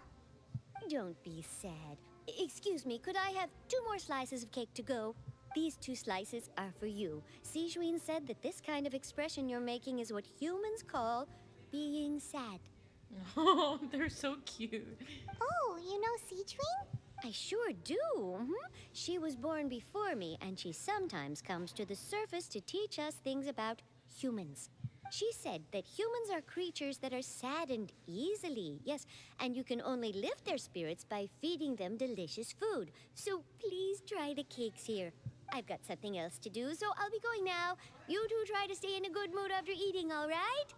Don't be sad. Excuse me, could I have 2 more slices of cake to go? These 2 slices are for you. Sijuin said that this kind of expression you're making is what humans call being sad. Oh, they're so cute. Oh, you know Sijuin? I sure do. She was born before me, and she sometimes comes to the surface to teach us things about humans. She said that humans are creatures that are saddened easily, yes, and you can only lift their spirits by feeding them delicious food. So please try the cakes here. I've got something else to do, so I'll be going now. You two try to stay in a good mood after eating, all right?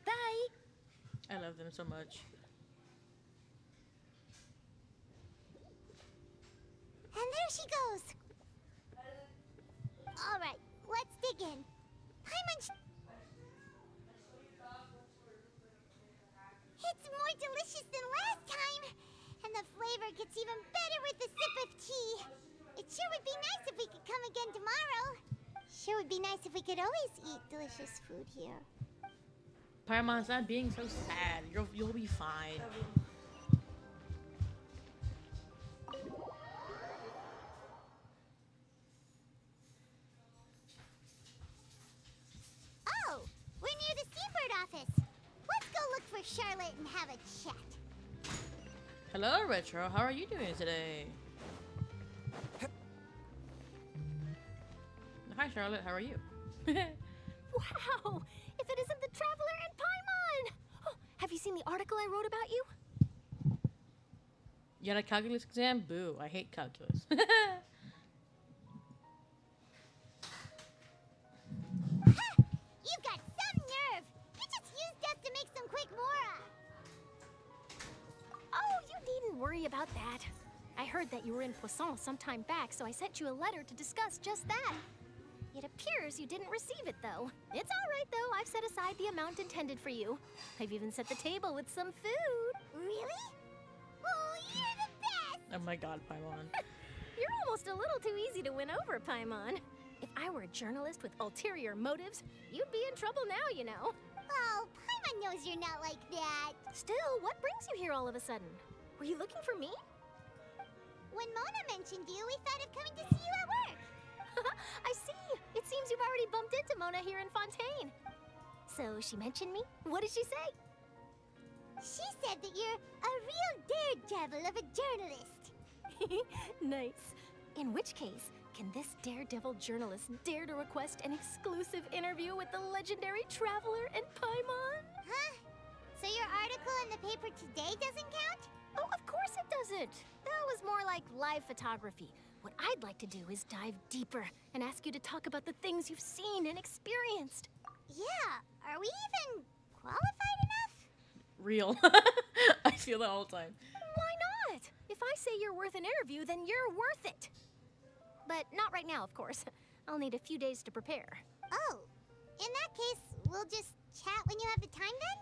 Bye. I love them so much. And there she goes. All right, let's dig in. It's more delicious than last time. And the flavor gets even better with a sip of tea. It sure would be nice if we could come again tomorrow. Sure would be nice if we could always eat delicious food here. Paimon, stop being so sad. You'll be fine. Oh, we're near the Seabird office. Let's go look for Charlotte and have a chat. Hello, Retro. How are you doing today? Hi, Charlotte. How are you? Wow! If it isn't the Traveler and Paimon! Oh, have you seen the article I wrote about you? You had a calculus exam? Boo. I hate calculus. You've got some nerve. You just used us to make some quick mora. Oh, you needn't worry about that. I heard that you were in Poisson some time back, so I sent you a letter to discuss just that. It appears you didn't receive it, though. It's all right, though. I've set aside the amount intended for you. I've even set the table with some food. Really? Oh, you're the best! Oh my god, Paimon. You're almost a little too easy to win over, Paimon. If I were a journalist with ulterior motives, you'd be in trouble now, you know. Oh, Paimon knows you're not like that. Still, what brings you here all of a sudden? Were you looking for me? When Mona mentioned you, we thought of coming to see you at work. I see. It seems you've already bumped into Mona here in Fontaine. So she mentioned me? What did she say? She said that you're a real daredevil of a journalist. Nice. In which case, can this daredevil journalist dare to request an exclusive interview with the legendary traveler and Paimon? Huh? So your article in the paper today doesn't count? Oh, of course it doesn't. That was more like live photography. What I'd like to do is dive deeper and ask you to talk about the things you've seen and experienced. Yeah, are we even qualified enough? Real. I feel that all the time. Why not? If I say you're worth an interview, then you're worth it. But not right now, of course. I'll need a few days to prepare. Oh, in that case, we'll just chat when you have the time then?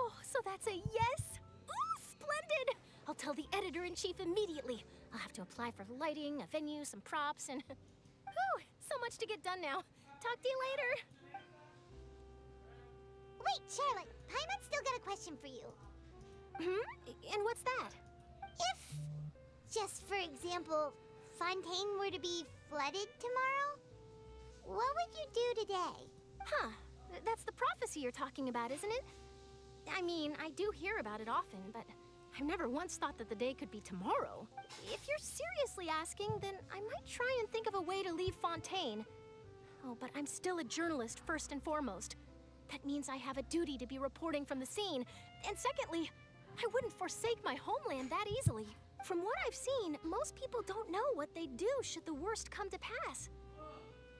Oh, so that's a yes? Ooh, splendid! I'll tell the editor-in-chief immediately. I'll have to apply for lighting, a venue, some props, and... Whew, so much to get done now. Talk to you later. Wait, Charlotte, Paimon's still got a question for you. And what's that? If, just for example, Fontaine were to be flooded tomorrow, what would you do today? Huh, that's the prophecy you're talking about, isn't it? I mean, I do hear about it often, but I've never once thought that the day could be tomorrow. If you're seriously asking, then I might try and think of a way to leave Fontaine. Oh, but I'm still a journalist first and foremost. That means I have a duty to be reporting from the scene. And secondly, I wouldn't forsake my homeland that easily. From what I've seen, most people don't know what they'd do should the worst come to pass.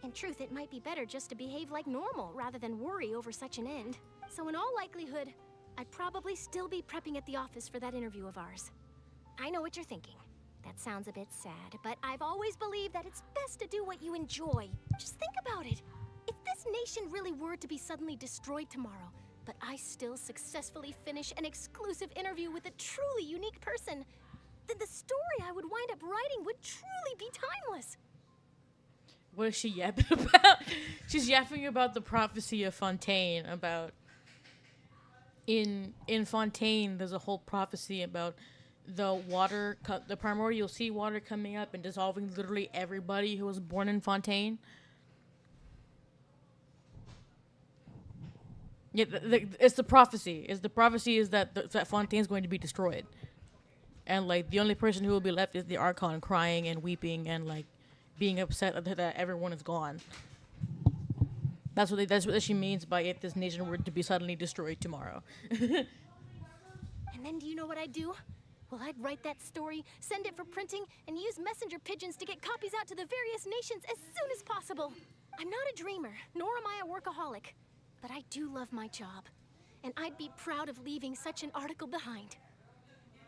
In truth, it might be better just to behave like normal rather than worry over such an end. So in all likelihood, I'd probably still be prepping at the office for that interview of ours. I know what you're thinking. That sounds a bit sad, but I've always believed that it's best to do what you enjoy. Just think about it. If this nation really were to be suddenly destroyed tomorrow, but I still successfully finish an exclusive interview with a truly unique person, then the story I would wind up writing would truly be timeless. What is she yapping about? She's yapping about the prophecy of Fontaine, about... In Fontaine, there's a whole prophecy about the water, the primordial sea water coming up and dissolving literally everybody who was born in Fontaine. Yeah, it's the prophecy. The prophecy is that that Fontaine's going to be destroyed, and like the only person who will be left is the Archon, crying and weeping and like being upset that everyone is gone. That's what she means by if this nation were to be suddenly destroyed tomorrow. And then do you know what I'd do? Well, I'd write that story, send it for printing, and use messenger pigeons to get copies out to the various nations as soon as possible. I'm not a dreamer, nor am I a workaholic, but I do love my job, and I'd be proud of leaving such an article behind.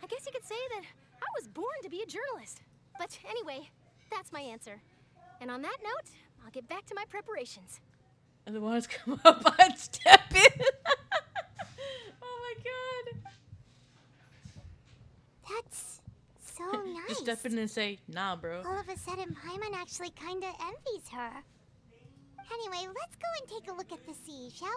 I guess you could say that I was born to be a journalist. But anyway, that's my answer. And on that note, I'll get back to my preparations. And the waters come up, I'd step in. Oh my god. That's so nice. Just step in and say, nah, bro. All of a sudden, Paimon actually kinda envies her. Anyway, let's go and take a look at the sea, shall we?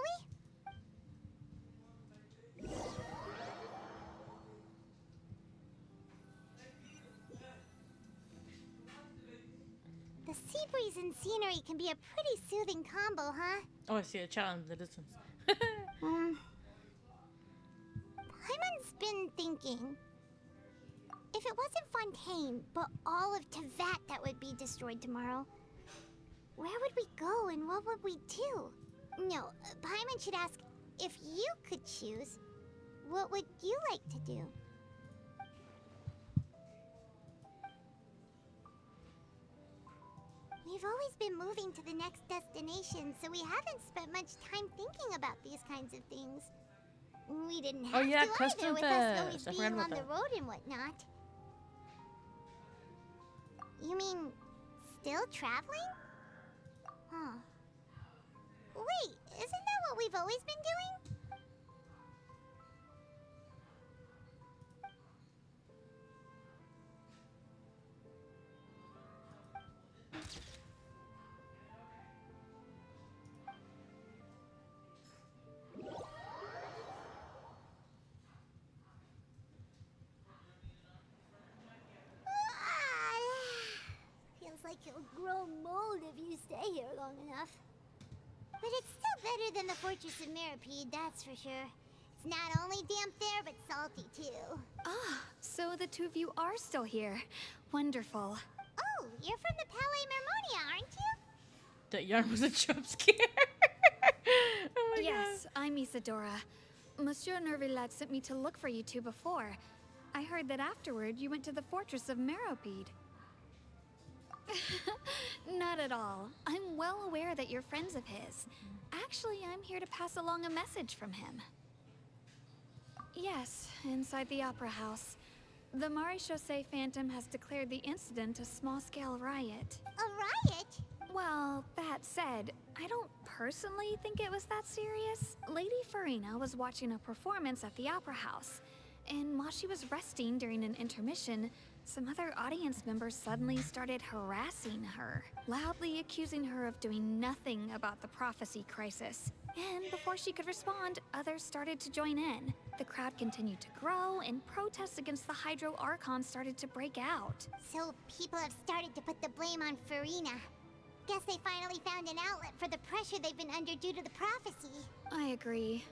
The sea breeze and scenery can be a pretty soothing combo, huh? Oh, I see a child in the distance. Paimon's been thinking. If it wasn't Fontaine, but all of Tevat that would be destroyed tomorrow, where would we go and what would we do? No, Paimon should ask, if you could choose, what would you like to do? We've always been moving to the next destination, so we haven't spent much time thinking about these kinds of things. We didn't have to either, with us always being on the road and whatnot. You mean, still traveling? Huh. Wait, isn't that what we've always been doing? like you'll grow mold if you stay here long enough. But it's still better than the Fortress of Mirapede, that's for sure. It's not only damp there, but salty too. Ah, so the two of you are still here. Wonderful. Oh, you're from the Palais Mermonia, aren't you? That yarn was a jump scare. Oh my Yes, God. I'm Isadora. Monsieur Nervilat sent me to look for you two before. I heard that afterward you went to the Fortress of Meropide. Not at all. I'm well aware that you're friends of his. Actually, I'm here to pass along a message from him. Yes, inside the Opera House. The Maréchaussée Phantom has declared the incident a small-scale riot. A riot? Well, that said, I don't personally think it was that serious. Lady Farina was watching a performance at the Opera House, and while she was resting during an intermission, some other audience members suddenly started harassing her, loudly accusing her of doing nothing about the prophecy crisis. And before she could respond, others started to join in. The crowd continued to grow, and protests against the Hydro Archon started to break out. So people have started to put the blame on Farina. Guess they finally found an outlet for the pressure they've been under due to the prophecy. I agree.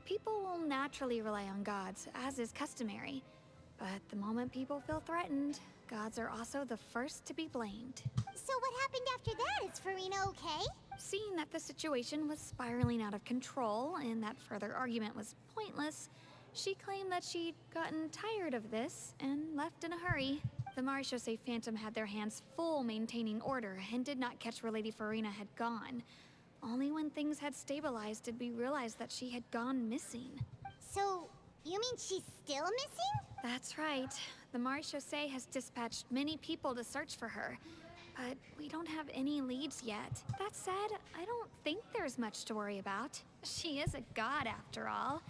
People will naturally rely on gods, as is customary. But the moment people feel threatened, gods are also the first to be blamed. So what happened after that? Is Farina okay? Seeing that the situation was spiraling out of control and that further argument was pointless, she claimed that she'd gotten tired of this and left in a hurry. The Maréchaussée Phantom had their hands full maintaining order and did not catch where Lady Farina had gone. Only when things had stabilized did we realize that she had gone missing. So, you mean she's still missing? That's right. The Maréchaussée has dispatched many people to search for her, but we don't have any leads yet. That said, I don't think there's much to worry about. She is a god after all.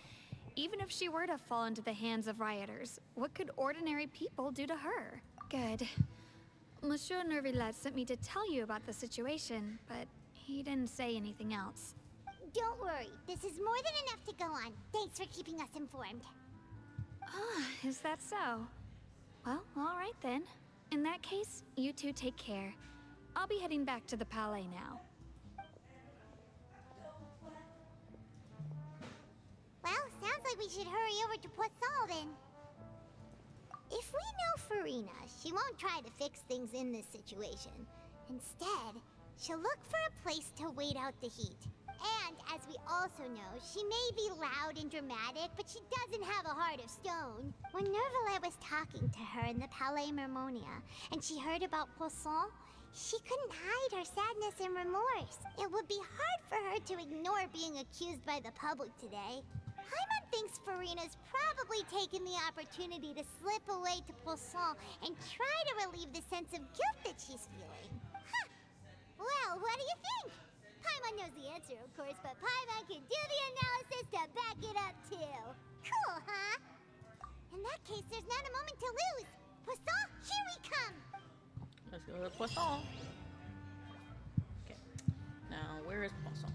Even if she were to fall into the hands of rioters, what could ordinary people do to her? Good. Monsieur Nervilat sent me to tell you about the situation, but he didn't say anything else. Don't worry. This is more than enough to go on. Thanks for keeping us informed. Ah, is that so? Well, all right then. In that case, you two take care. I'll be heading back to the Palais now. Well, sounds like we should hurry over to Poisson then. If we know Farina, she won't try to fix things in this situation. Instead, she'll look for a place to wait out the heat. And, as we also know, she may be loud and dramatic, but she doesn't have a heart of stone. When Nervalet was talking to her in the Palais Mermonia, and she heard about Poisson, she couldn't hide her sadness and remorse. It would be hard for her to ignore being accused by the public today. Paimon thinks Farina's probably taken the opportunity to slip away to Poisson and try to relieve the sense of guilt that she's feeling. Huh! Well, what do you think? Paimon knows the answer, of course, but Paimon can do the analysis to back it up, too. Cool, huh? In that case, there's not a moment to lose. Poisson, here we come! Let's go to Poisson. Okay. Now, where is Poisson?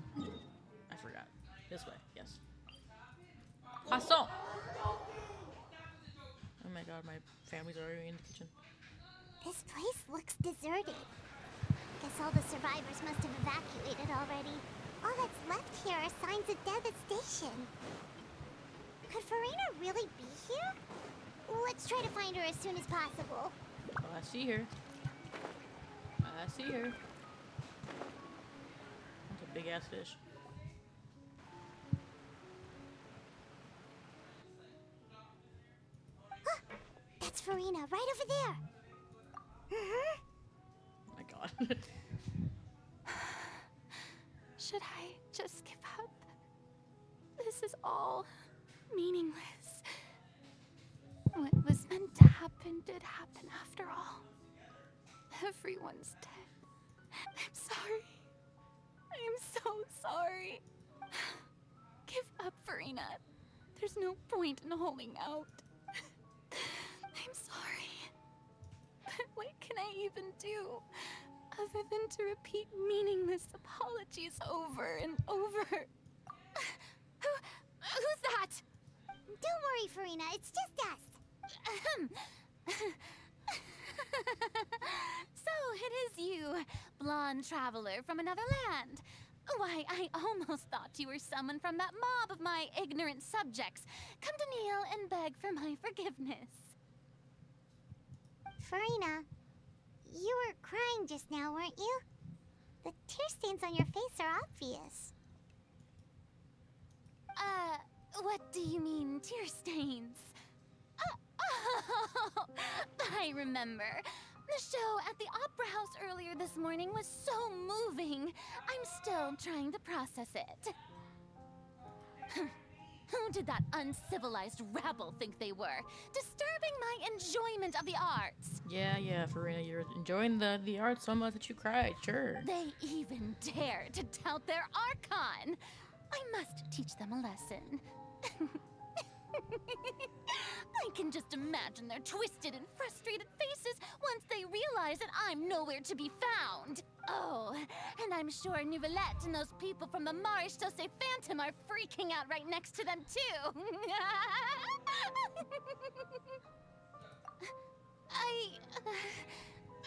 I forgot. This way, yes. Poisson! Oh my god, my family's already in the kitchen. This place looks deserted. Guess all the survivors must have evacuated already. All that's left here are signs of devastation. Could Farina really be here? Let's try to find her as soon as possible. Oh, I see her. I see her. That's a big ass fish. That's Farina, right over there. Oh my god. Should I just give up? This is all meaningless. What was meant to happen did happen after all. Everyone's dead. I'm sorry. I am so sorry. Give up, Farina. There's no point in holding out. I'm sorry. But what can I even do other than to repeat meaningless apologies over and over? Who's that? Don't worry, Farina. It's just us. So it is you, blonde traveler from another land. Why, I almost thought you were someone from that mob of my ignorant subjects, come to kneel and beg for my forgiveness. Farina, you were crying just now, weren't you? The tear stains on your face are obvious. What do you mean, tear stains? Oh, I remember. The show at the Opera House earlier this morning was so moving. I'm still trying to process it. Who did that uncivilized rabble think they were? Disturbing my enjoyment of the arts. Yeah, Farina, you're enjoying the art so much that you cried, sure. They even dare to tout their Archon. I must teach them a lesson. I can just imagine their twisted and frustrated faces once they realize that I'm nowhere to be found. Oh, and I'm sure Nouvellette and those people from the Maréchaussée Phantom are freaking out right next to them, too.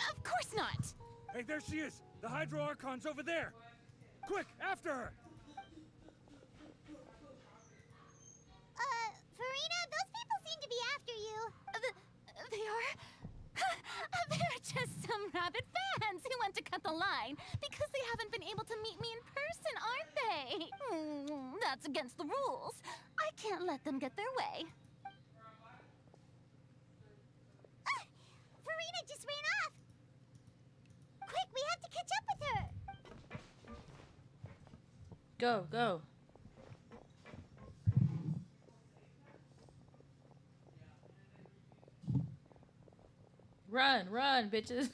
Of course not. Hey, there she is! The Hydro Archon's over there! Quick, after her! Farina, those people seem to be after you. They are? They're just some rabid fans who want to cut the line because they haven't been able to meet me in person, aren't they? That's against the rules. I can't let them get their way. Farina just ran off. Quick, we have to catch up with her. Go. Run, bitches.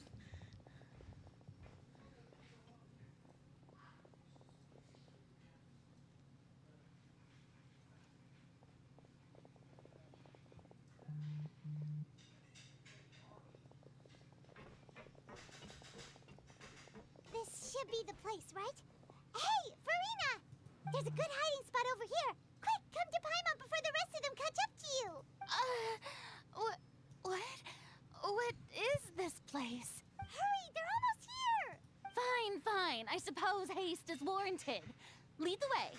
This should be the place, right? Hey, Farina! There's a good hiding spot over here. Quick, come to Paimon before the rest of them catch up to you. What? What is this place? Hurry, they're almost here! Fine. I suppose haste is warranted. Lead the way.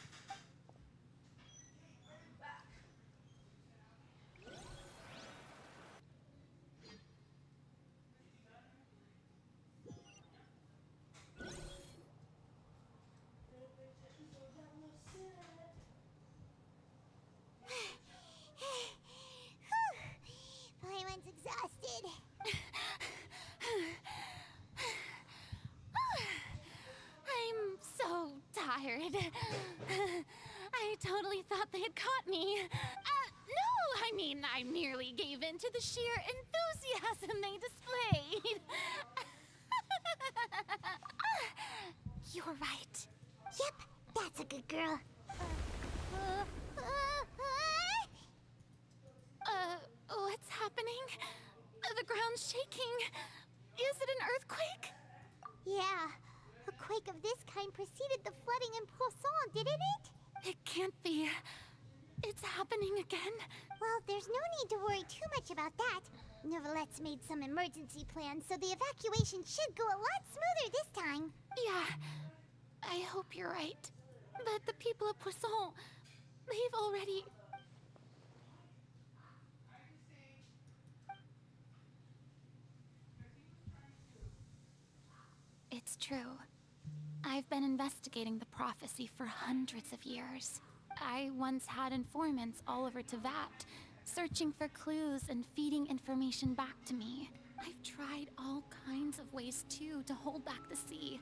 Paimon's exhausted. I'm so tired. I totally thought they had caught me. No, I mean, I merely gave in to the sheer enthusiasm they displayed. You're right. Yep, that's a good girl. What's happening? The ground's shaking. Is it an earthquake? Yeah, a quake of this kind preceded the flooding in Poisson, didn't it? It can't be. It's happening again. Well, there's no need to worry too much about that. Nouvellette's made some emergency plans, so the evacuation should go a lot smoother this time. Yeah, I hope you're right. But the people of Poisson, they've already... It's true. I've been investigating the prophecy for hundreds of years. I once had informants all over Tevat, searching for clues and feeding information back to me. I've tried all kinds of ways, too, to hold back the sea.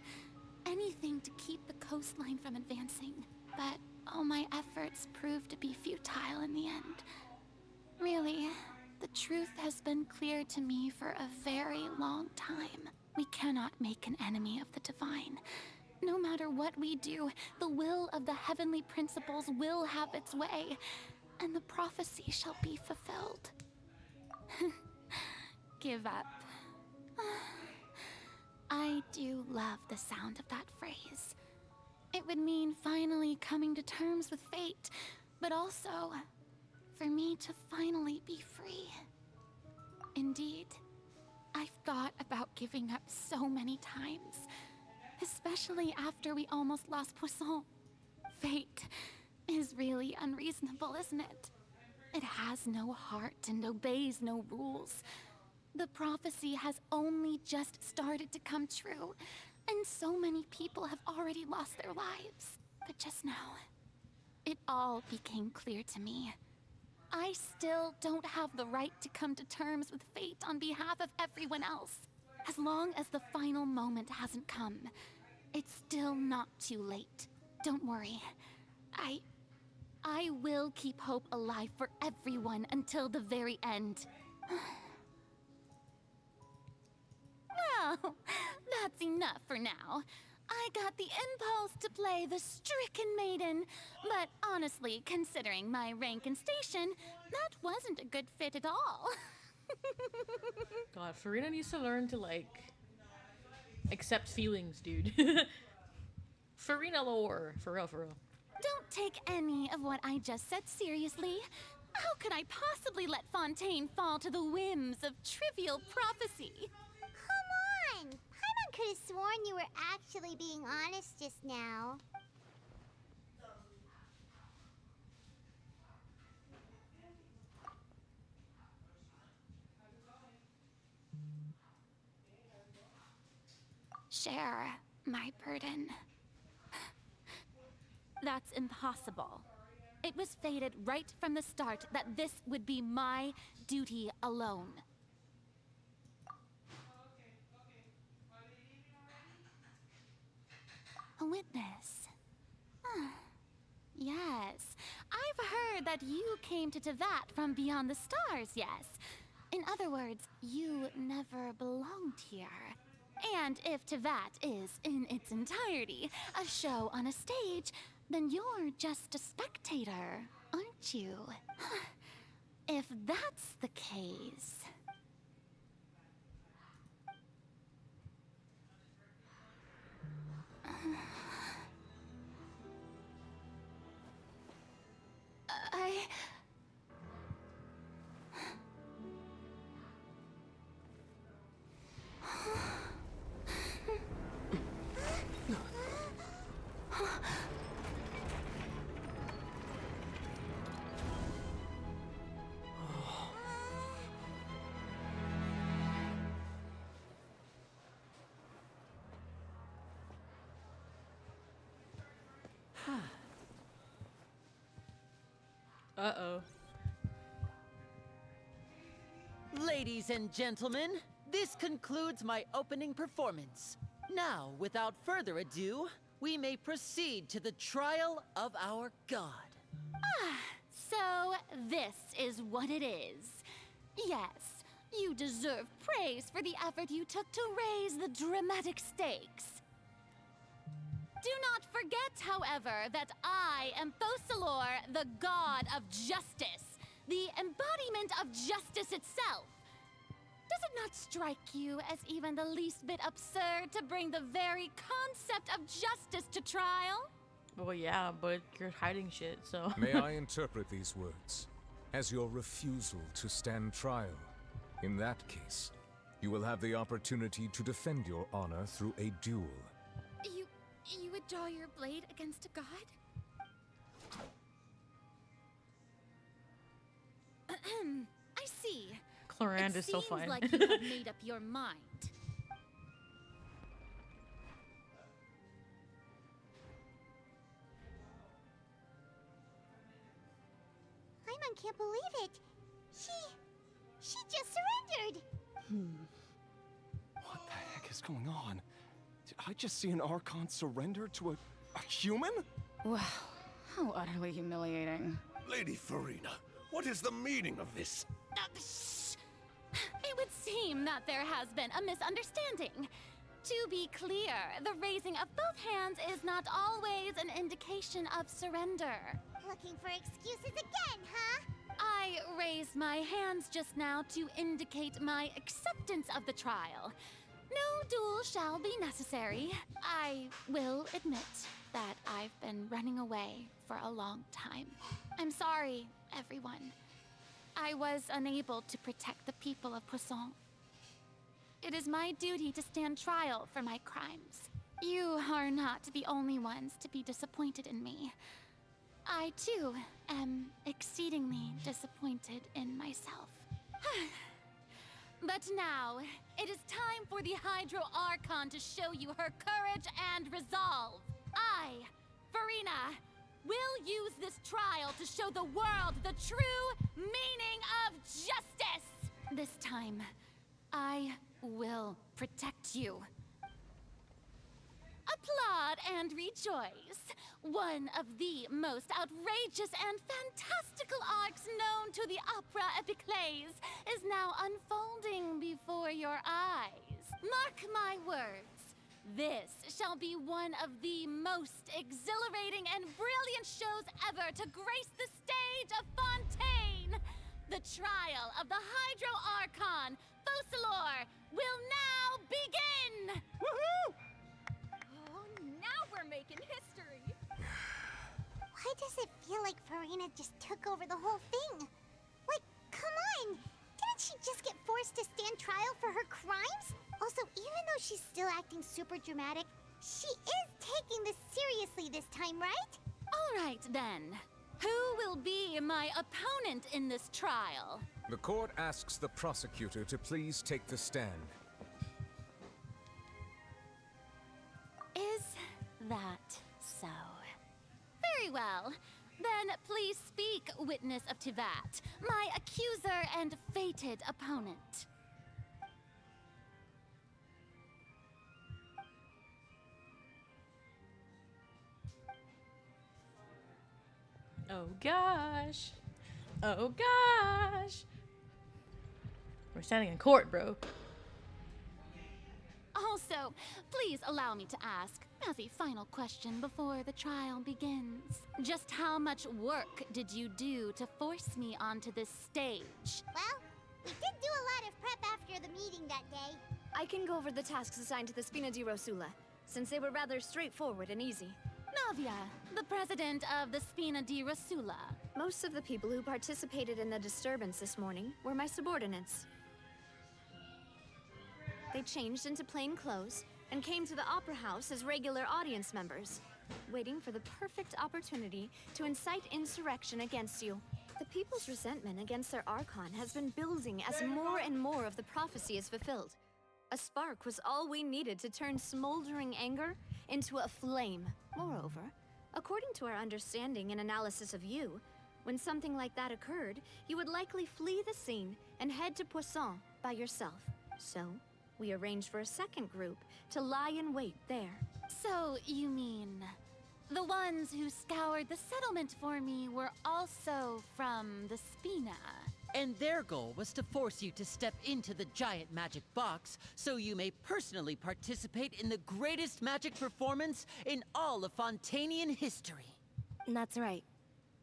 Anything to keep the coastline from advancing. But all my efforts proved to be futile in the end. Really, the truth has been clear to me for a very long time. We cannot make an enemy of the divine. No matter what we do, the will of the heavenly principles will have its way, and the prophecy shall be fulfilled. Give up. I do love the sound of that phrase. It would mean finally coming to terms with fate, but also for me to finally be free. Indeed, I've thought about giving up so many times, especially after we almost lost Poisson. Fate is really unreasonable, isn't it? It has no heart and obeys no rules. The prophecy has only just started to come true, and so many people have already lost their lives. But just now, it all became clear to me. I still don't have the right to come to terms with fate on behalf of everyone else. As long as the final moment hasn't come, it's still not too late. Don't worry. I will keep hope alive for everyone until the very end. Well, that's enough for now. I got the impulse to play the stricken maiden, but honestly, considering my rank and station, that wasn't a good fit at all. God, Farina needs to learn to, like, accept feelings, dude. Farina lore. For real, for real. Don't take any of what I just said seriously. How could I possibly let Fontaine fall to the whims of trivial prophecy? Come on! Paimon could have sworn you were actually being honest just now. Share my burden. That's impossible. It was fated right from the start that this would be my duty alone. A witness. Yes, I've heard that you came to Tevat from beyond the stars, yes. In other words, you never belonged here. And if Tevat is, in its entirety, a show on a stage, then you're just a spectator, aren't you? If that's the case... Uh-oh. Ladies and gentlemen, this concludes my opening performance. Now, without further ado, we may proceed to the trial of our god. So this is what it is. Yes, you deserve praise for the effort you took to raise the dramatic stakes. Do not forget, however, that I am Focalor, the god of justice, the embodiment of justice itself. Does it not strike you as even the least bit absurd to bring the very concept of justice to trial? Well, yeah, but you're hiding shit, so... May I interpret these words as your refusal to stand trial? In that case, you will have the opportunity to defend your honor through a duel. You would draw your blade against a god? I see. Clorand is so fine. It seems like you have made up your mind. Paimon can't believe it. She just surrendered. What the heck is going on? Did I just see an Archon surrender to a human? Wow, how utterly humiliating. Lady Farina, what is the meaning of this? It would seem that there has been a misunderstanding. To be clear, the raising of both hands is not always an indication of surrender. Looking for excuses again, huh? I raised my hands just now to indicate my acceptance of the trial. No duel shall be necessary. I will admit that I've been running away for a long time. I'm sorry, everyone. I was unable to protect the people of Poisson. it is my duty to stand trial for my crimes. You are not the only ones to be disappointed in me. I, too, am exceedingly disappointed in myself. But now, it is time for the Hydro Archon to show you her courage and resolve. I, Farina, will use this trial to show the world the true meaning of justice! This time, I will protect you. Applaud and rejoice. One of the most outrageous and fantastical arcs known to the opera epiclese is now unfolding before your eyes. Mark my words. This shall be one of the most exhilarating and brilliant shows ever to grace the stage of Fontaine. The trial of the Hydro Archon, Focalor, will now begin! Woohoo! Oh, now we're making history. Why does it feel like Farina just took over the whole thing? Like, come on! Didn't she just get forced to stand trial for her crimes? Also, even though she's still acting super dramatic, she is taking this seriously this time, right? All right, then. Who will be my opponent in this trial? The court asks the prosecutor to please take the stand. Is that so? Very well. Then please speak, witness of Tivat, my accuser and fated opponent. Oh gosh. Oh gosh. We're standing in court, bro. Also, please allow me to ask, as a final question before the trial begins, just how much work did you do to force me onto this stage? Well, we did do a lot of prep after the meeting that day. I can go over the tasks assigned to the Spina di Rosula, since they were rather straightforward and easy. Navia, the president of the Spina di Rosula. Most of the people who participated in the disturbance this morning were my subordinates. They changed into plain clothes and came to the Opera House as regular audience members, waiting for the perfect opportunity to incite insurrection against you. The people's resentment against their Archon has been building as more and more of the prophecy is fulfilled. A spark was all we needed to turn smoldering anger into a flame. Moreover, according to our understanding and analysis of you, when something like that occurred, you would likely flee the scene and head to Poisson by yourself. So, we arranged for a second group to lie in wait there. So, you mean, the ones who scoured the settlement for me were also from the Spina? And their goal was to force you to step into the giant magic box so you may personally participate in the greatest magic performance in all of Fontainian history. That's right.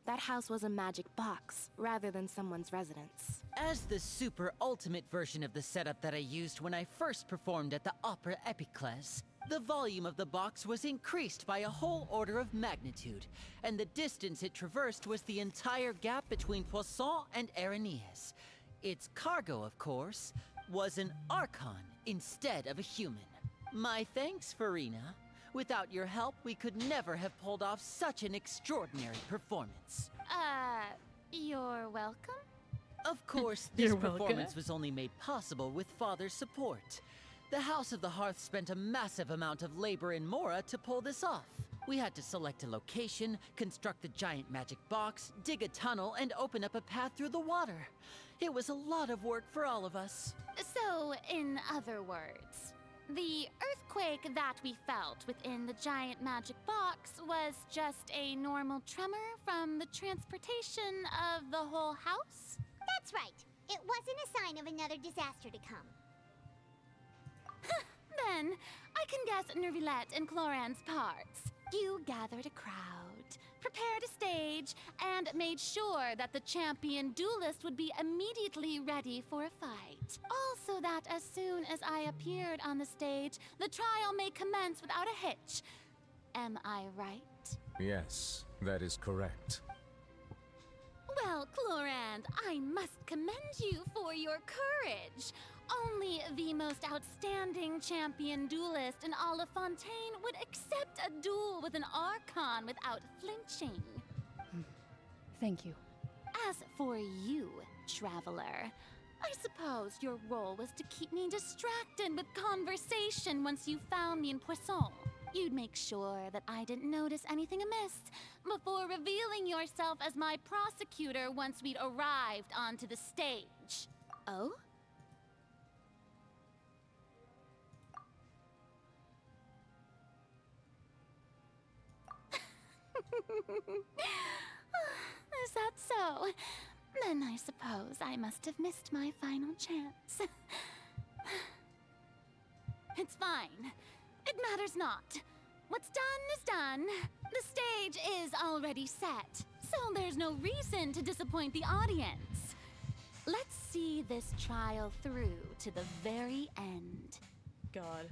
That house was a magic box, rather than someone's residence. As the super ultimate version of the setup that I used when I first performed at the Opera Epiclese, the volume of the box was increased by a whole order of magnitude, and the distance it traversed was the entire gap between Poisson and Araneas. Its cargo, of course, was an Archon instead of a human. My thanks, Farina. Without your help, we could never have pulled off such an extraordinary performance. You're welcome? Of course, this You're welcome. performance was only made possible with Father's support. The House of the Hearth spent a massive amount of labor in Mora to pull this off. We had to select a location, construct a giant magic box, dig a tunnel, and open up a path through the water. It was a lot of work for all of us. So, in other words, the earthquake that we felt within the giant magic box was just a normal tremor from the transportation of the whole house? That's right. It wasn't a sign of another disaster to come. Then, I can guess Nervilette and Cloran's parts. You gathered a crowd, prepared a stage, and made sure that the champion duelist would be immediately ready for a fight. Also that as soon as I appeared on the stage, the trial may commence without a hitch. Am I right? Yes, that is correct. Well, Clorand, I must commend you for your courage. Only the most outstanding champion duelist in all of Fontaine would accept a duel with an Archon without flinching. Thank you. As for you, Traveler, I suppose your role was to keep me distracted with conversation once you found me in Poisson. You'd make sure that I didn't notice anything amiss before revealing yourself as my prosecutor once we'd arrived onto the stage. Oh? Is that so? Then I suppose I must have missed my final chance. It's fine. It matters not. What's done is done. The stage is already set, so there's no reason to disappoint the audience. Let's see this trial through to the very end. God.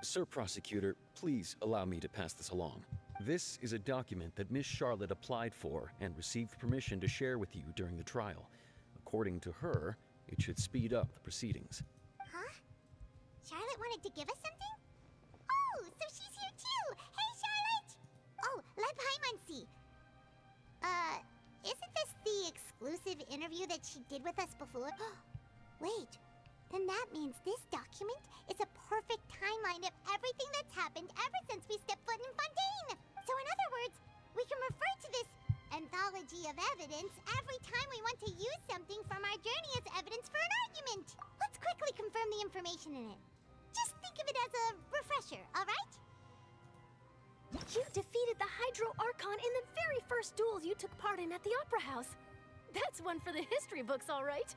Sir Prosecutor, please allow me to pass this along. This is a document that Miss Charlotte applied for and received permission to share with you during the trial. According to her, it should speed up the proceedings. Huh? Charlotte wanted to give us something? Oh, so she's here too! Hey, Charlotte! Oh, let Paimon see. Isn't this the exclusive interview that she did with us before? Wait, then that means this document is a perfect timeline of everything that's happened ever since we stepped foot in Fontaine! So in other words, we can refer to this anthology of evidence every time we want to use something from our journey as evidence for an argument. Let's quickly confirm the information in it. Just think of it as a refresher, alright? You defeated the Hydro Archon in the very first duels you took part in at the Opera House. That's one for the history books, all right.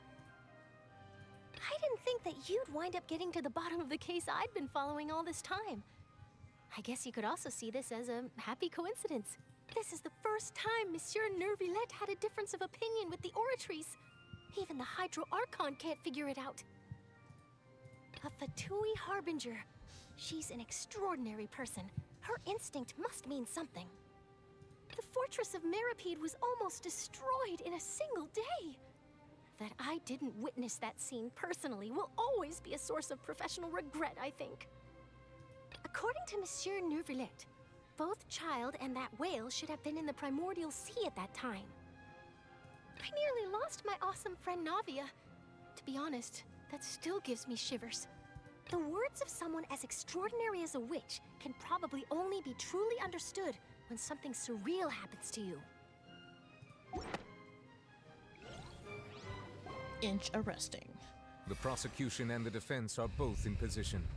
I didn't think that you'd wind up getting to the bottom of the case I'd been following all this time. I guess you could also see this as a happy coincidence. This is the first time Monsieur Nervillette had a difference of opinion with the Oratrice. Even the Hydro Archon can't figure it out. A Fatui Harbinger. She's an extraordinary person. Her instinct must mean something. The fortress of Meripede was almost destroyed in a single day. That I didn't witness that scene personally will always be a source of professional regret, I think. According to Monsieur Nervillette, both Child and that whale should have been in the primordial sea at that time. I nearly lost my awesome friend Navia. To be honest, that still gives me shivers. The words of someone as extraordinary as a witch can probably only be truly understood when something surreal happens to you. Inch arresting. The prosecution and the defense are both in position.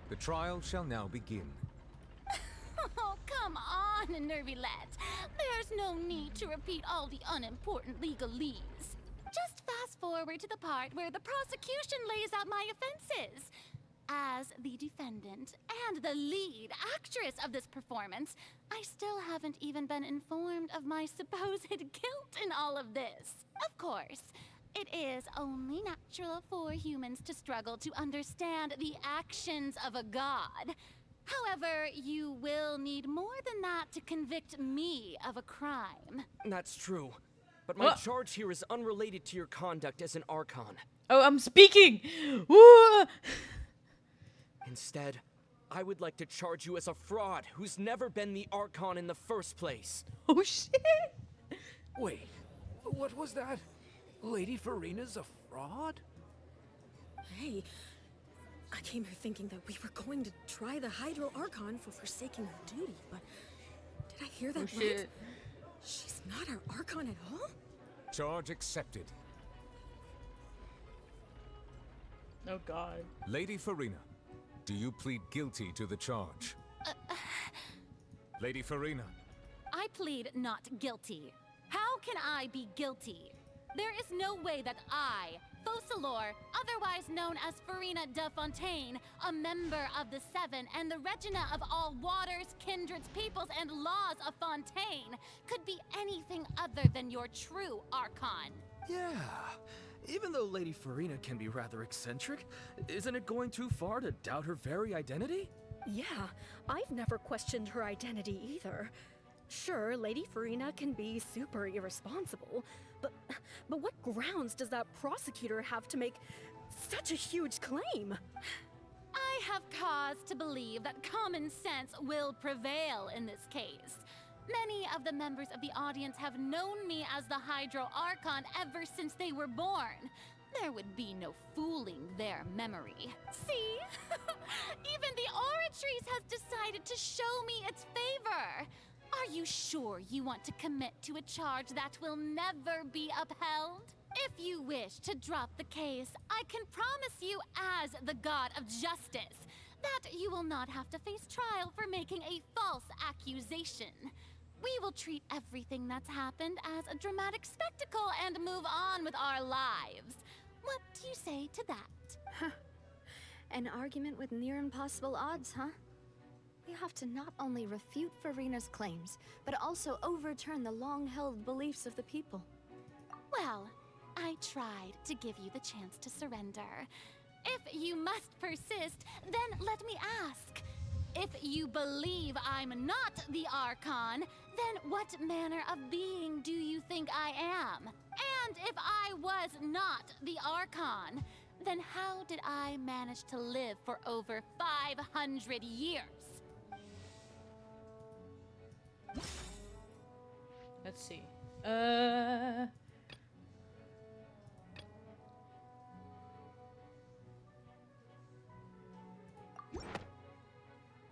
The trial shall now begin. Oh, come on, Nervillette. There's no need to repeat all the unimportant legalese. Just fast forward to the part where the prosecution lays out my offenses. As the defendant and the lead actress of this performance, I still haven't even been informed of my supposed guilt in all of this. Of course, it is only natural for humans to struggle to understand the actions of a god. However, you will need more than that to convict me of a crime. That's true. But my charge here is unrelated to your conduct as an Archon. Oh, I'm speaking! Woo! Instead, I would like to charge you as a fraud who's never been the Archon in the first place. Oh, shit! Wait, what was that? Lady Farina's a fraud? Hey, I came here thinking that we were going to try the Hydro Archon for forsaking her duty, but did I hear that right? Shit. She's not our Archon at all? Charge accepted. Oh god. Lady Farina, do you plead guilty to the charge? Lady Farina. I plead not guilty. How can I be guilty? There is no way that I, Fauchelor, otherwise known as Farina de Fontaine, a member of the Seven and the Regina of all waters, kindreds, peoples, and laws of Fontaine, could be anything other than your true Archon. Yeah. Even though Lady Farina can be rather eccentric, isn't it going too far to doubt her very identity? Yeah, I've never questioned her identity either. Sure, Lady Farina can be super irresponsible, but what grounds does that prosecutor have to make such a huge claim? I have cause to believe that common sense will prevail in this case. Many of the members of the audience have known me as the Hydro Archon ever since they were born. There would be no fooling their memory. See? Even the Oratrice has decided to show me its favor. Are you sure you want to commit to a charge that will never be upheld? If you wish to drop the case, I can promise you as the God of Justice that you will not have to face trial for making a false accusation. We will treat everything that's happened as a dramatic spectacle and move on with our lives. What do you say to that? An argument with near impossible odds, huh? We have to not only refute Farina's claims, but also overturn the long-held beliefs of the people. Well, I tried to give you the chance to surrender. If you must persist, then let me ask. If you believe I'm not the Archon, then what manner of being do you think I am? And if I was not the Archon, then how did I manage to live for over 500 years? Let's see.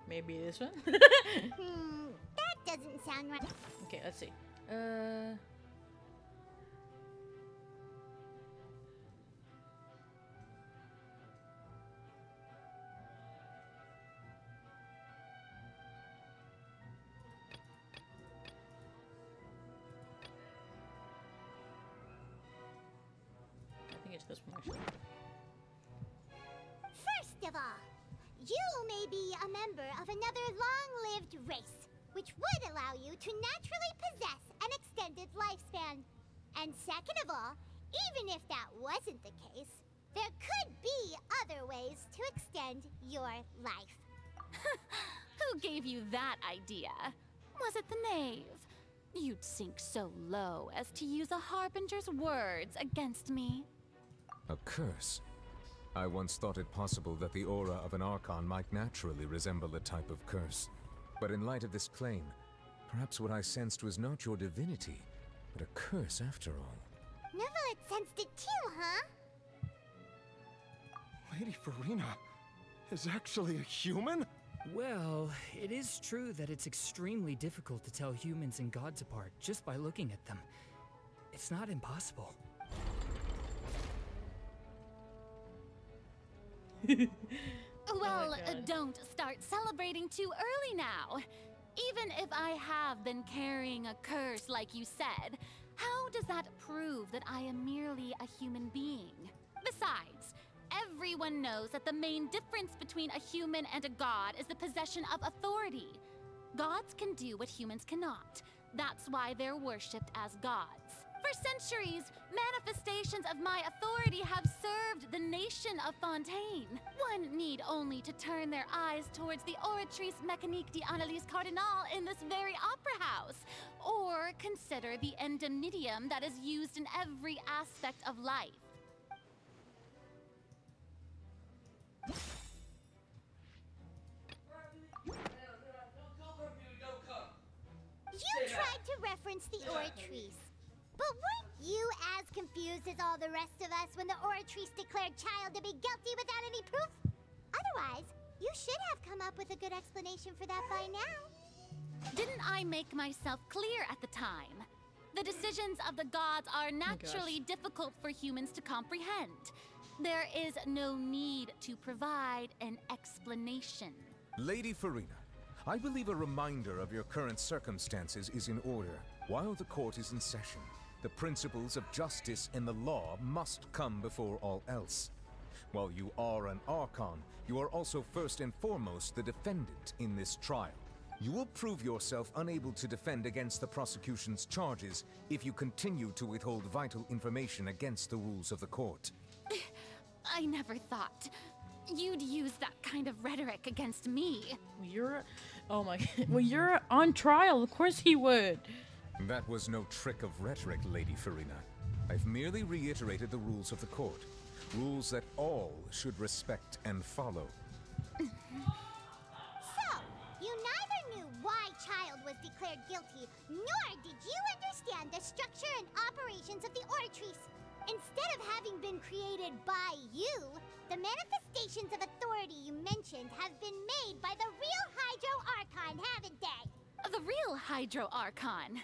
Maybe this one? That doesn't sound right. Okay, let's see. I think it's this one actually. First of all, you may be a member of another long-lived race, which would allow you to naturally possess an extended lifespan. And second of all, even if that wasn't the case, there could be other ways to extend your life. Who gave you that idea? Was it the knave? You'd sink so low as to use a harbinger's words against me. A curse? I once thought it possible that the aura of an Archon might naturally resemble a type of curse. But in light of this claim, perhaps what I sensed was not your divinity, but a curse after all. Neverlet sensed it too, huh? Lady Farina is actually a human? Well, it is true that it's extremely difficult to tell humans and gods apart just by looking at them. It's not impossible. Well, don't start celebrating too early now. Even if I have been carrying a curse like you said, how does that prove that I am merely a human being? Besides, everyone knows that the main difference between a human and a god is the possession of authority. Gods can do what humans cannot. That's why they're worshipped as gods. For centuries, manifestations of my authority have served the nation of Fontaine. One need only to turn their eyes towards the Oratrice Mécanique d'Analyse Cardinal in this very opera house, or consider the endemnitium that is used in every aspect of life. You tried to reference the Oratrice. But weren't you as confused as all the rest of us when the Oratrice declared Child to be guilty without any proof? Otherwise, you should have come up with a good explanation for that by now. Didn't I make myself clear at the time? The decisions of the gods are naturally difficult for humans to comprehend. There is no need to provide an explanation. Lady Farina, I believe a reminder of your current circumstances is in order. While the court is in session, the principles of justice and the law must come before all else. While you are an Archon, you are also first and foremost the defendant in this trial. You will prove yourself unable to defend against the prosecution's charges if you continue to withhold vital information against the rules of the court. I never thought. you'd use that kind of rhetoric against me. You're... Oh my... Well, you're on trial. Of course he would. That was no trick of rhetoric, Lady Farina. I've merely reiterated the rules of the court. Rules that all should respect and follow. So, you neither knew why Child was declared guilty, nor did you understand the structure and operations of the Oratrice. Instead of having been created by you, the manifestations of authority you mentioned have been made by the real Hydro Archon, haven't they? The real Hydro Archon?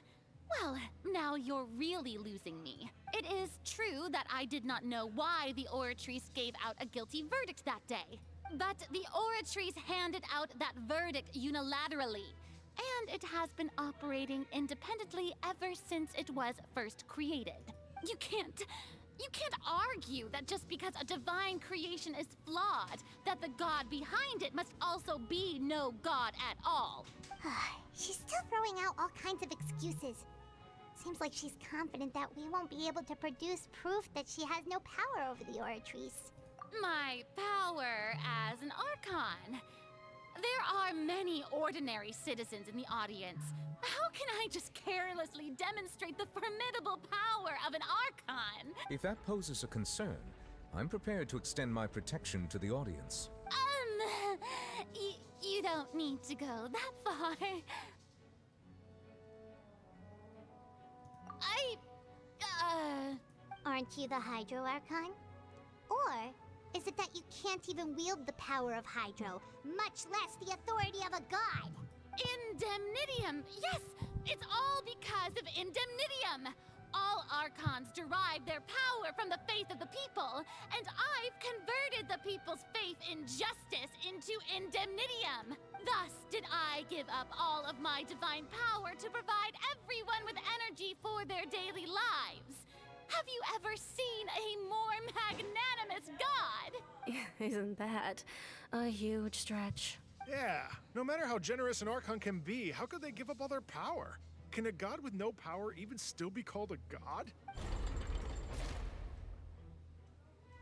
Well, now you're really losing me. It is true that I did not know why the Oratrice gave out a guilty verdict that day. But the Oratrice handed out that verdict unilaterally. And it has been operating independently ever since it was first created. You can't argue that just because a divine creation is flawed, that the god behind it must also be no god at all. She's still throwing out all kinds of excuses. Seems like she's confident that we won't be able to produce proof that she has no power over the Oratrice. My power as an Archon. There are many ordinary citizens in the audience. How can I just carelessly demonstrate the formidable power of an Archon? If that poses a concern, I'm prepared to extend my protection to the audience. You don't need to go that far. Aren't you the Hydro Archon? Or is it that you can't even wield the power of Hydro, much less the authority of a god? Indemnitium! Yes! It's all because of Indemnitium! All Archons derive their power from the faith of the people, and I've converted the people's faith in justice into Indemnitium. Thus did I give up all of my divine power to provide everyone with energy for their daily lives. Have you ever seen a more magnanimous god? Isn't that a huge stretch? Yeah, no matter how generous an Archon can be, how could they give up all their power? Can a god with no power even still be called a god?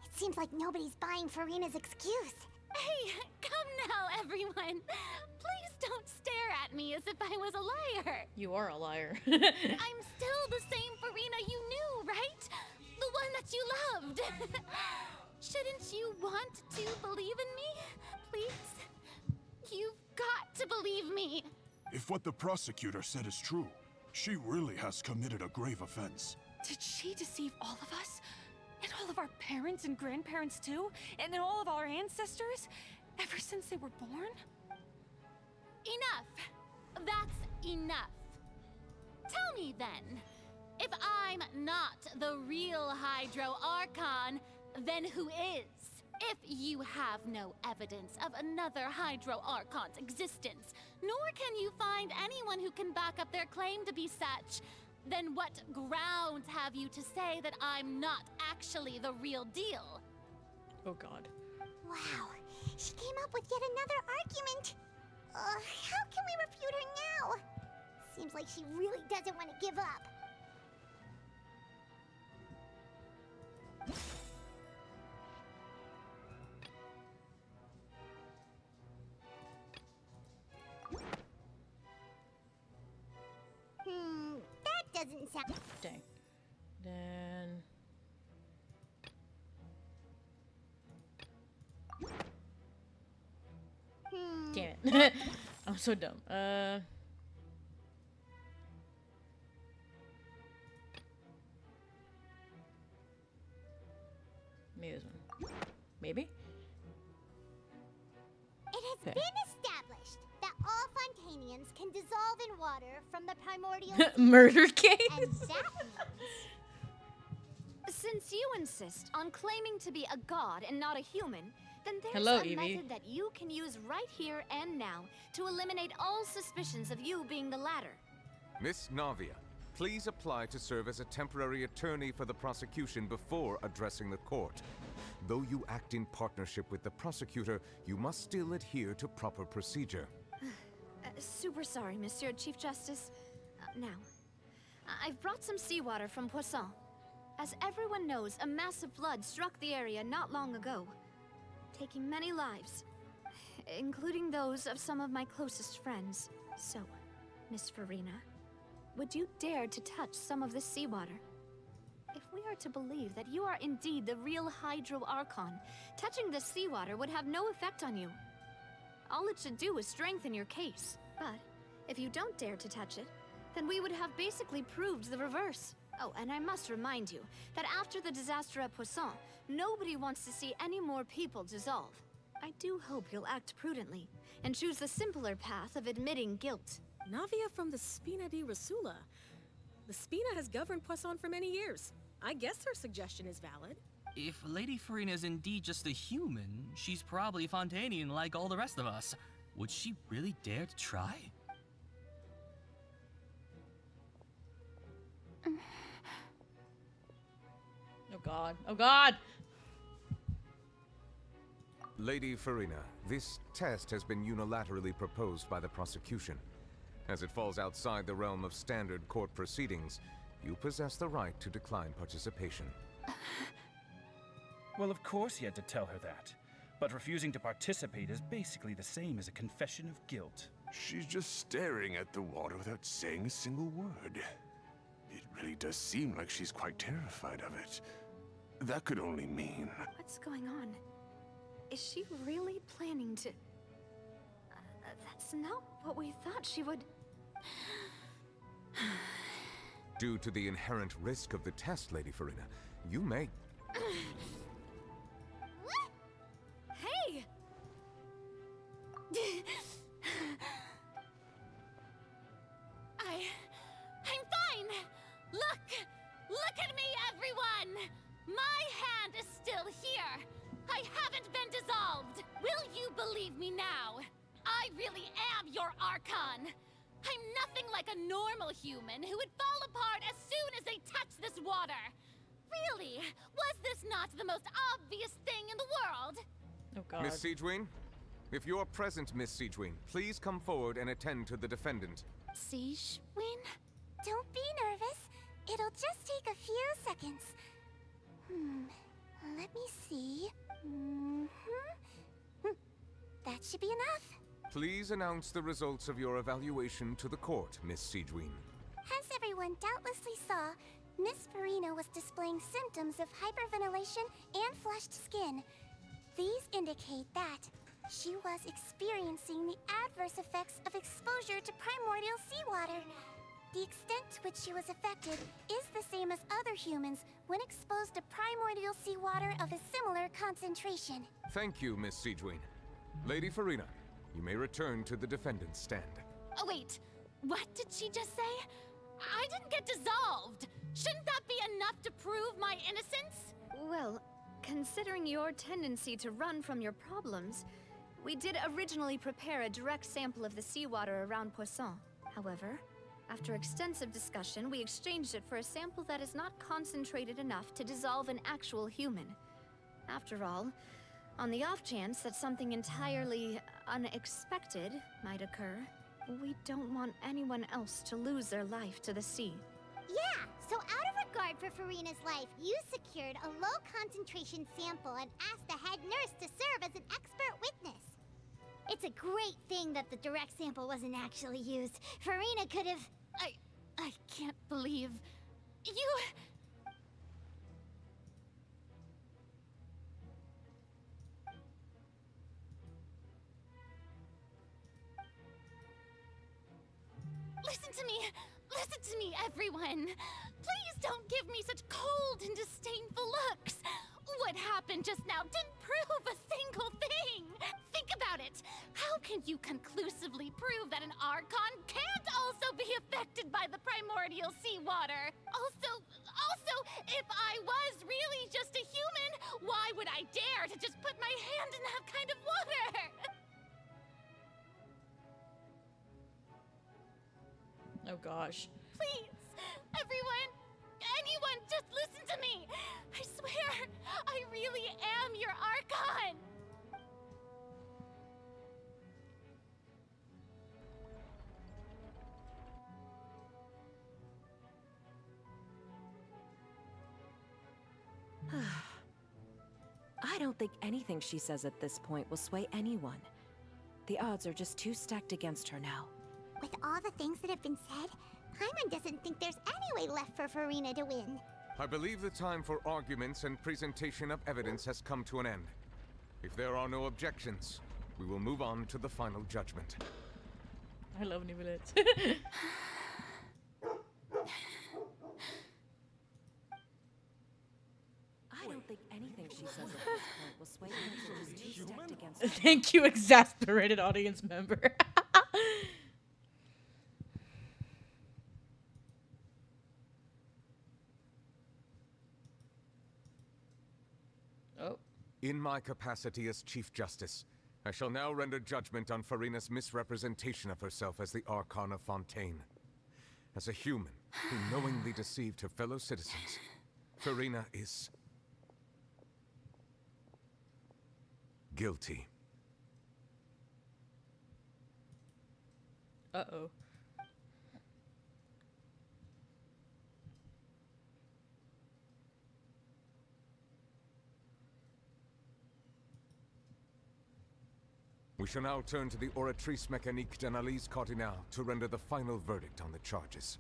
It seems like nobody's buying Farina's excuse. Hey, come now, everyone. Please don't stare at me as if I was a liar. You are a liar. I'm still the same Farina you knew, right? The one that you loved. Shouldn't you want to believe in me? Please? You've got to believe me. If what the prosecutor said is true, she really has committed a grave offense. Did she deceive all of us? And all of our parents and grandparents too? And then all of our ancestors? Ever since they were born? Enough. That's enough. Tell me then, if I'm not the real Hydro Archon, then who is? If you have no evidence of another Hydro Archon's existence, nor can you find anyone who can back up their claim to be such, then what grounds have you to say that I'm not actually the real deal? Oh god. Wow, she came up with yet another argument. How can we refute her now? Seems like she really doesn't want to give up. That doesn't sound... Dang. Then... Damn it. I'm so dumb. Maybe this one. Maybe? It has been established that all Fontanians can dissolve in water from the primordial... Murder case? And that means... Since you insist on claiming to be a god and not a human, then there's Hello, a Evie. method that you can use right here and now to eliminate all suspicions of you being the latter. Miss Navia, please apply to serve as a temporary attorney for the prosecution before addressing the court. Though you act in partnership with the prosecutor, you must still adhere to proper procedure. Super sorry, Monsieur Chief Justice. Now, I've brought some seawater from Poisson. As everyone knows, a massive flood struck the area not long ago. taking many lives, including those of some of my closest friends. So, Miss Farina, would you dare to touch some of the seawater? If we are to believe that you are indeed the real Hydro Archon, touching the seawater would have no effect on you. All it should do is strengthen your case. But if you don't dare to touch it, then we would have basically proved the reverse. Oh, and I must remind you that after the disaster at Poisson, nobody wants to see any more people dissolve. I do hope you'll act prudently and choose the simpler path of admitting guilt. Navia from the Spina di Rasula. The Spina has governed Poisson for many years. I guess her suggestion is valid. If Lady Farina is indeed just a human, she's probably Fontanian like all the rest of us. Would she really dare to try? Oh god. Oh god! Lady Farina, this test has been unilaterally proposed by the prosecution. As it falls outside the realm of standard court proceedings, you possess the right to decline participation. Well, of course he had to tell her that. But refusing to participate is basically the same as a confession of guilt. She's just staring at the water without saying a single word. It really does seem like she's quite terrified of it. That could only mean... What's going on? Is she really planning to... that's not what we thought she would... Due to the inherent risk of the test, Lady Farina, you may... Hey! I'm fine! Look at me, everyone! My hand is still here! I haven't been dissolved! Will you believe me now? I really am your Archon! I'm nothing like a normal human who would fall apart as soon as they touch this water! Really? Was this not the most obvious thing in the world? Oh god. Miss Siegewin? If you're present, Miss Siegewin, please come forward and attend to the defendant. Siegewin? Don't be nervous. It'll just take a few seconds. Let me see. That should be enough. Please announce the results of your evaluation to the court, Miss Siegewin. As everyone doubtlessly saw, Miss Farina was displaying symptoms of hyperventilation and flushed skin. These indicate that she was experiencing the adverse effects of exposure to primordial seawater. The extent to which she was affected is the same as other humans when exposed to primordial seawater of a similar concentration. Thank you, Miss Siegewin. Lady Farina, you may return to the defendant's stand. Oh wait, what did she just say? I didn't get dissolved! Shouldn't that be enough to prove my innocence? Well, considering your tendency to run from your problems, we did originally prepare a direct sample of the seawater around Poisson. However, after extensive discussion, we exchanged it for a sample that is not concentrated enough to dissolve an actual human. After all, on the off chance that something entirely unexpected might occur, we don't want anyone else to lose their life to the sea. Yeah, so out of regard for Farina's life, you secured a low-concentration sample and asked the head nurse to serve as an expert witness. It's a great thing that the direct sample wasn't actually used. Farina could have... I can't believe... You... Listen to me, everyone! Please don't give me such cold and disdainful looks! What happened just now didn't prove a single thing! Think about it! How can you conclusively prove that an Archon can't also be affected by the primordial seawater? Also, if I was really just a human, why would I dare to just put my hand in that kind of water? Oh gosh. Please, everyone, anyone, just listen to me. I swear, I really am your Archon. I I don't think anything she says at this point will sway anyone. The odds are just too stacked against her now. With all the things that have been said, Paimon doesn't think there's any way left for Farina to win. I believe the time for arguments and presentation of evidence has come to an end. If there are no objections, we will move on to the final judgment. I love Nivelets. I don't think anything she says at this point will sway anyone. She's too stacked against her. Thank you, exasperated audience member. Oh. In my capacity as Chief Justice, I shall now render judgment on Farina's misrepresentation of herself as the Archon of Fontaine. As a human who knowingly deceived her fellow citizens, Farina is guilty. Uh-oh. We shall now turn to the Oratrice Mécanique d'Analyse Cardinale to render the final verdict on the charges.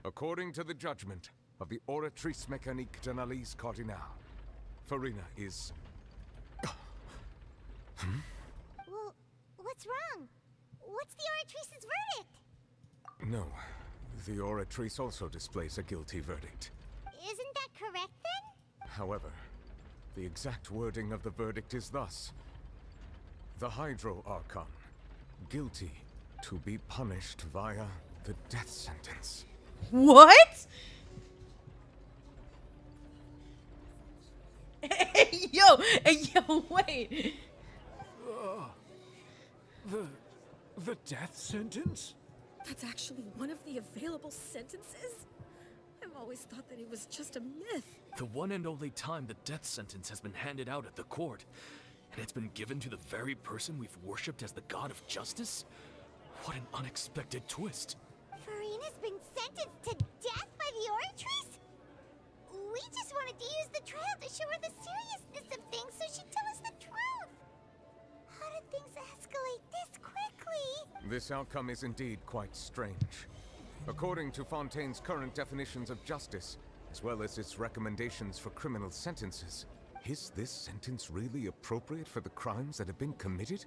According to the judgment of the Oratrice Mécanique d'Analyse Cardinale, Farina is... Well, what's wrong? What's the Oratrice's verdict? No, the Oratrice also displays a guilty verdict. Isn't that correct then? However, the exact wording of the verdict is thus. The Hydro Archon, guilty to be punished via the death sentence. What? Hey, yo, wait. The death sentence? That's actually one of the available sentences? I've always thought that it was just a myth. The one and only time the death sentence has been handed out at the court. And it's been given to the very person we've worshipped as the god of justice? What an unexpected twist. Farina's been sentenced to death by the Oratrice? We just wanted to use the trial to show her the seriousness of things so she'd tell us the truth. How did things escalate this quickly? This outcome is indeed quite strange. According to Fontaine's current definitions of justice, as well as its recommendations for criminal sentences, is this sentence really appropriate for the crimes that have been committed?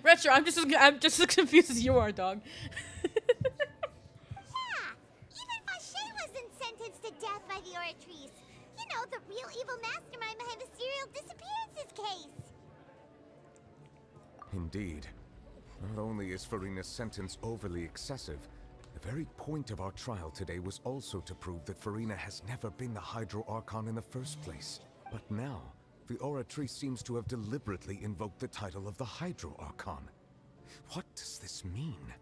Retro, I'm just as confused as you are, dog. Yeah, even Fauché wasn't sentenced to death by the Oratrice. You know, the real evil mastermind behind the serial disappearances case. Indeed. Not only is Farina's sentence overly excessive, the very point of our trial today was also to prove that Farina has never been the Hydro Archon in the first place. But now, the Oratrice seems to have deliberately invoked the title of the Hydro Archon. What does this mean?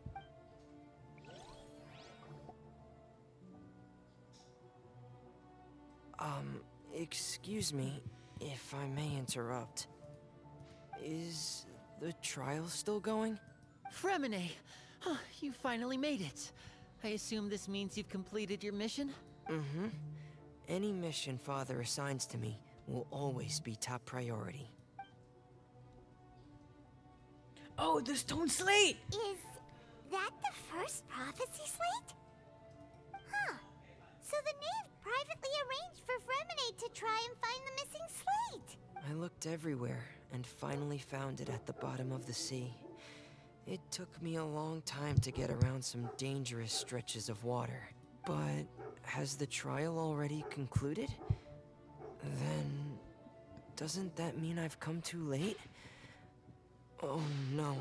Excuse me, if I may interrupt. Is the trial still going? Fremine! Oh, you finally made it. I assume this means you've completed your mission? Mm-hmm. Any mission Father assigns to me will always be top priority. Oh, the stone slate! Is that the first prophecy slate? Huh. So the knave privately arranged for Fremine to try and find the missing slate. I looked everywhere and finally found it at the bottom of the sea. It took me a long time to get around some dangerous stretches of water. But has the trial already concluded? Then doesn't that mean I've come too late? Oh no.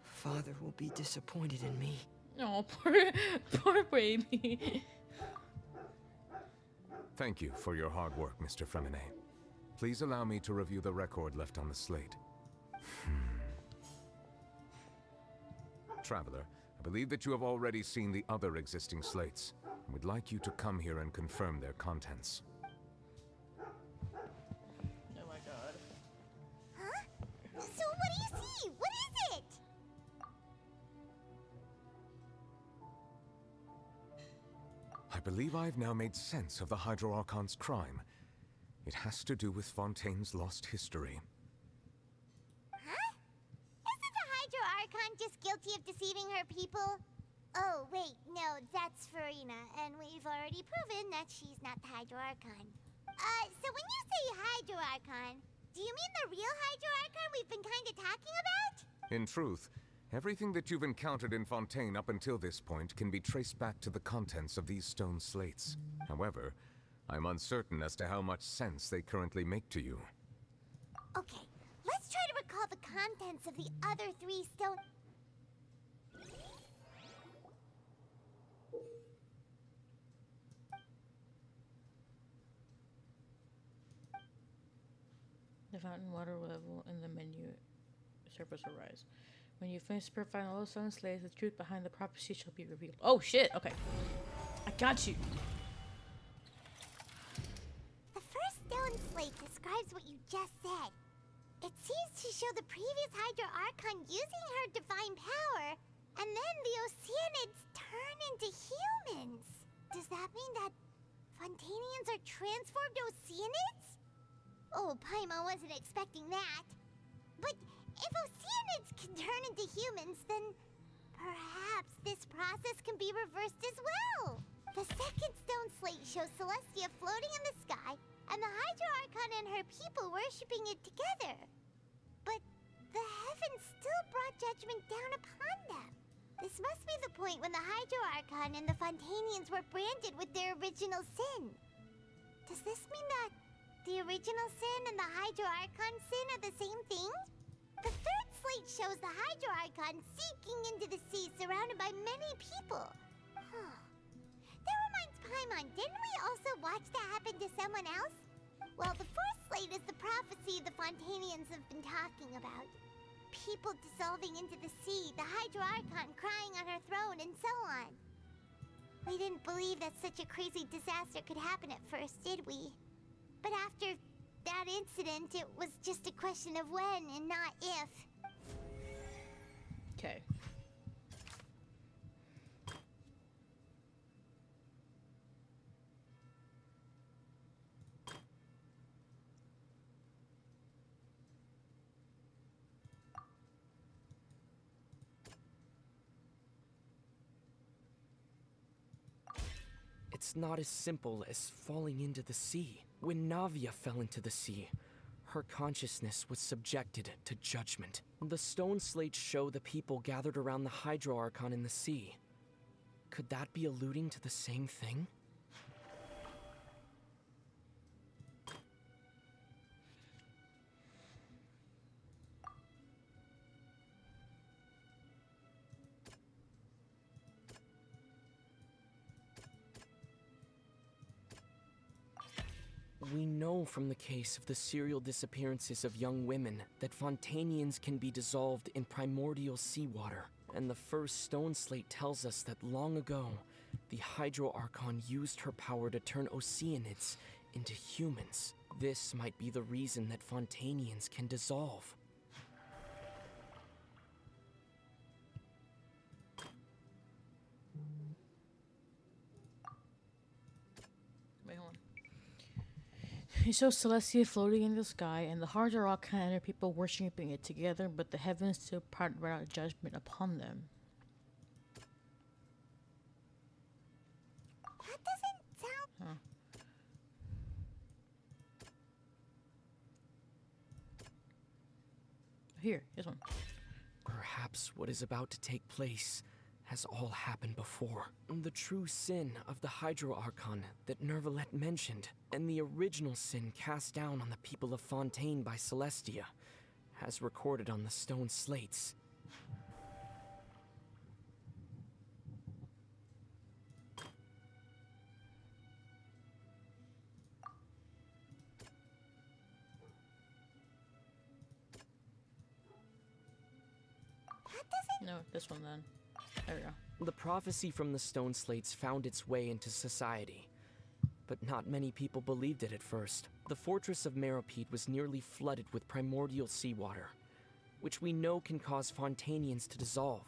Father will be disappointed in me. Oh, poor baby. Thank you for your hard work, Mr. Fremine. Please allow me to review the record left on the slate. Traveler, I believe that you have already seen the other existing slates, and would like you to come here and confirm their contents. I believe I've now made sense of the Hydro Archon's crime. It has to do with Fontaine's lost history. Huh? Isn't the Hydro Archon just guilty of deceiving her people? Oh, wait, no, that's Farina, and we've already proven that she's not the Hydro Archon. So when you say Hydro Archon, do you mean the real Hydro Archon we've been kinda talking about? In truth, everything that you've encountered in Fontaine up until this point can be traced back to the contents of these stone slates. However, I'm uncertain as to how much sense they currently make to you. Okay, let's try to recall the contents of the other 3 stone... The fountain water level in the menu surface will rise. When you finish purifying all the stone slates, the truth behind the prophecy shall be revealed. Oh shit, okay. I got you. The first stone slate describes what you just said. It seems to show the previous Hydro Archon using her divine power, and then the Oceanids turn into humans. Does that mean that Fontainians are transformed Oceanids? Oh, Paimon wasn't expecting that. But if Oceanids can turn into humans, then perhaps this process can be reversed as well. The second stone slate shows Celestia floating in the sky, and the Hydro Archon and her people worshipping it together. But the heavens still brought judgment down upon them. This must be the point when the Hydro Archon and the Fontainians were branded with their original sin. Does this mean that the original sin and the Hydro Archon sin are the same thing? The third slate shows the Hydro Archon sinking into the sea surrounded by many people. That reminds Paimon, didn't we also watch that happen to someone else? Well, the fourth slate is the prophecy the Fontainians have been talking about. People dissolving into the sea, the Hydro Archon crying on her throne, and so on. We didn't believe that such a crazy disaster could happen at first, did we? But after that incident, it was just a question of when and not if. Okay. It's not as simple as falling into the sea. When Navia fell into the sea, her consciousness was subjected to judgment. The stone slates show the people gathered around the Hydro Archon in the sea. Could that be alluding to the same thing? We know from the case of the serial disappearances of young women that Fontainians can be dissolved in primordial seawater. And the first stone slate tells us that long ago, the Hydro Archon used her power to turn Oceanids into humans. This might be the reason that Fontainians can dissolve. Wait, hold on. He shows Celestia floating in the sky, and the Hydro Archon and her people worshipping it together, but the heavens still poured out judgment upon them. That doesn't sound... Huh. Here, this one. Perhaps what is about to take place has all happened before. The true sin of the Hydro Archon that Nervalet mentioned, and the original sin cast down on the people of Fontaine by Celestia, as recorded on the stone slates. No, this one then. There we go. The prophecy from the stone slates found its way into society, but not many people believed it at first. The fortress of Meropide was nearly flooded with primordial seawater, which we know can cause Fontainians to dissolve.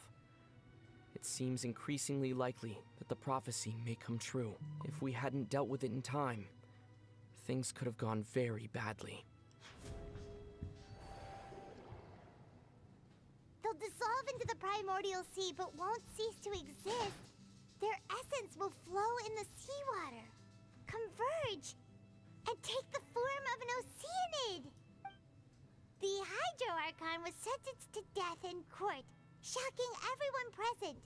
It seems increasingly likely that the prophecy may come true. If we hadn't dealt with it in time, things could have gone very badly. They'll dissolve into the primordial sea but won't cease to exist. Their essence will flow in the seawater, converge, and take the form of an Oceanid. The Hydro Archon was sentenced to death in court, shocking everyone present.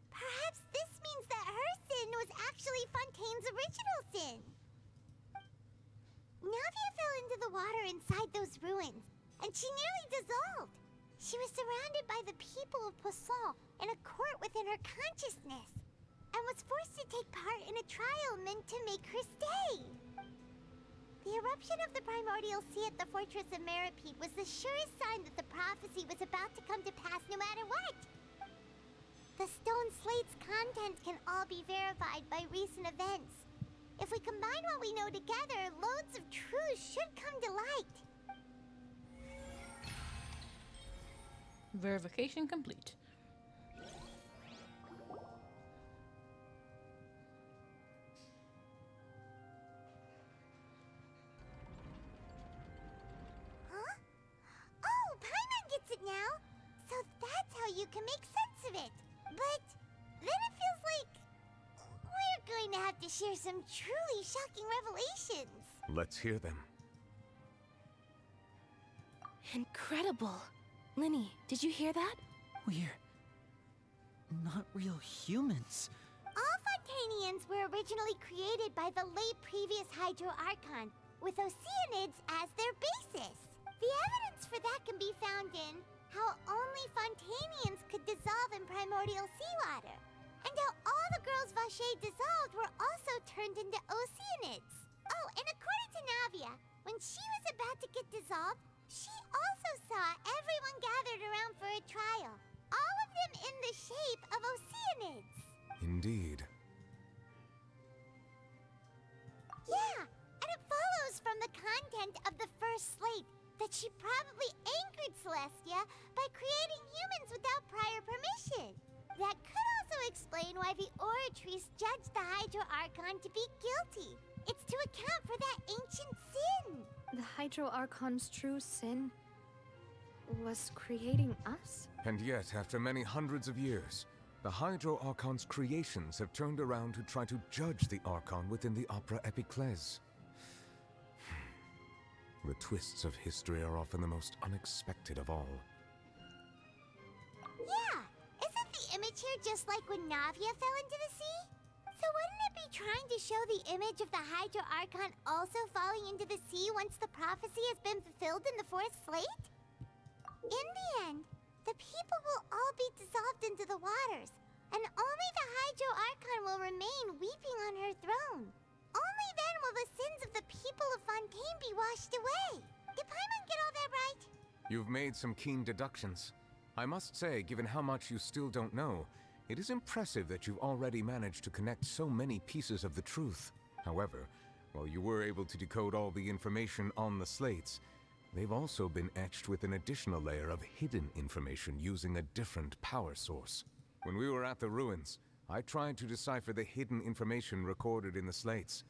Perhaps this means that her sin was actually Fontaine's original sin. Navia fell into the water inside those ruins, and she nearly dissolved. She was surrounded by the people of Poisson in a court within her consciousness, and was forced to take part in a trial meant to make her stay. The eruption of the primordial sea at the fortress of Meripede was the surest sign that the prophecy was about to come to pass no matter what. The stone slate's contents can all be verified by recent events. If we combine what we know together, loads of truths should come to light. Verification complete. Huh? Oh, Paimon gets it now! So that's how you can make sense of it. But then it feels like we're going to have to share some truly shocking revelations. Let's hear them. Incredible. Linny, did you hear that? We're not real humans. All Fontainians were originally created by the late previous Hydro Archon, with Oceanids as their basis. The evidence for that can be found in how only Fontainians could dissolve in primordial seawater, and how all the girls Vacher dissolved were also turned into Oceanids. Oh, and according to Navia, when she was about to get dissolved, she also saw everyone gathered around for a trial, all of them in the shape of Oceanids. Indeed. Yeah, and it follows from the content of the first slate that she probably angered Celestia by creating humans without prior permission. That could also explain why the Oratrice judged the Hydro Archon to be guilty. It's to account for that ancient sin. The Hydro Archon's true sin was creating us? And yet, after many hundreds of years, the Hydro Archon's creations have turned around to try to judge the Archon within the Opera Epiclese. The twists of history are often the most unexpected of all. Yeah, isn't the image here just like when Navia fell into the sea? So wouldn't it be trying to show the image of the Hydro Archon also falling into the sea once the prophecy has been fulfilled in the fourth slate? In the end, the people will all be dissolved into the waters, and only the Hydro Archon will remain weeping on her throne. Only then will the sins of the people of Fontaine be washed away. Did Paimon get all that right? You've made some keen deductions. I must say, given how much you still don't know, it is impressive that you've already managed to connect so many pieces of the truth. However, while you were able to decode all the information on the slates, they've also been etched with an additional layer of hidden information using a different power source. When we were at the ruins, I tried to decipher the hidden information recorded in the slates.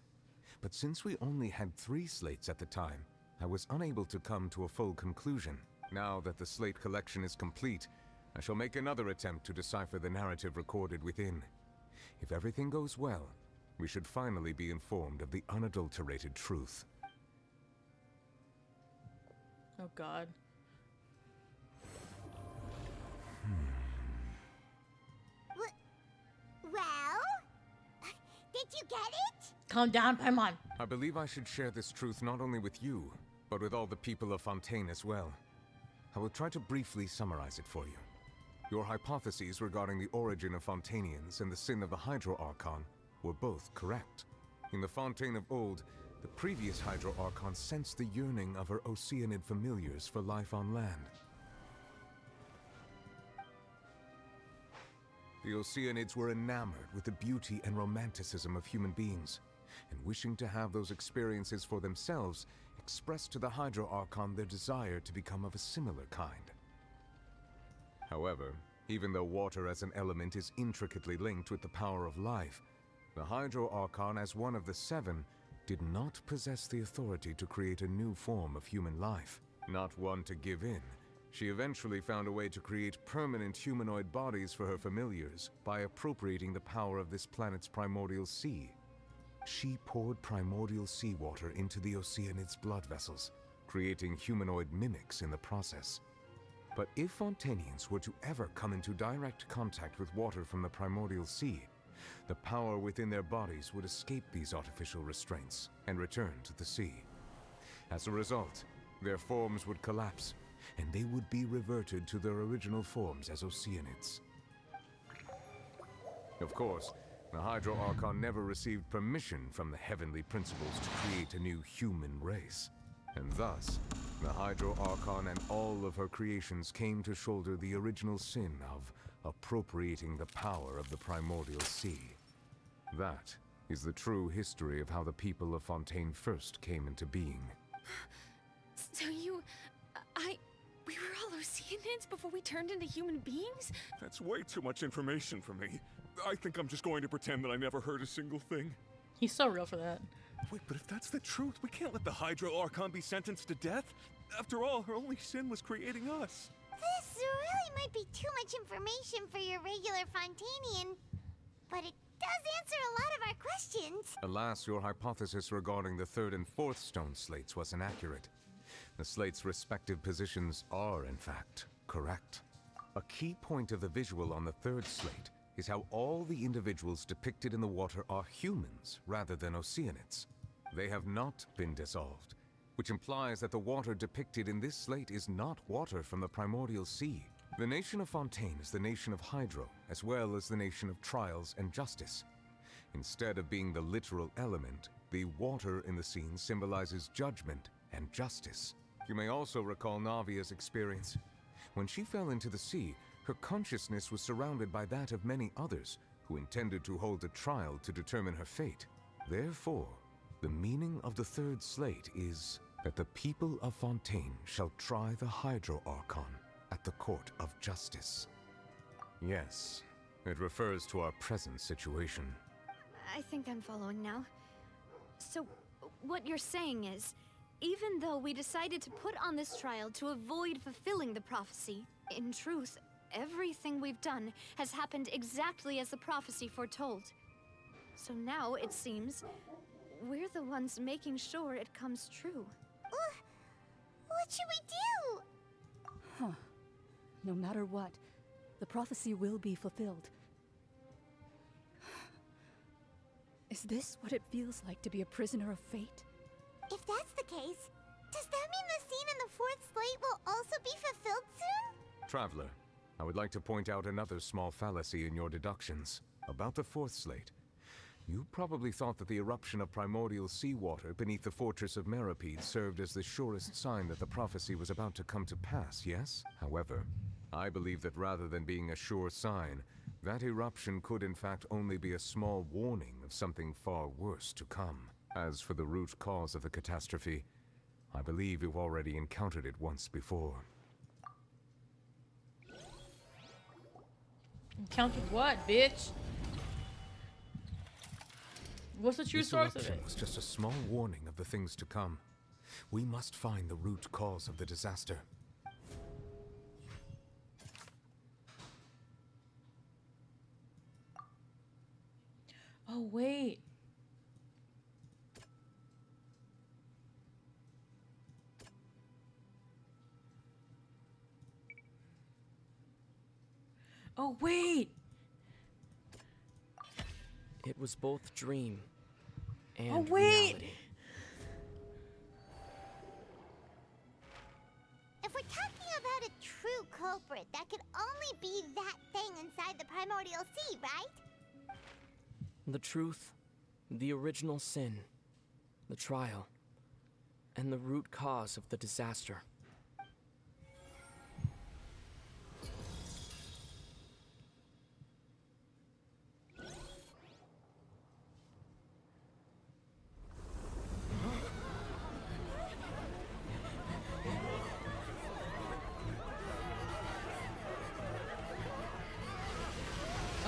But since we only had 3 slates at the time, I was unable to come to a full conclusion. Now that the slate collection is complete, I shall make another attempt to decipher the narrative recorded within. If everything goes well, we should finally be informed of the unadulterated truth. Oh God. Well? Did you get it? Calm down, Paimon. I believe I should share this truth not only with you, but with all the people of Fontaine as well. I will try to briefly summarize it for you. Your hypotheses regarding the origin of Fontainians and the sin of the Hydro Archon were both correct. In the Fontaine of old, the previous Hydro Archon sensed the yearning of her Oceanid familiars for life on land. The Oceanids were enamored with the beauty and romanticism of human beings, and wishing to have those experiences for themselves, expressed to the Hydro Archon their desire to become of a similar kind. However, Even though water as an element is intricately linked with the power of life, the Hydro Archon, as one of the seven, did not possess the authority to create a new form of human life. Not one to give in, she eventually found a way to create permanent humanoid bodies for her familiars by appropriating the power of this planet's primordial sea. She poured primordial seawater into the Oceanids' blood vessels, creating humanoid mimics in the process. But if Fontainians were to ever come into direct contact with water from the primordial sea, the power within their bodies would escape these artificial restraints and return to the sea. As a result, their forms would collapse, and they would be reverted to their original forms as Oceanids. Of course, the Hydro Archon never received permission from the heavenly principles to create a new human race. And thus, the Hydro Archon and all of her creations came to shoulder the original sin of appropriating the power of the primordial sea. That is the true history of how the people of Fontaine first came into being. So we were all Oceanids before we turned into human beings? That's way too much information for me. I think I'm just going to pretend that I never heard a single thing. He's so real for that. Wait, but if that's the truth, we can't let the Hydro Archon be sentenced to death. After all, her only sin was creating us. This really might be too much information for your regular Fontainian, but it does answer a lot of our questions. Alas, your hypothesis regarding the third and fourth stone slates was inaccurate. The slates' respective positions are, in fact, correct. A key point of the visual on the third slate is how all the individuals depicted in the water are humans rather than Oceanids. They have not been dissolved, which implies that the water depicted in this slate is not water from the primordial sea. The nation of Fontaine is the nation of Hydro, as well as the nation of trials and justice. Instead of being the literal element, the water in the scene symbolizes judgment and justice. You may also recall Navia's experience. When she fell into the sea, her consciousness was surrounded by that of many others who intended to hold a trial to determine her fate. Therefore, the meaning of the third slate is that the people of Fontaine shall try the Hydro Archon at the court of justice. Yes, it refers to our present situation. I think I'm following now. So, what you're saying is, even though we decided to put on this trial to avoid fulfilling the prophecy, in truth, everything we've done has happened exactly as the prophecy foretold. So now, it seems, we're the ones making sure it comes true. What should we do? Huh. No matter what, the prophecy will be fulfilled. Is this what it feels like to be a prisoner of fate? If that's the case, does that mean the scene in the fourth slate will also be fulfilled soon? Traveler, I would like to point out another small fallacy in your deductions. About the fourth slate, you probably thought that the eruption of primordial seawater beneath the fortress of Meripede served as the surest sign that the prophecy was about to come to pass, yes? However, I believe that rather than being a sure sign, that eruption could in fact only be a small warning of something far worse to come. As for the root cause of the catastrophe, I believe you've already encountered it once before. Encountered what, bitch? What's the true This source of eruption it? was just a small warning of the things to come. We must find the root cause of the disaster. Oh, wait. Oh, wait. It was both dream and Oh, wait. reality. If we're talking about a true culprit, that could only be that thing inside the primordial sea, right? The truth, the original sin, the trial, and the root cause of the disaster.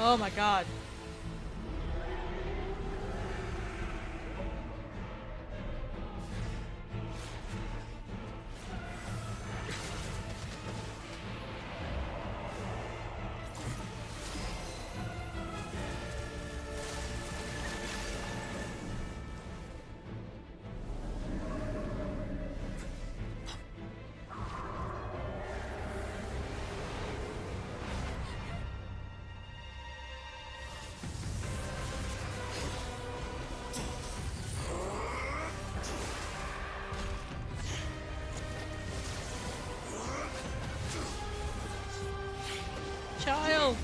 Oh my god. Child.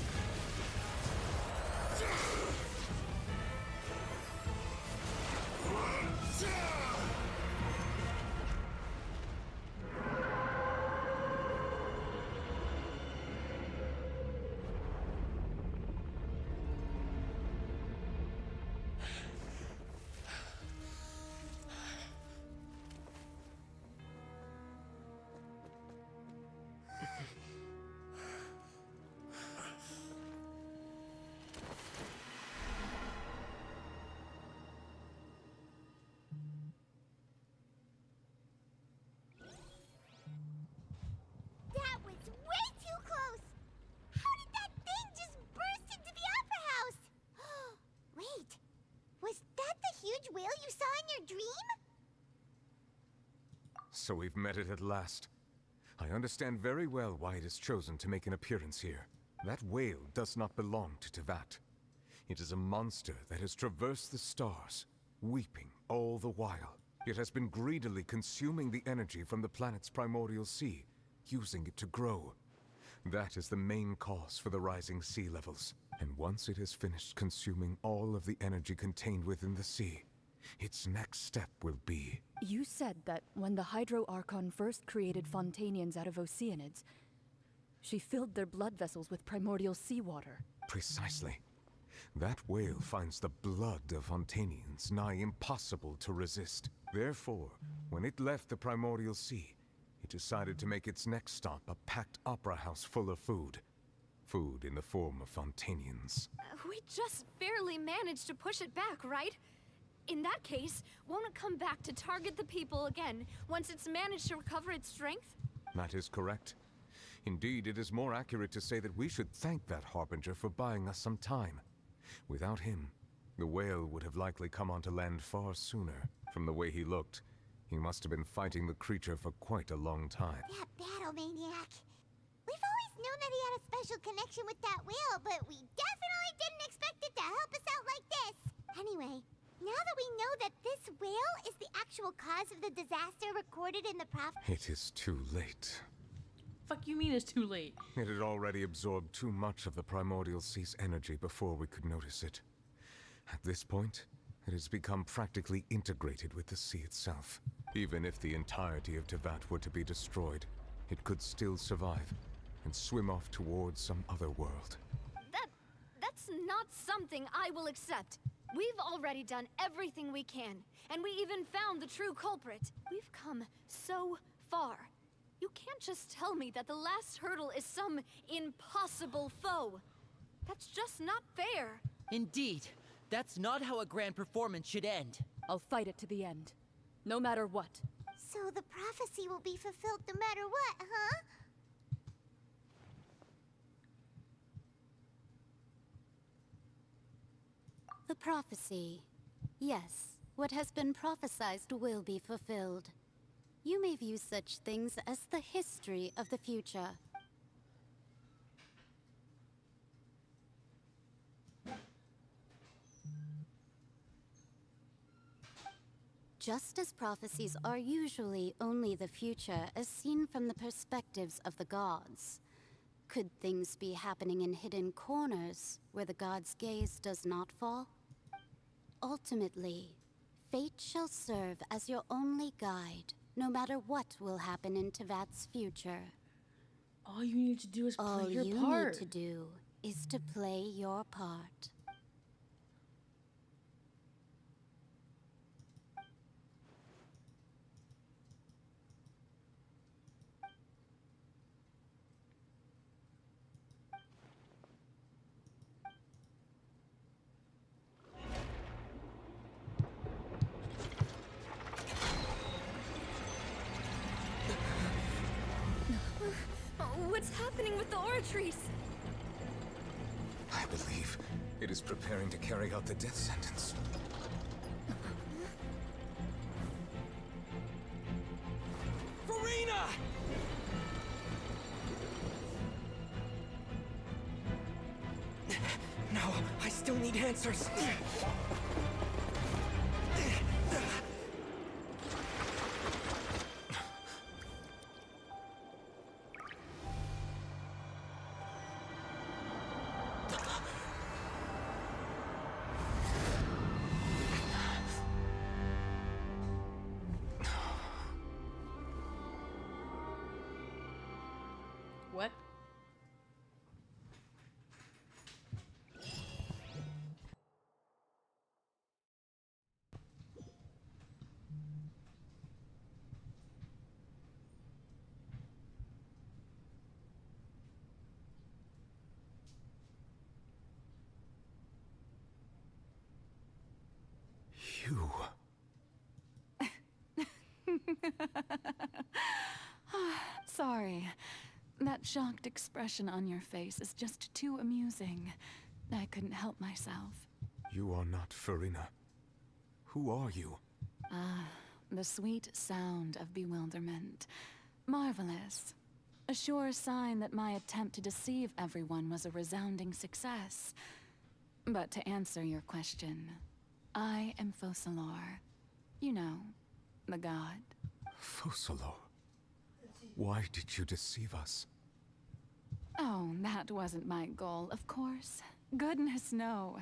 That was way too close! How did that thing just burst into the Opera House? Wait, was that the huge whale you saw in your dream? So we've met it at last. I understand very well why it has chosen to make an appearance here. That whale does not belong to Tevat. It is a monster that has traversed the stars, weeping all the while. It has been greedily consuming the energy from the planet's primordial sea, using it to grow. That is the main cause for the rising sea levels. And once it has finished consuming all of the energy contained within the sea, its next step will be... You said that when the Hydro Archon first created Fontanians out of Oceanids, she filled their blood vessels with primordial seawater. Precisely. That whale finds the blood of Fontanians nigh impossible to resist. Therefore, when it left the primordial sea, it decided to make its next stop a packed opera house full of food. Food in the form of Fontanians. We just barely managed to push it back, right? In that case, won't it come back to target the people again once it's managed to recover its strength? That is correct. Indeed, it is more accurate to say that we should thank that Harbinger for buying us some time. Without him, the whale would have likely come onto land far sooner. From the way he looked, he must have been fighting the creature for quite a long time. That battle maniac. We've always known that he had a special connection with that whale, but we definitely didn't expect it to help us out like this. Anyway, now that we know that this whale is the actual cause of the disaster recorded in the It is too late. Fuck you mean it's too late? It had already absorbed too much of the primordial sea's energy before we could notice it. At this point, it has become practically integrated with the sea itself. Even if the entirety of Tevat were to be destroyed, it could still survive and swim off towards some other world. That's not something I will accept. We've already done everything we can, and we even found the true culprit. We've come so far. You can't just tell me that the last hurdle is some impossible foe. That's just not fair. Indeed. That's not how a grand performance should end. I'll fight it to the end. No matter what. So the prophecy will be fulfilled no matter what, huh? The prophecy. Yes, what has been prophesied will be fulfilled. You may view such things as the history of the future. Just as prophecies are usually only the future as seen from the perspectives of the gods, could things be happening in hidden corners where the gods' gaze does not fall? Ultimately, fate shall serve as your only guide, no matter what will happen in Tevat's future. All you need to do is play your part. All you need to do is to play your part. What's happening with the oratories? I believe it is preparing to carry out the death sentence. Farina! No, I still need answers. What? You. Sorry. That shocked expression on your face is just too amusing. I couldn't help myself. You are not Farina. Who are you? Ah, the sweet sound of bewilderment. Marvelous. A sure sign that my attempt to deceive everyone was a resounding success. But to answer your question, I am Focalor. You know, the god. Focalor. Why did you deceive us? Oh, that wasn't my goal, of course. Goodness, no.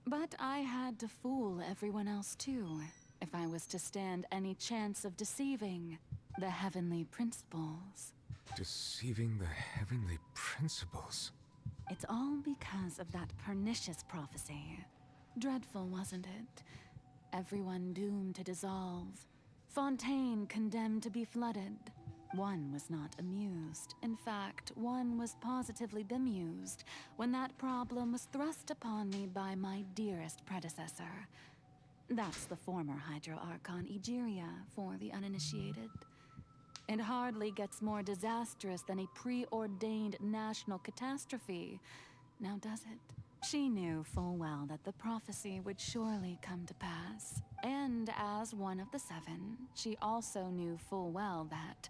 But I had to fool everyone else too, if I was to stand any chance of deceiving the heavenly principles. Deceiving the heavenly principles? It's all because of that pernicious prophecy. Dreadful, wasn't it? Everyone doomed to dissolve. Fontaine condemned to be flooded. One was not amused. In fact, one was positively bemused when that problem was thrust upon me by my dearest predecessor. That's the former Hydro Archon Egeria for the uninitiated. It hardly gets more disastrous than a preordained national catastrophe, now does it? She knew full well that the prophecy would surely come to pass. And as one of the seven, she also knew full well that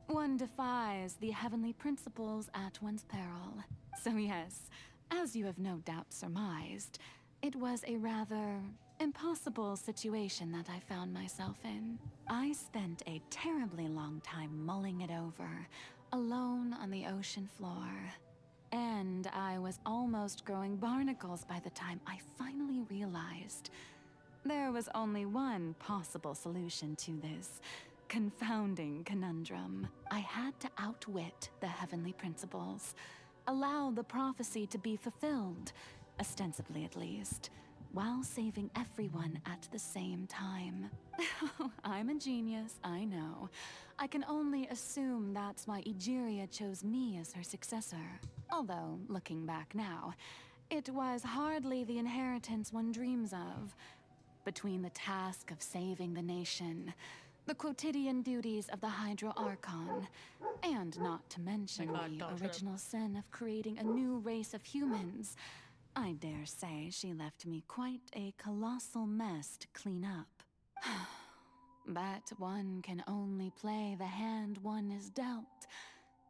one defies the heavenly principles at one's peril. So yes, as you have no doubt surmised, it was a rather impossible situation that I found myself in. I spent a terribly long time mulling it over, alone on the ocean floor. And I was almost growing barnacles by the time I finally realized there was only one possible solution to this confounding conundrum. I had to outwit the heavenly principles, allow the prophecy to be fulfilled, ostensibly at least, while saving everyone at the same time. I'm a genius, I know. I can only assume that's why Egeria chose me as her successor. Although, looking back now, it was hardly the inheritance one dreams of. Between the task of saving the nation, the quotidian duties of the Hydro Archon, and not to mention the original sin of creating a new race of humans, I dare say she left me quite a colossal mess to clean up. But one can only play the hand one is dealt.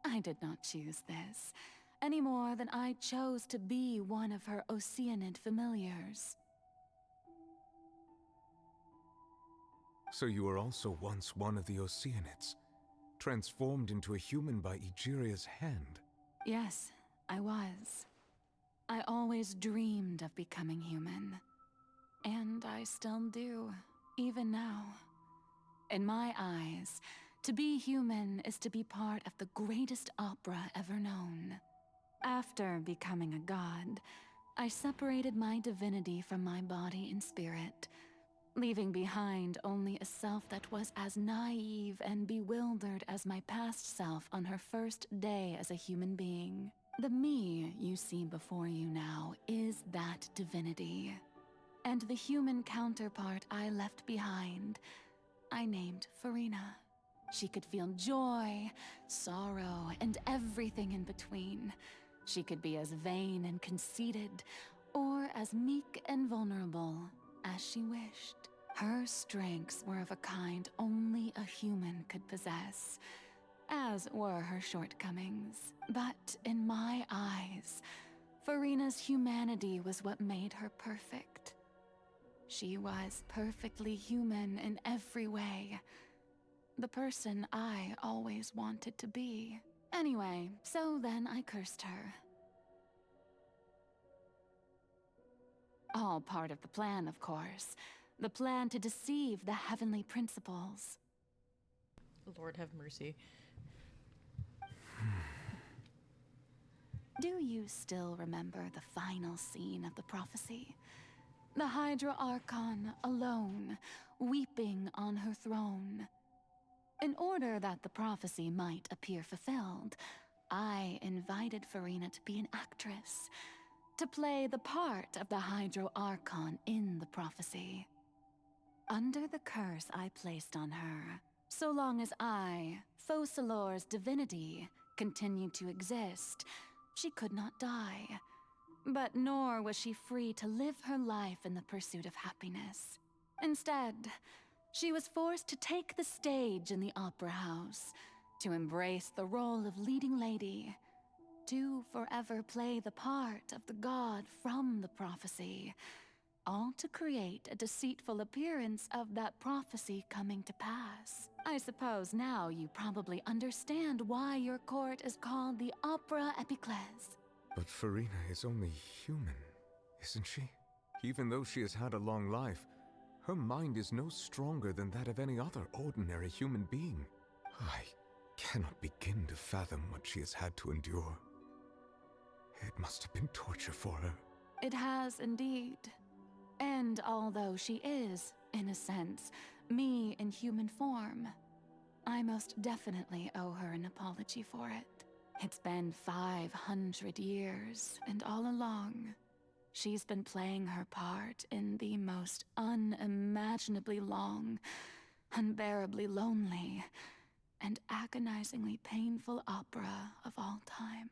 I did not choose this, any more than I chose to be one of her Oceanid familiars. So you were also once one of the Oceanids, transformed into a human by Egeria's hand. Yes, I was. I always dreamed of becoming human. And I still do, even now. In my eyes, to be human is to be part of the greatest opera ever known. After becoming a god, I separated my divinity from my body and spirit, leaving behind only a self that was as naive and bewildered as my past self on her first day as a human being. The me you see before you now is that divinity. And the human counterpart I left behind, I named Farina. She could feel joy, sorrow, and everything in between. She could be as vain and conceited, or as meek and vulnerable as she wished. Her strengths were of a kind only a human could possess, as were her shortcomings. But in my eyes, Farina's humanity was what made her perfect. She was perfectly human in every way. The person I always wanted to be. Anyway, so then I cursed her. All part of the plan, of course. The plan to deceive the heavenly principles. Lord have mercy. Do you still remember the final scene of the prophecy? The Hydra Archon alone, weeping on her throne. In order that the prophecy might appear fulfilled, I invited Farina to be an actress, to play the part of the Hydra Archon in the prophecy. Under the curse I placed on her, so long as I, Focalor's divinity, continued to exist, she could not die. But nor was she free to live her life in the pursuit of happiness. Instead, she was forced to take the stage in the opera house, to embrace the role of leading lady, to forever play the part of the god from the prophecy, all to create a deceitful appearance of that prophecy coming to pass. I suppose now you probably understand why your court is called the Opera Epiclese. But Farina is only human, isn't she? Even though she has had a long life, her mind is no stronger than that of any other ordinary human being. I cannot begin to fathom what she has had to endure. It must have been torture for her. It has indeed. And although she is, in a sense, me in human form, I most definitely owe her an apology for it. It's been 500 years, and all along, she's been playing her part in the most unimaginably long, unbearably lonely, and agonizingly painful opera of all time.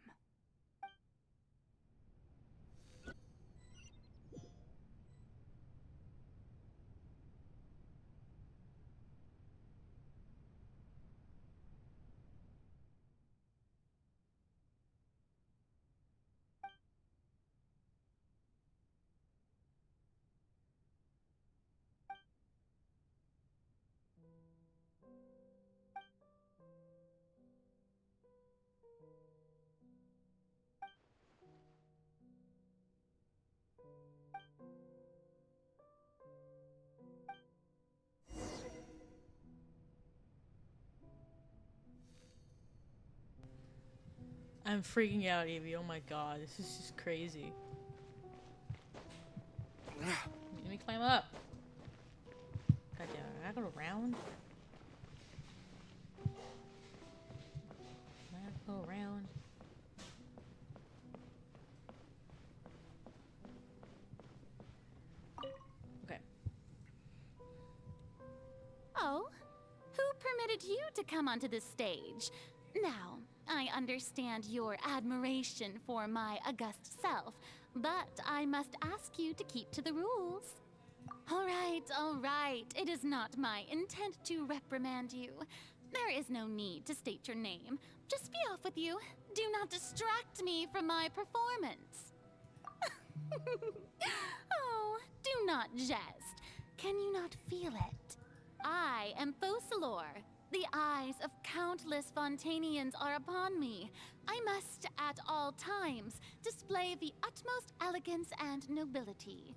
I'm freaking out, Evie. Oh my god, this is just crazy. Let me climb up. God damn, I go around? I go around? Okay. Oh, who permitted you to come onto this stage? Now, I understand your admiration for my august self, but I must ask you to keep to the rules. All right. It is not my intent to reprimand you. There is no need to state your name. Just be off with you. Do not distract me from my performance. Oh, do not jest. Can you not feel it? I am Focalor. The eyes of countless Fontanians are upon me. I must, at all times, display the utmost elegance and nobility.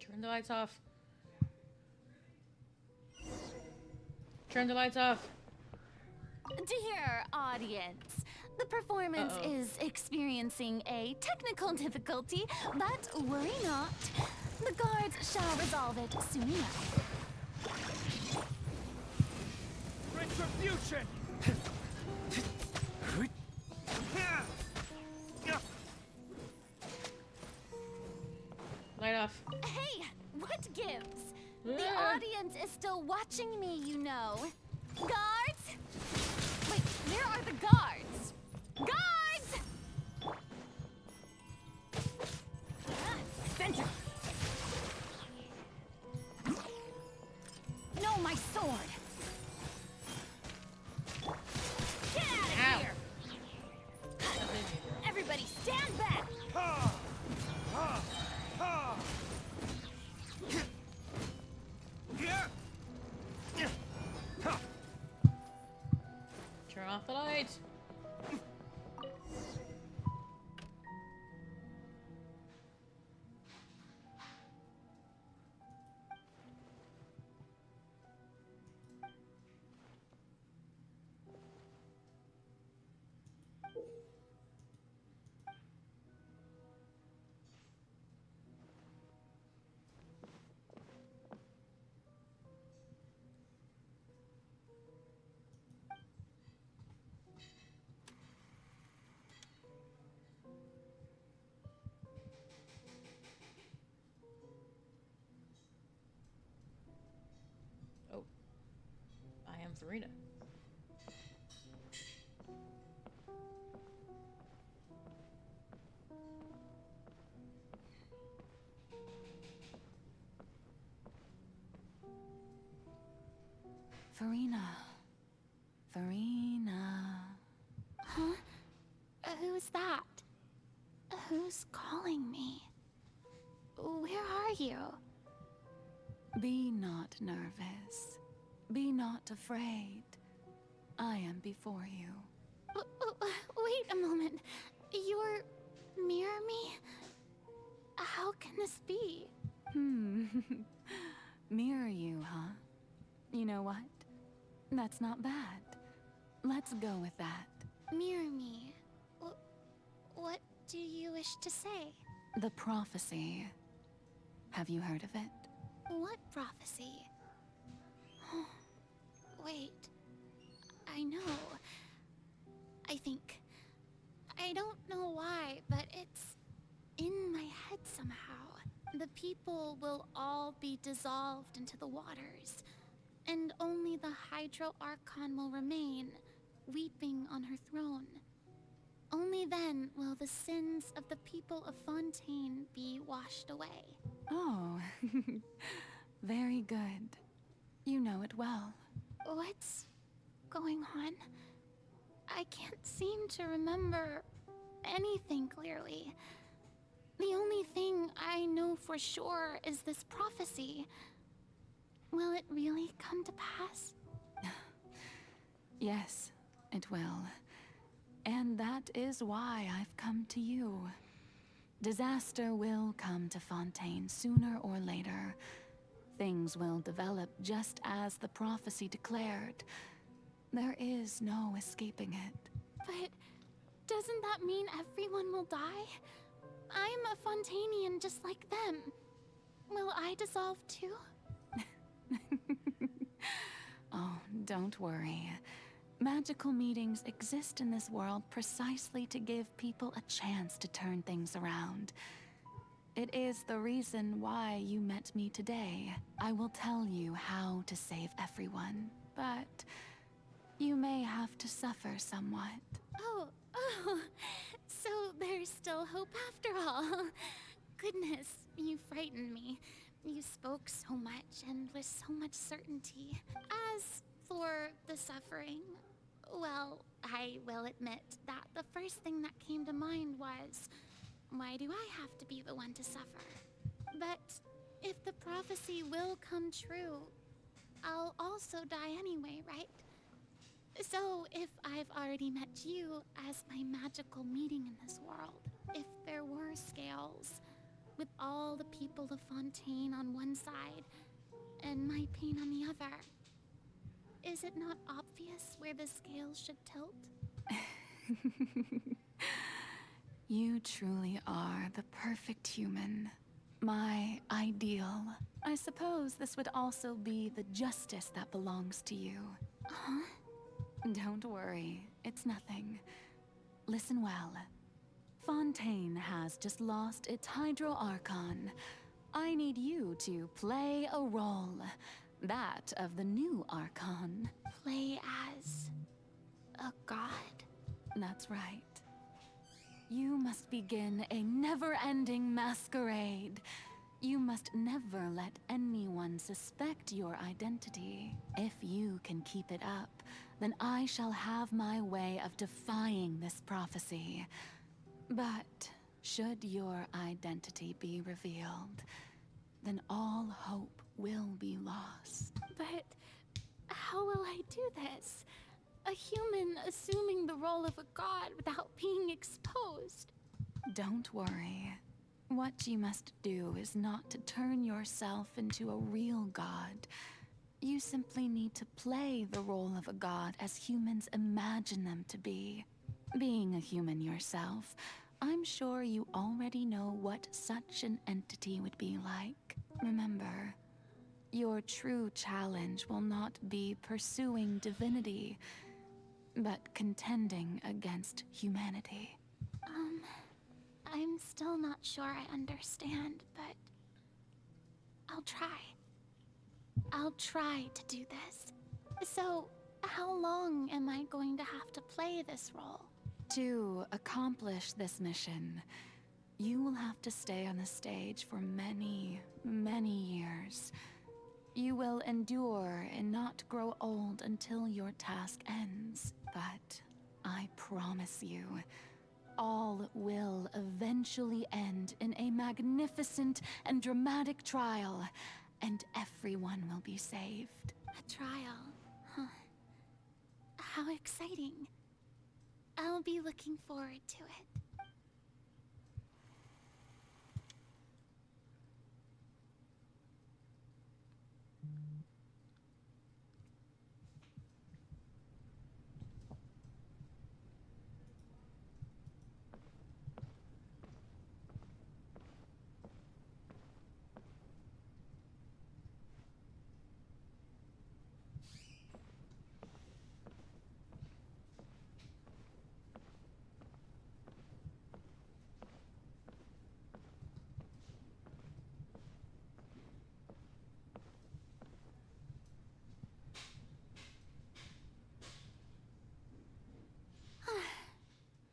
Turn the lights off. Turn the lights off. Dear audience, the performance is experiencing a technical difficulty, but worry not. The guards shall resolve it soon enough. Retribution! Light off. Defense is still watching me, you know. Guards? Wait, where are the guards? Guards! Center! No, my sword! Get out of here! Everybody stand back! Turn off the lights. I am Farina. Farina. Farina. Huh? Who's that? Who's calling me? Where are you? Be not nervous. Be not afraid. I am before you. Wait a moment. You're near me? How can this be? Mirror you, huh? You know what? That's not bad. Let's go with that. Mirror me. What do you wish to say? The prophecy. Have you heard of it? What prophecy? Wait. I know. I think. I don't know why, but it's in my head somehow. The people will all be dissolved into the waters, and only the Hydro Archon will remain, weeping on her throne. Only then will the sins of the people of Fontaine be washed away. Oh, very good. You know it well. What's going on? I can't seem to remember anything clearly. The only thing I know for sure is this prophecy. Will it really come to pass? Yes, it will. And that is why I've come to you. Disaster will come to Fontaine sooner or later. Things will develop just as the prophecy declared. There is no escaping it. But doesn't that mean everyone will die? I'm a Fontainian just like them. Will I dissolve too? Oh, don't worry. Magical meetings exist in this world precisely to give people a chance to turn things around. It is the reason why you met me today. I will tell you how to save everyone, but you may have to suffer somewhat. Oh, so there's still hope after all. Goodness, you frightened me. You spoke so much and with so much certainty. As for the suffering, well, I will admit that the first thing that came to mind was, why do I have to be the one to suffer? But if the prophecy will come true, I'll also die anyway, right? So if I've already met you as my magical meeting in this world, if there were scales, with all the people of Fontaine on one side and my pain on the other, is it not obvious where the scales should tilt? You truly are the perfect human. My ideal. I suppose this would also be the justice that belongs to you. Huh? Don't worry, it's nothing. Listen well. Fontaine has just lost its Hydro Archon. I need you to play a role. That of the new Archon. Play as a god? That's right. You must begin a never-ending masquerade. You must never let anyone suspect your identity. If you can keep it up, then I shall have my way of defying this prophecy. But should your identity be revealed, then all hope will be lost. But how will I do this? A human assuming the role of a god without being exposed. Don't worry. What you must do is not to turn yourself into a real god. You simply need to play the role of a god as humans imagine them to be. Being a human yourself, I'm sure you already know what such an entity would be like. Remember, your true challenge will not be pursuing divinity, but contending against humanity. I'm still not sure I understand, but I'll try. I'll try to do this. So, how long am I going to have to play this role? To accomplish this mission, you will have to stay on the stage for many, many years. You will endure and not grow old until your task ends. But I promise you, all will eventually end in a magnificent and dramatic trial, and everyone will be saved. A trial, huh? How exciting. I'll be looking forward to it.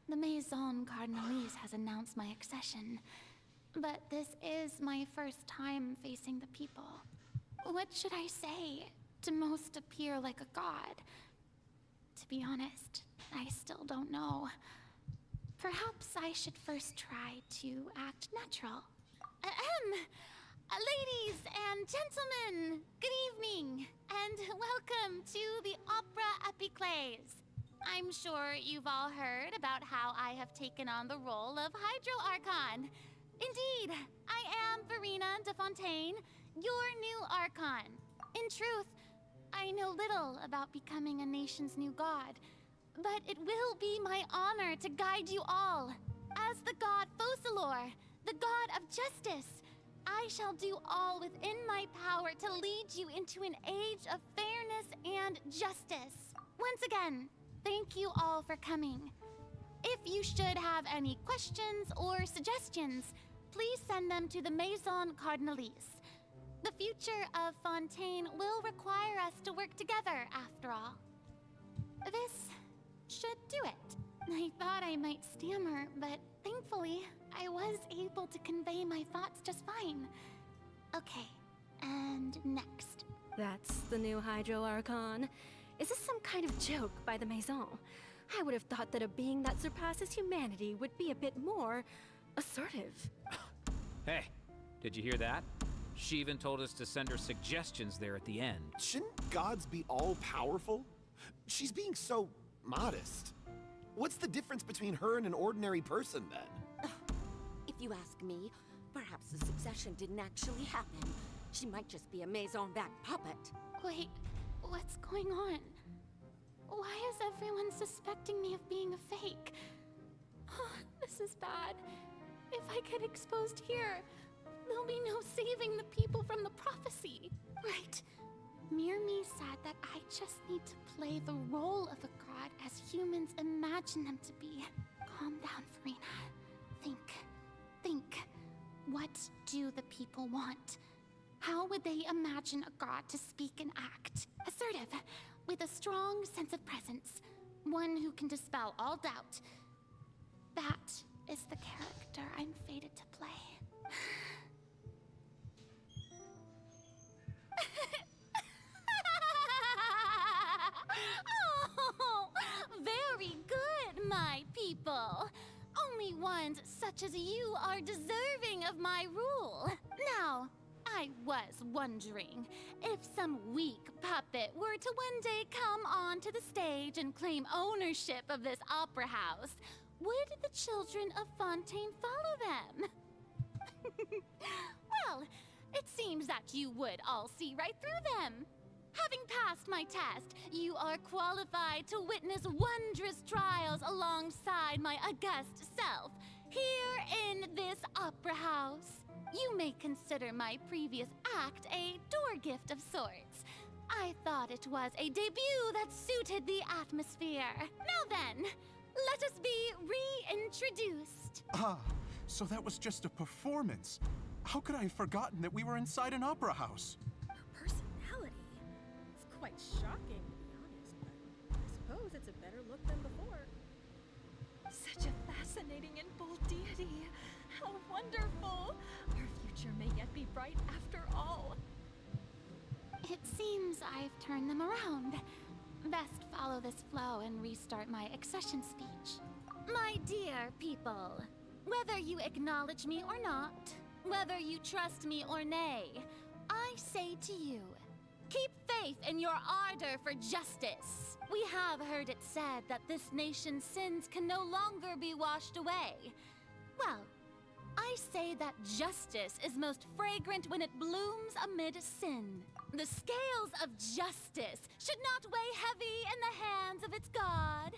The Maison Cardinalise has announced my accession, but this is my first time facing the people. What should I say to most appear like a god? To be honest, I still don't know. Perhaps I should first try to act natural. Ladies and gentlemen, good evening, and welcome to the Opera Epiclese. I'm sure you've all heard about how I have taken on the role of Hydro Archon. Indeed, I am Verena de Fontaine, your new Archon. In truth, I know little about becoming a nation's new god, but it will be my honor to guide you all. As the god Focalor, the god of justice, I shall do all within my power to lead you into an age of fairness and justice. Once again, thank you all for coming. If you should have any questions or suggestions, please send them to the Maison Cardinalise. The future of Fontaine will require us to work together, after all. This should do it. I thought I might stammer, but thankfully, I was able to convey my thoughts just fine. Okay, and next. That's the new Hydro Archon. Is this some kind of joke by the Maison? I would have thought that a being that surpasses humanity would be a bit more assertive. Hey, did you hear that? She even told us to send her suggestions there at the end. Shouldn't gods be all-powerful? She's being so modest. What's the difference between her and an ordinary person, then? If you ask me, perhaps the succession didn't actually happen. She might just be a Maison-backed puppet. Wait, what's going on? Why is everyone suspecting me of being a fake? This is bad. If I get exposed here, there'll be no saving the people from the prophecy. Right. Mirmi said that I just need to play the role of a god as humans imagine them to be. Calm down, Verena. Think. What do the people want? How would they imagine a god to speak and act? Assertive, with a strong sense of presence. One who can dispel all doubt. That is the character I'm fated to play. Oh, very good, my people. Only ones such as you are deserving of my rule. Now, I was wondering if some weak puppet were to one day come onto the stage and claim ownership of this opera house, would the children of Fontaine follow them? Well, it seems that you would all see right through them. Having passed my test, you are qualified to witness wondrous trials alongside my august self, here in this opera house. You may consider my previous act a door gift of sorts. I thought it was a debut that suited the atmosphere. Now then, let us be reintroduced. Ah, so that was just a performance. How could I have forgotten that we were inside an opera house? Personality? It's quite shocking, to be honest, but I suppose it's a better look than before. Such a fascinating and bold deity. How wonderful! Our future may yet be bright after all. It seems I've turned them around. Best follow this flow and restart my accession speech. My dear people, whether you acknowledge me or not, whether you trust me or nay, I say to you, keep faith in your ardor for justice. We have heard it said that this nation's sins can no longer be washed away. Well, I say that justice is most fragrant when it blooms amid sin. The scales of justice should not weigh heavy in the hands of its God.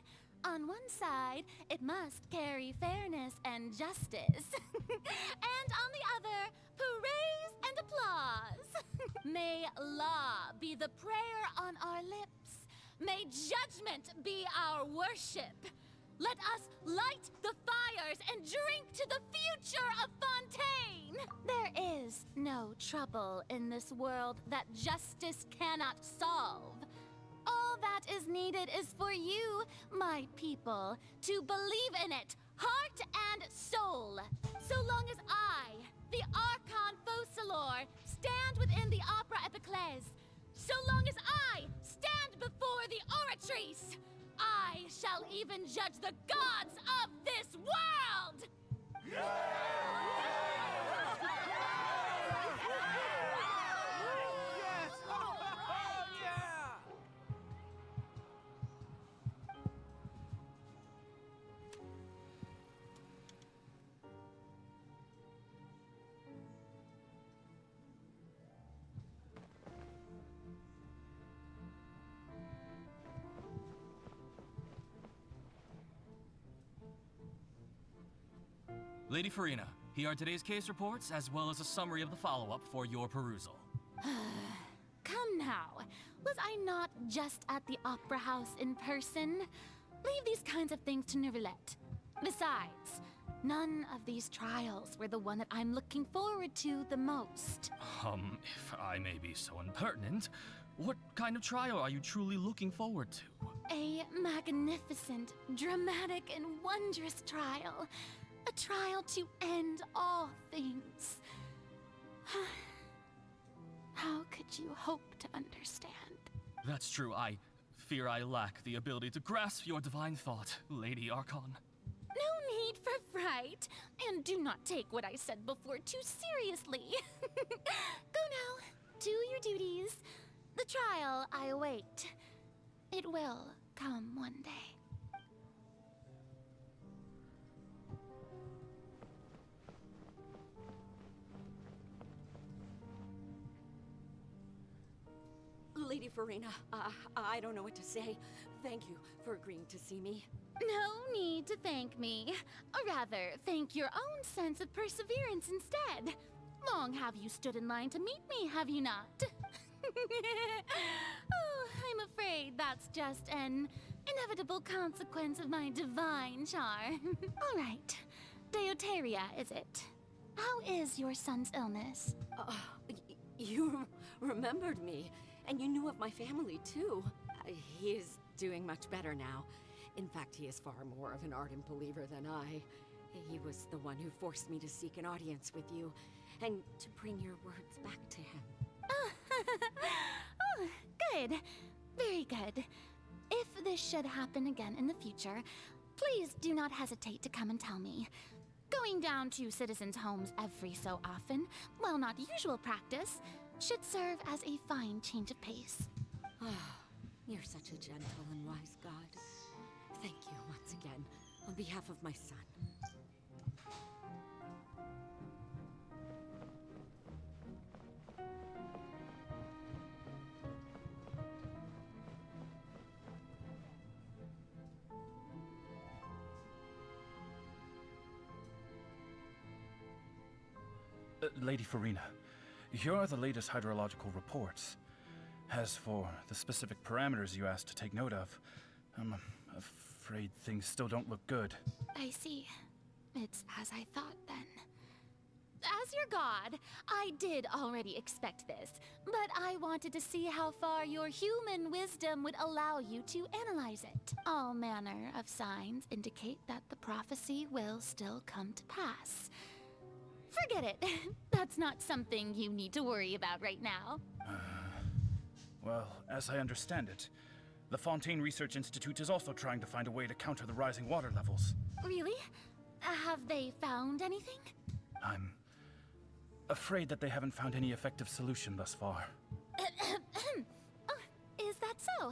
On one side, it must carry fairness and justice. And on the other, praise and applause. May law be the prayer on our lips. May judgment be our worship. Let us light the fires and drink to the future of Fontaine! There is no trouble in this world that justice cannot solve. All that is needed is for you, my people, to believe in it, heart and soul. So long as I, the Archon Focalor, stand within the Opera Epiclese, so long as I stand before the Oratrice, I shall even judge the gods of this world! Lady Farina, here are today's case reports, as well as a summary of the follow-up for your perusal. Come now, was I not just at the Opera House in person? Leave these kinds of things to Neuvillette. Besides, none of these trials were the one that I'm looking forward to the most. If I may be so impertinent, what kind of trial are you truly looking forward to? A magnificent, dramatic, and wondrous trial. A trial to end all things. How could you hope to understand? That's true. I fear I lack the ability to grasp your divine thought, Lady Archon. No need for fright, and do not take what I said before too seriously. Go now, do your duties. The trial I await. It will come one day. Lady Farina, I don't know what to say. Thank you for agreeing to see me. No need to thank me. Or rather, thank your own sense of perseverance instead. Long have you stood in line to meet me, have you not? Oh, I'm afraid that's just an inevitable consequence of my divine charm. All right. Deoteria, is it? How is your son's illness? You remembered me, and you knew of my family, too. He is doing much better now. In fact, he is far more of an ardent believer than I. He was the one who forced me to seek an audience with you, and to bring your words back to him. Oh, good. Very good. If this should happen again in the future, please do not hesitate to come and tell me. Going down to citizens' homes every so often, while not usual practice, should serve as a fine change of pace. You're such a gentle and wise god. Thank you once again, on behalf of my son. Lady Farina, here are the latest hydrological reports. As for the specific parameters you asked to take note of, I'm afraid things still don't look good. I see. It's as I thought, then. As your god, I did already expect this, but I wanted to see how far your human wisdom would allow you to analyze it. All manner of signs indicate that the prophecy will still come to pass. Forget it. That's not something you need to worry about right now. Well, as I understand it, the Fontaine Research Institute is also trying to find a way to counter the rising water levels. Really? Have they found anything? I'm afraid that they haven't found any effective solution thus far. Oh, is that so?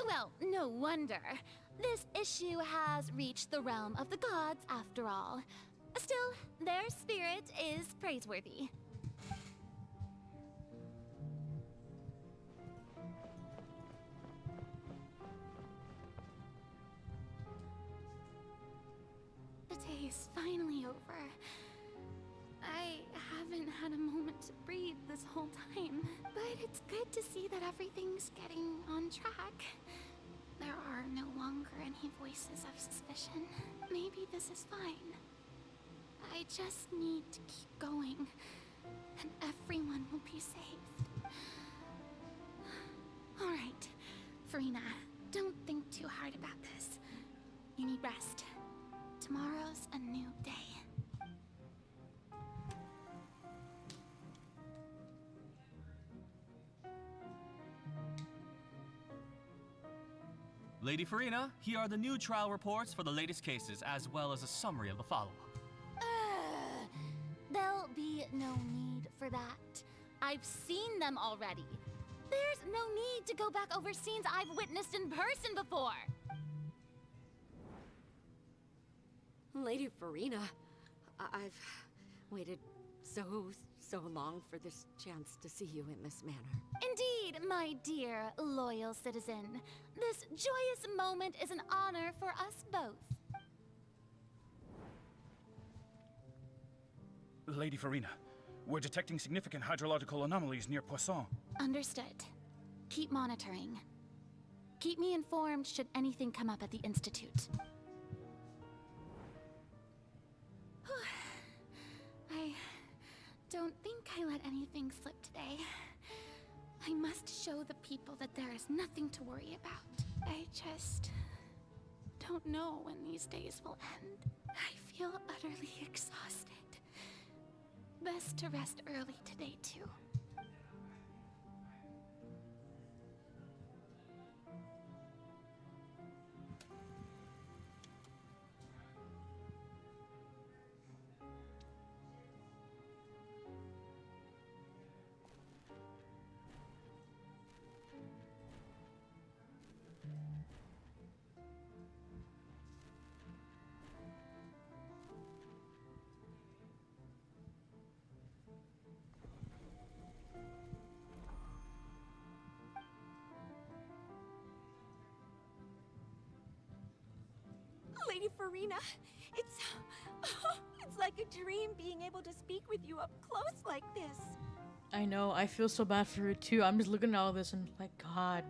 Well, no wonder. This issue has reached the realm of the gods, after all. Still, their spirit is praiseworthy. The day is finally over. I haven't had a moment to breathe this whole time, but it's good to see that everything's getting on track. There are no longer any voices of suspicion. Maybe this is fine. I just need to keep going, and everyone will be saved. All right, Farina, don't think too hard about this. You need rest. Tomorrow's a new day. Lady Farina, here are the new trial reports for the latest cases, as well as a summary of the follow-up. There'll be no need for that. I've seen them already. There's no need to go back over scenes I've witnessed in person before. Lady Farina, I've waited so long for this chance to see you in this manner. Indeed, my dear, loyal citizen. This joyous moment is an honor for us both. Lady Farina, we're detecting significant hydrological anomalies near Poisson. Understood. Keep monitoring. Keep me informed should anything come up at the Institute. I don't think I let anything slip today. I must show the people that there is nothing to worry about. I just don't know when these days will end. I feel utterly exhausted. Best to rest early today, too. Lady Farina, it's like a dream being able to speak with you up close like this. I know, I feel so bad for her too. I'm just looking at all this and like, God,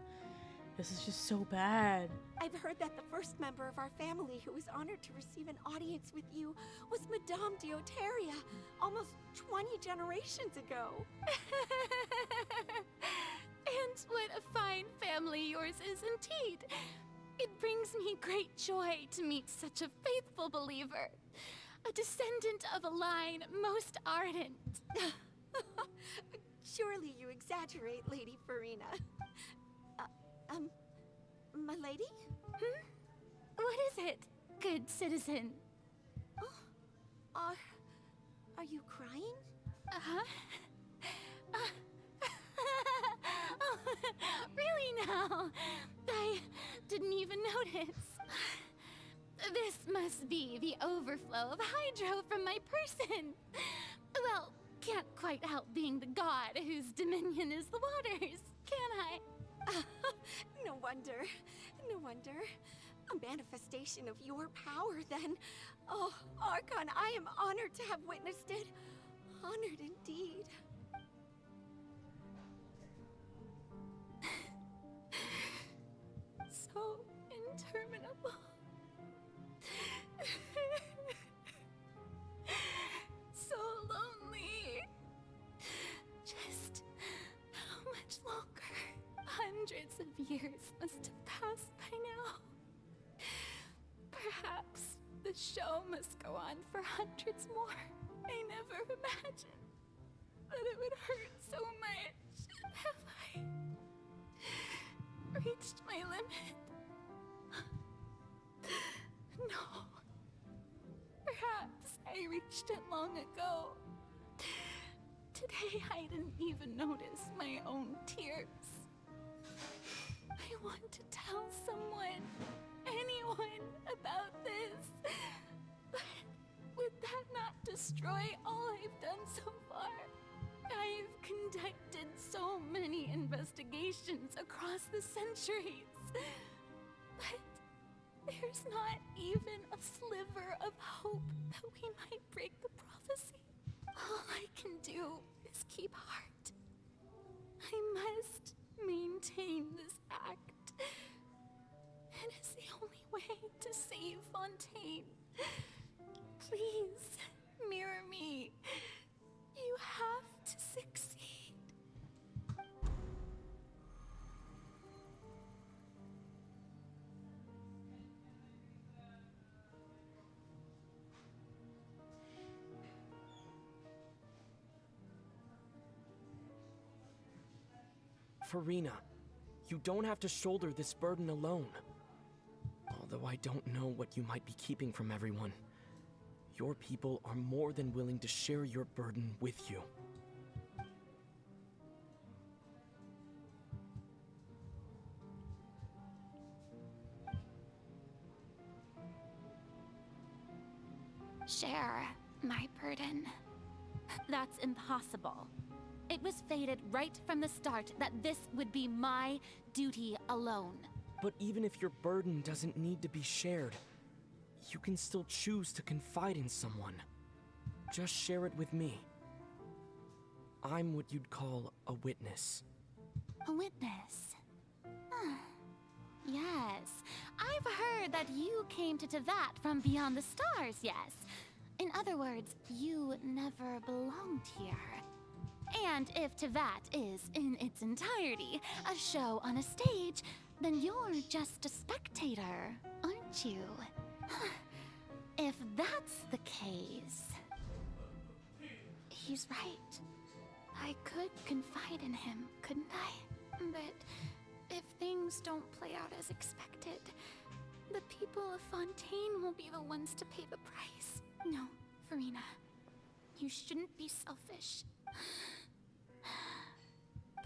This is just so bad. I've heard that the first member of our family who was honored to receive an audience with you was Madame Deoteria, almost 20 generations ago. And what a fine family yours is indeed. It brings me great joy to meet such a faithful believer, a descendant of a line most ardent. Surely you exaggerate, Lady Farina. My lady? Hmm? What is it, good citizen? Oh, are you crying? Uh-huh. Oh, really now? I didn't even notice. This must be the overflow of hydro from my person. Well, can't quite help being the god whose dominion is the waters, can I? No wonder. No wonder. A manifestation of your power, then. Oh, Archon, I am honored to have witnessed it. Honored indeed. So interminable. So lonely. Just how much longer? Hundreds of years must have passed by now. Perhaps the show must go on for hundreds more. I never imagined that it would hurt so much. Have I reached my limit? No. Perhaps I reached it long ago. Today I didn't even notice my own tears. I want to tell someone, anyone, about this. But would that not destroy all I've done so far? I've conducted so many investigations across the centuries. But there's not even a sliver of hope that we might break the prophecy. All I can do is keep heart. I must maintain this act. It is the only way to save Fontaine. Please, mirror me. You have to succeed. Farina, you don't have to shoulder this burden alone. Although I don't know what you might be keeping from everyone, your people are more than willing to share your burden with you. Share my burden. That's impossible. It was fated right from the start that this would be my duty alone. But even if your burden doesn't need to be shared, you can still choose to confide in someone. Just share it with me. I'm what you'd call a witness. A witness? Yes, I've heard that you came to Tevat from beyond the stars, yes. In other words, you never belonged here. And if Tevat is, in its entirety, a show on a stage, then you're just a spectator, aren't you? If that's the case... He's right. I could confide in him, couldn't I? But if things don't play out as expected, the people of Fontaine will be the ones to pay the price. No, Farina. You shouldn't be selfish.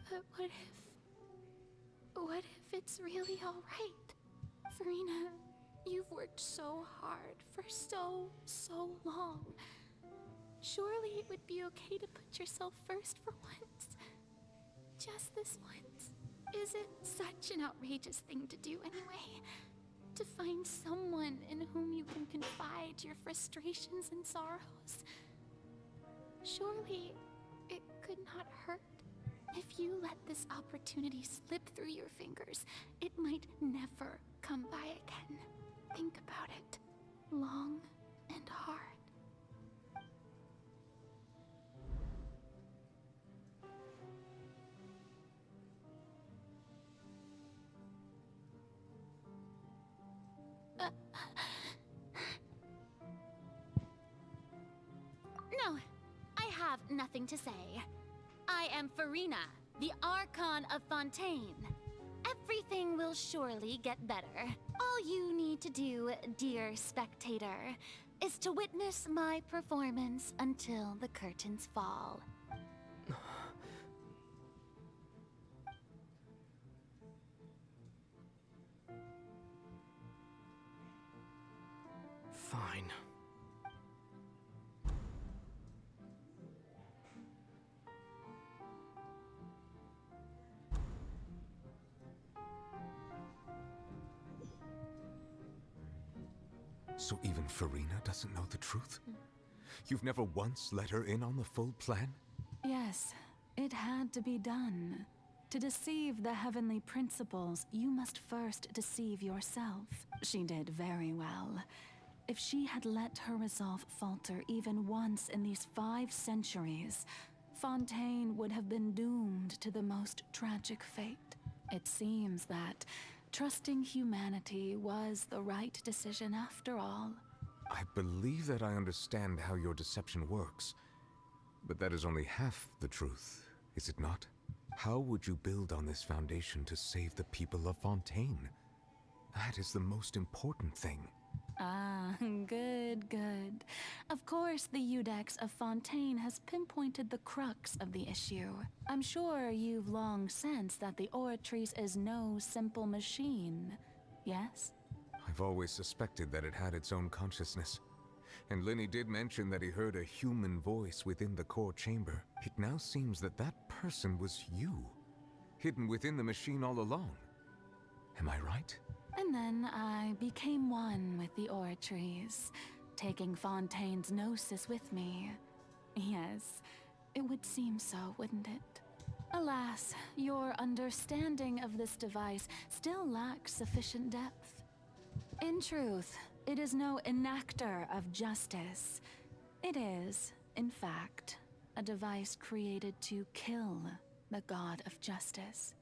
But what if it's really all right? Farina, you've worked so hard for so long. Surely it would be okay to put yourself first for once. Just this once. Is it such an outrageous thing to do anyway? To find someone in whom you can confide your frustrations and sorrows? Surely it could not hurt. If you let this opportunity slip through your fingers, it might never come by again. Think about it long and hard. No, I have nothing to say. I am Farina, the Archon of Fontaine. Everything will surely get better. All you need to do, dear spectator, is to witness my performance until the curtains fall. Fine. So even Farina doesn't know the truth? You've never once let her in on the full plan? Yes, it had to be done. To deceive the heavenly principles, you must first deceive yourself. She did very well. If she had let her resolve falter even once in these 5 centuries, Fontaine would have been doomed to the most tragic fate. It seems that trusting humanity was the right decision after all. I believe that I understand how your deception works, but that is only half the truth, is it not? How would you build on this foundation to save the people of Fontaine? That is the most important thing. Ah, good, good. Of course, the Iudex of Fontaine has pinpointed the crux of the issue. I'm sure you've long sensed that the Oratrice is no simple machine, yes? I've always suspected that it had its own consciousness. And Lenny did mention that he heard a human voice within the core chamber. It now seems that that person was you, hidden within the machine all along. Am I right? And then I became one with the Oratrice, taking Fontaine's gnosis with me. Yes, it would seem so, wouldn't it? Alas, your understanding of this device still lacks sufficient depth. In truth, it is no enactor of justice. It is, in fact, a device created to kill the god of justice.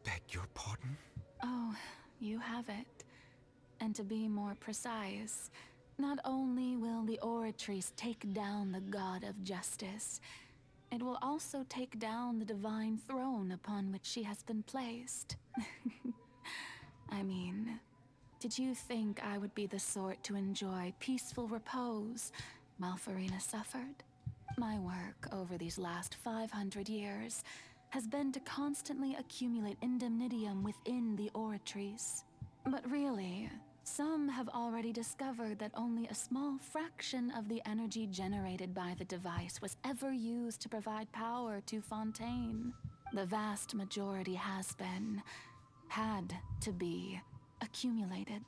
Beg your pardon? Oh, you have it. And to be more precise, not only will the Oratrice take down the god of justice, it will also take down the divine throne upon which she has been placed. I mean, did you think I would be the sort to enjoy peaceful repose while Farina suffered? My work over these last 500 years has been to constantly accumulate indemnitium within the Oratrice. But really, some have already discovered that only a small fraction of the energy generated by the device was ever used to provide power to Fontaine. The vast majority had to be, accumulated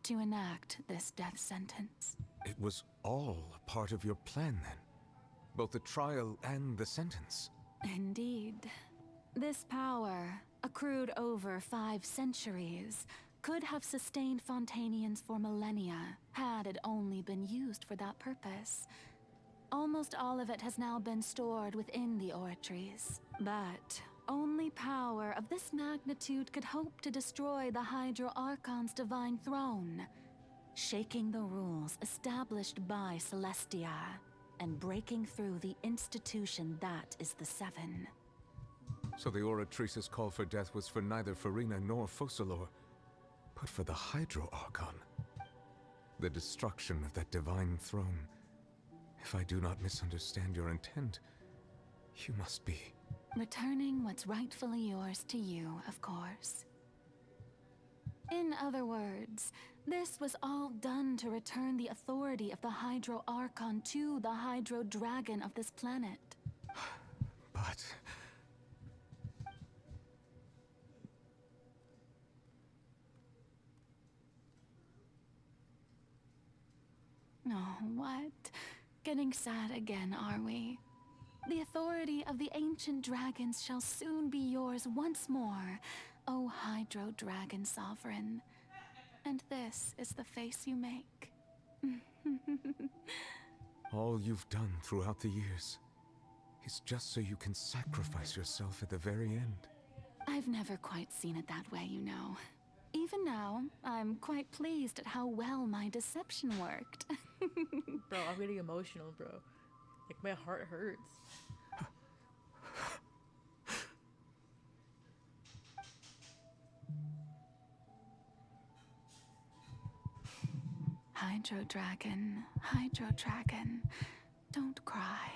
to enact this death sentence. It was all a part of your plan then? Both the trial and the sentence? Indeed. This power, accrued over 5 centuries, could have sustained Fontainians for millennia, had it only been used for that purpose. Almost all of it has now been stored within the Oratrice. But only power of this magnitude could hope to destroy the Hydro Archon's divine throne, shaking the rules established by Celestia, and breaking through the institution that is the Seven. So the Oratrice's call for death was for neither Farina nor Focalor, but for the Hydro Archon. The destruction of that divine throne. If I do not misunderstand your intent, you must be... returning what's rightfully yours to you, of course. In other words, this was all done to return the authority of the Hydro Archon to the Hydro Dragon of this planet. But... Oh, what? Getting sad again, are we? The authority of the ancient dragons shall soon be yours once more, O Hydro Dragon Sovereign. And this is the face you make. All you've done throughout the years is just so you can sacrifice yourself at the very end. I've never quite seen it that way, you know. Even now, I'm quite pleased at how well my deception worked. Bro, I'm getting emotional, bro. Like, my heart hurts. Hydro Dragon, don't cry.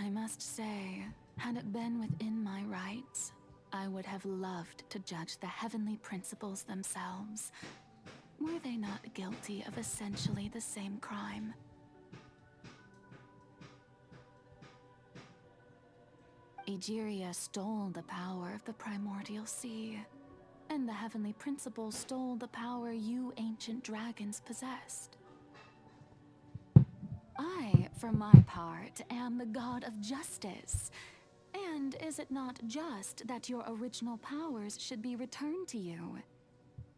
I must say, had it been within my rights, I would have loved to judge the heavenly principles themselves. Were they not guilty of essentially the same crime? Egeria stole the power of the primordial sea, and the heavenly principles stole the power you ancient dragons possessed. I, for my part, am the god of justice. And is it not just that your original powers should be returned to you?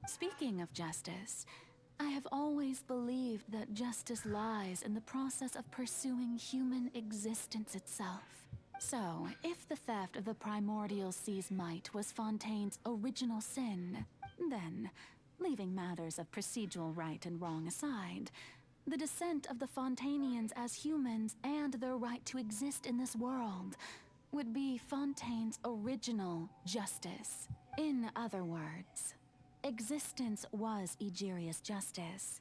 Speaking of justice, I have always believed that justice lies in the process of pursuing human existence itself. So, if the theft of the primordial sea's might was Fontaine's original sin, then, leaving matters of procedural right and wrong aside, the descent of the Fontanians as humans and their right to exist in this world would be Fontaine's original justice. In other words, existence was Egeria's justice,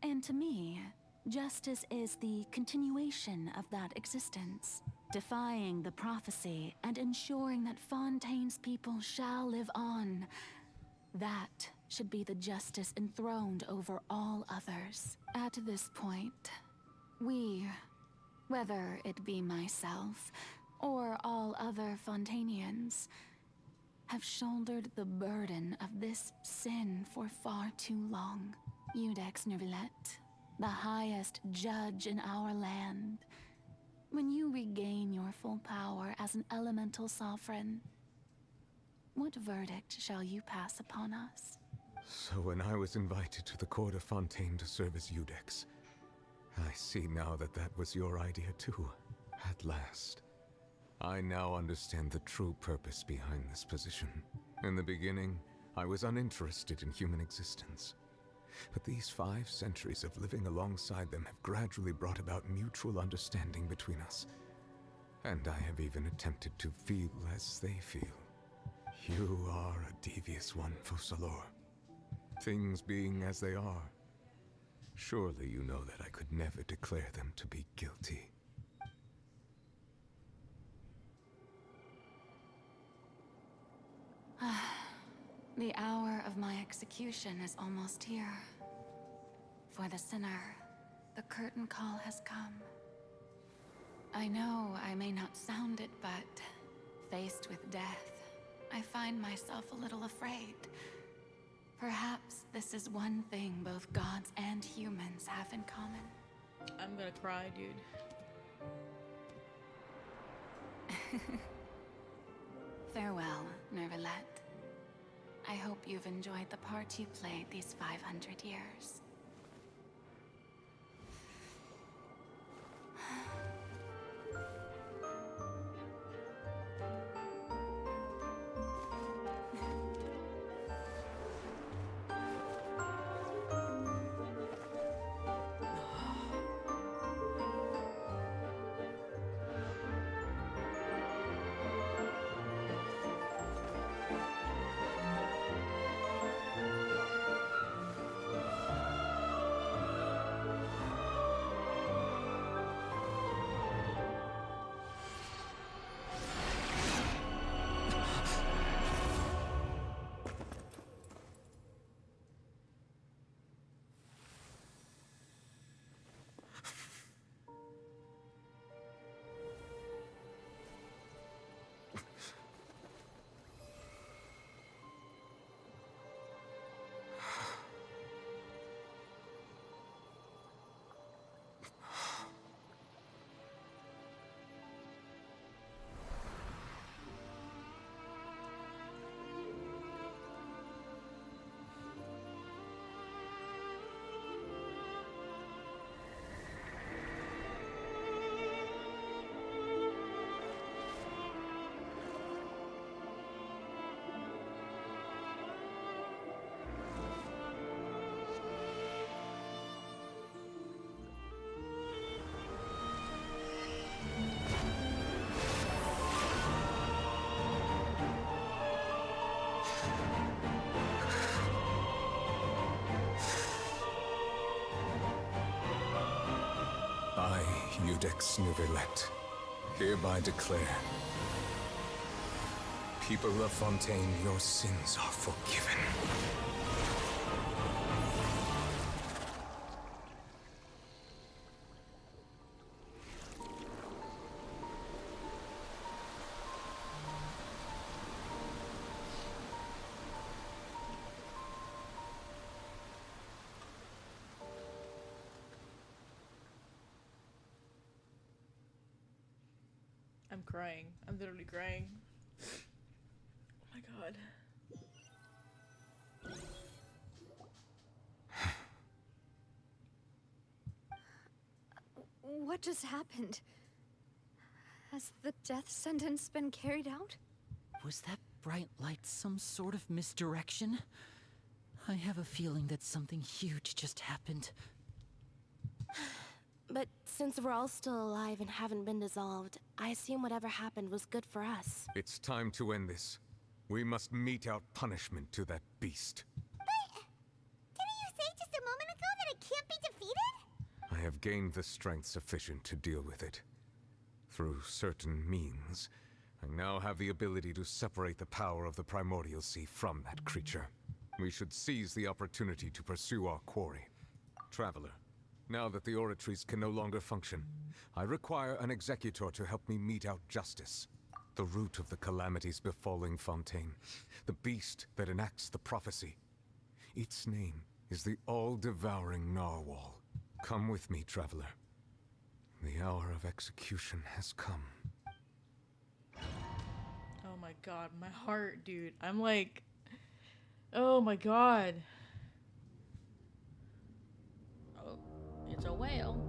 and to me, justice is the continuation of that existence, defying the prophecy and ensuring that Fontaine's people shall live on. That should be the justice enthroned over all others. At this point, we, whether it be myself or all other Fontanians, have shouldered the burden of this sin for far too long. Iudex Neuvillette, the highest judge in our land, when you regain your full power as an elemental sovereign, what verdict shall you pass upon us? So when I was invited to the court of Fontaine to serve as Iudex, I see now that that was your idea too. At last. I now understand the true purpose behind this position. In the beginning, I was uninterested in human existence. But these 5 centuries of living alongside them have gradually brought about mutual understanding between us. And I have even attempted to feel as they feel. You are a devious one, Focalors. Things being as they are, surely you know that I could never declare them to be guilty. The hour of my execution is almost here. For the sinner, the curtain call has come. I know I may not sound it, but faced with death, I find myself a little afraid. Perhaps this is one thing both gods and humans have in common. I'm gonna cry, dude. Farewell, Neuvillette. I hope you've enjoyed the part you played these 500 years. Iudex Nuvelet, hereby declare, people of Fontaine, your sins are forgiven. I'm crying. I'm literally crying. Oh my god. What just happened? Has the death sentence been carried out? Was that bright light some sort of misdirection? I have a feeling that something huge just happened. But since we're all still alive and haven't been dissolved, I assume whatever happened was good for us. It's time to end this. We must mete out punishment to that beast. Didn't you say just a moment ago that it can't be defeated? I have gained the strength sufficient to deal with it. Through certain means, I now have the ability to separate the power of the Primordial Sea from that creature. We should seize the opportunity to pursue our quarry. Traveler, now that the oratories can no longer function, I require an executor to help me mete out justice. The root of the calamities befalling Fontaine, the beast that enacts the prophecy. Its name is the all-devouring Narwhal. Come with me, traveler. The hour of execution has come. Oh my god, my heart, dude. I'm like, oh my god. Oh, it's a whale.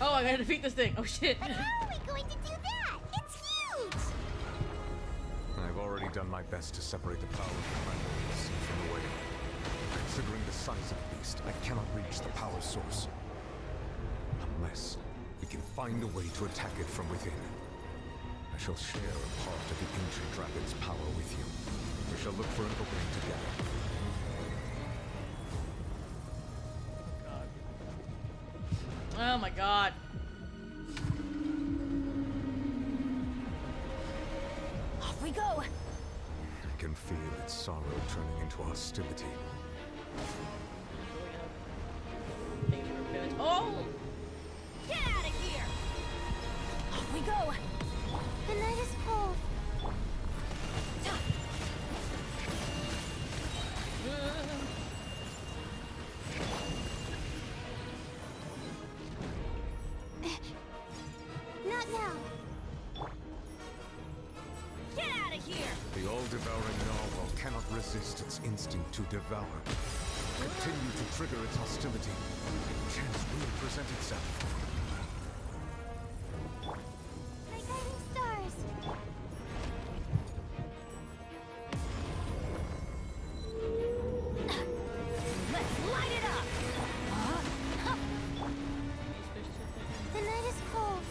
Oh, I gotta defeat this thing. Oh shit. But how are we going to do that? It's huge! I've already done my best to separate the power of the Primordial Sea from the whale. Considering the size of the beast, I cannot reach the power source. Unless we can find a way to attack it from within. I shall share a part of the ancient dragon's power with you. We shall look for an opening together. Oh my god. Off we go. I can feel its sorrow turning into hostility. Oh! Get out of here! Off we go. The night is cold. Not now. Get out of here! The all-devouring narwhal cannot resist its instinct to devour. Continue to trigger its hostility. Chance will present itself. My guiding stars. Let's light it up! The night is cold.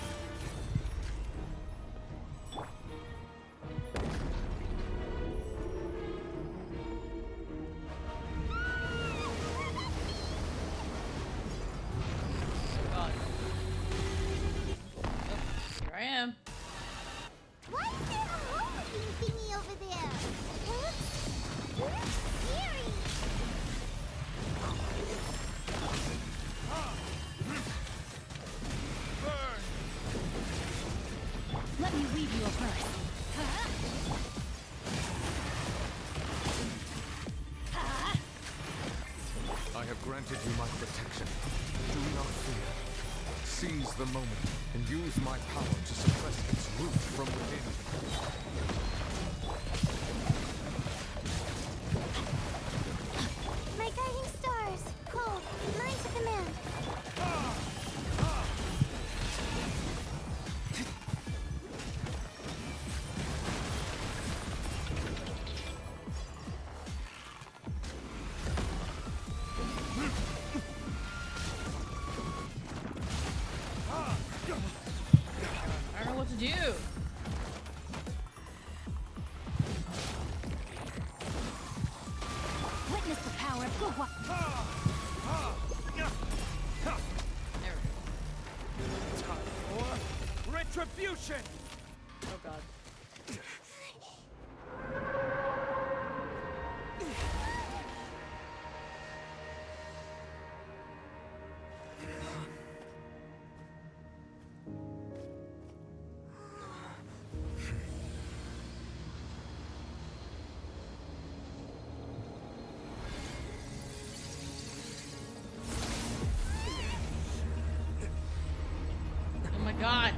God. Here I am. Why is there a hole-looking thingy over there? It looks scary. Let me weave you a verse. I have granted you my protection. Do not fear. Seize the moment and use my power to suppress its root from within. My guiding stars. Cold. Mine to command. I don't know what to do. attention! Oh god. Oh my god.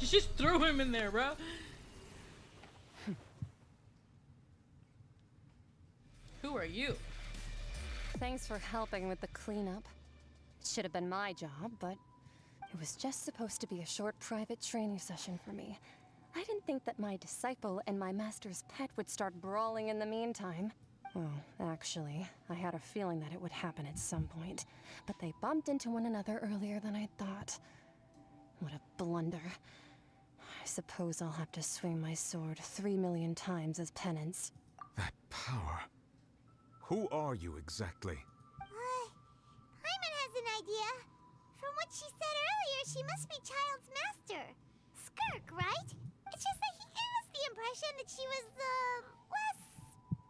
Just threw him in there, bro. Who are you? Thanks for helping with the cleanup. It should have been my job, but it was just supposed to be a short private training session for me. I didn't think that my disciple and my master's pet would start brawling in the meantime. Well, actually, I had a feeling that it would happen at some point, but they bumped into one another earlier than I thought. What a blunder. I suppose I'll have to swing my sword 3 million times as penance. That power. Who are you exactly? Hyman has an idea. From what she said earlier, she must be Child's master. Skirk, right? It's just that he gave us the impression that she was the less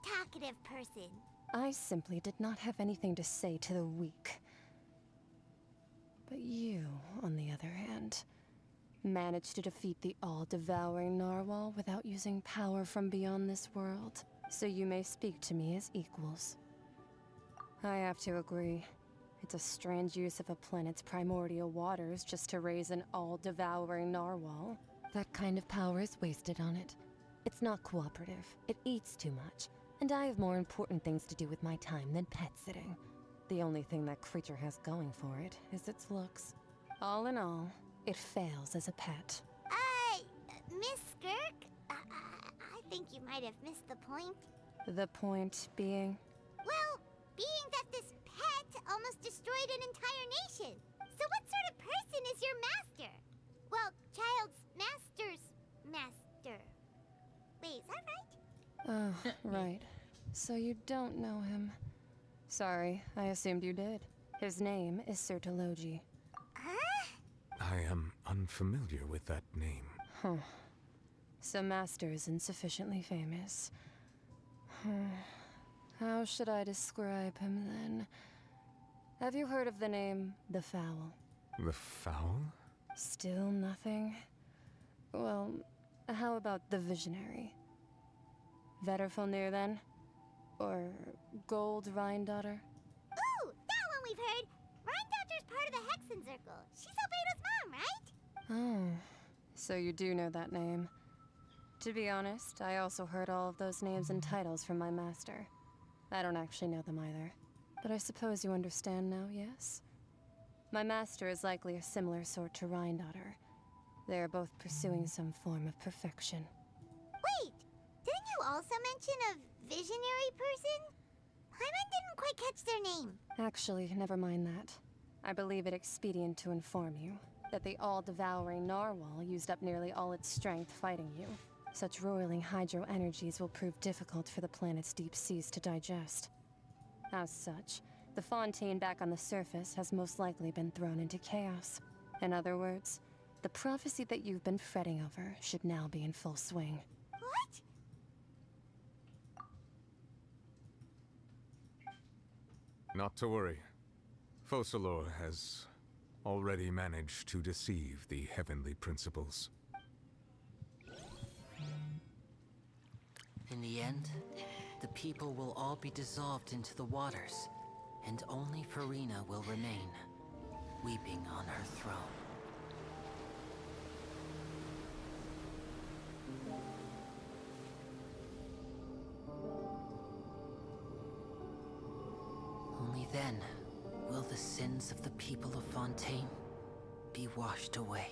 talkative person. I simply did not have anything to say to the weak. But you, on the other hand, managed to defeat the all-devouring narwhal without using power from beyond this world. So you may speak to me as equals. I have to agree. It's a strange use of a planet's primordial waters just to raise an all-devouring narwhal. That kind of power is wasted on it. It's not cooperative. It eats too much. And I have more important things to do with my time than pet sitting. The only thing that creature has going for it is its looks. All in all, it fails as a pet. Miss Skirk? I think you might have missed the point. The point being? Well, being that this pet almost destroyed an entire nation. So what sort of person is your master? Well, Child's master's master. Wait, is that right? Oh, right. So you don't know him. Sorry, I assumed you did. His name is Sertologi. I am unfamiliar with that name. Huh. So Master isn't sufficiently famous. How should I describe him then? Have you heard of the name The Fowl? The Fowl? Still nothing? Well, how about the Visionary? Vetterfulnir then? Or Gold Rhindaughter? Ooh, that one we've heard. Rhindaughter's part of the Hexen Circle. She's Albedo's mom, right? Oh, so you do know that name. To be honest, I also heard all of those names and titles from my master. I don't actually know them either. But I suppose you understand now, yes? My master is likely a similar sort to Rhindaughter. They are both pursuing some form of perfection. Wait, didn't you also mention a visionary person? Hyman didn't quite catch their name. Actually, never mind that. I believe it expedient to inform you that the all-devouring narwhal used up nearly all its strength fighting you. Such roiling hydro energies will prove difficult for the planet's deep seas to digest. As such, the fontaine back on the surface has most likely been thrown into chaos. In other words, the prophecy that you've been fretting over should now be in full swing. What? Not to worry. Focalor has already managed to deceive the heavenly principles. In the end, the people will all be dissolved into the waters, and only Farina will remain, weeping on her throne. Only then will the sins of the people of Fontaine be washed away.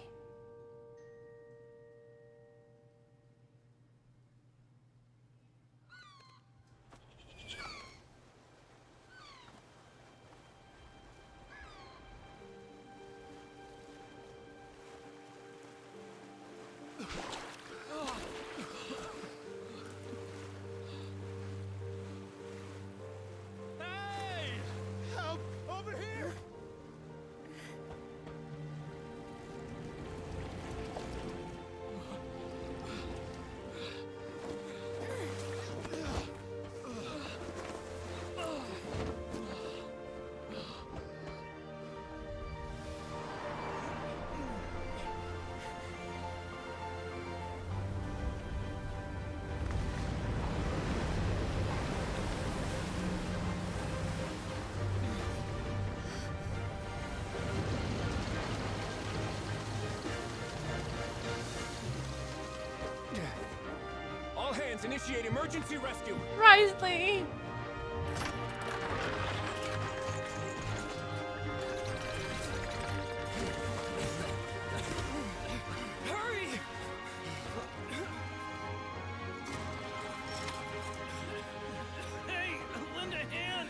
Hands, initiate emergency rescue! Risley! Hurry! Hey, lend a hand!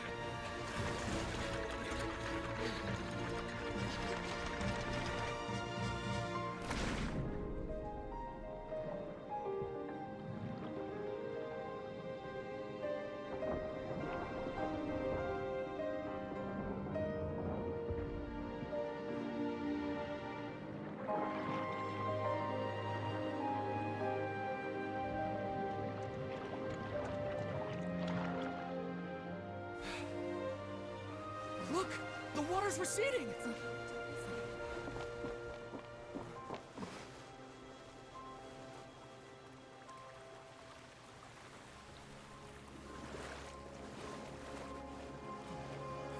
Look! The water's receding!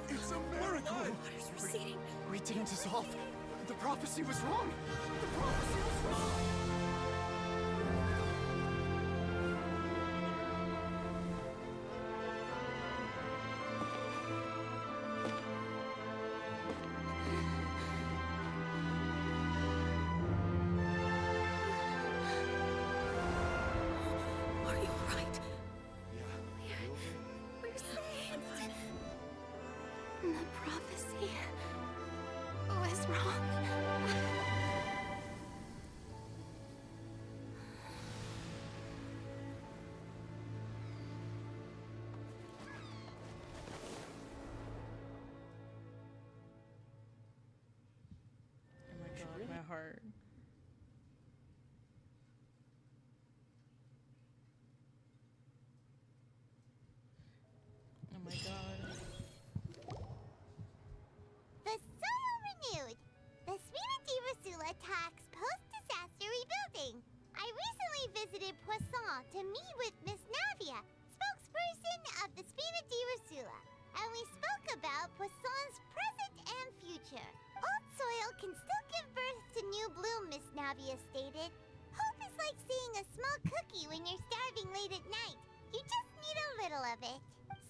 It's a miracle! Water's receding. We didn't dissolve. The prophecy was wrong. The prophecy was wrong. Are you alright? We're safe. The prophecy was wrong. Oh my god, my heart. Oh my god. The soil renewed. The Spina di Rasula talks post-disaster rebuilding. I recently visited Poisson to meet with Miss Navia, spokesperson of the Spina di Rasula, and we spoke about Poisson's present and future. Old soil can still give birth to new bloom, Miss Navia stated. Hope is like seeing a small cookie when you're starving late at night. You just need a little of it.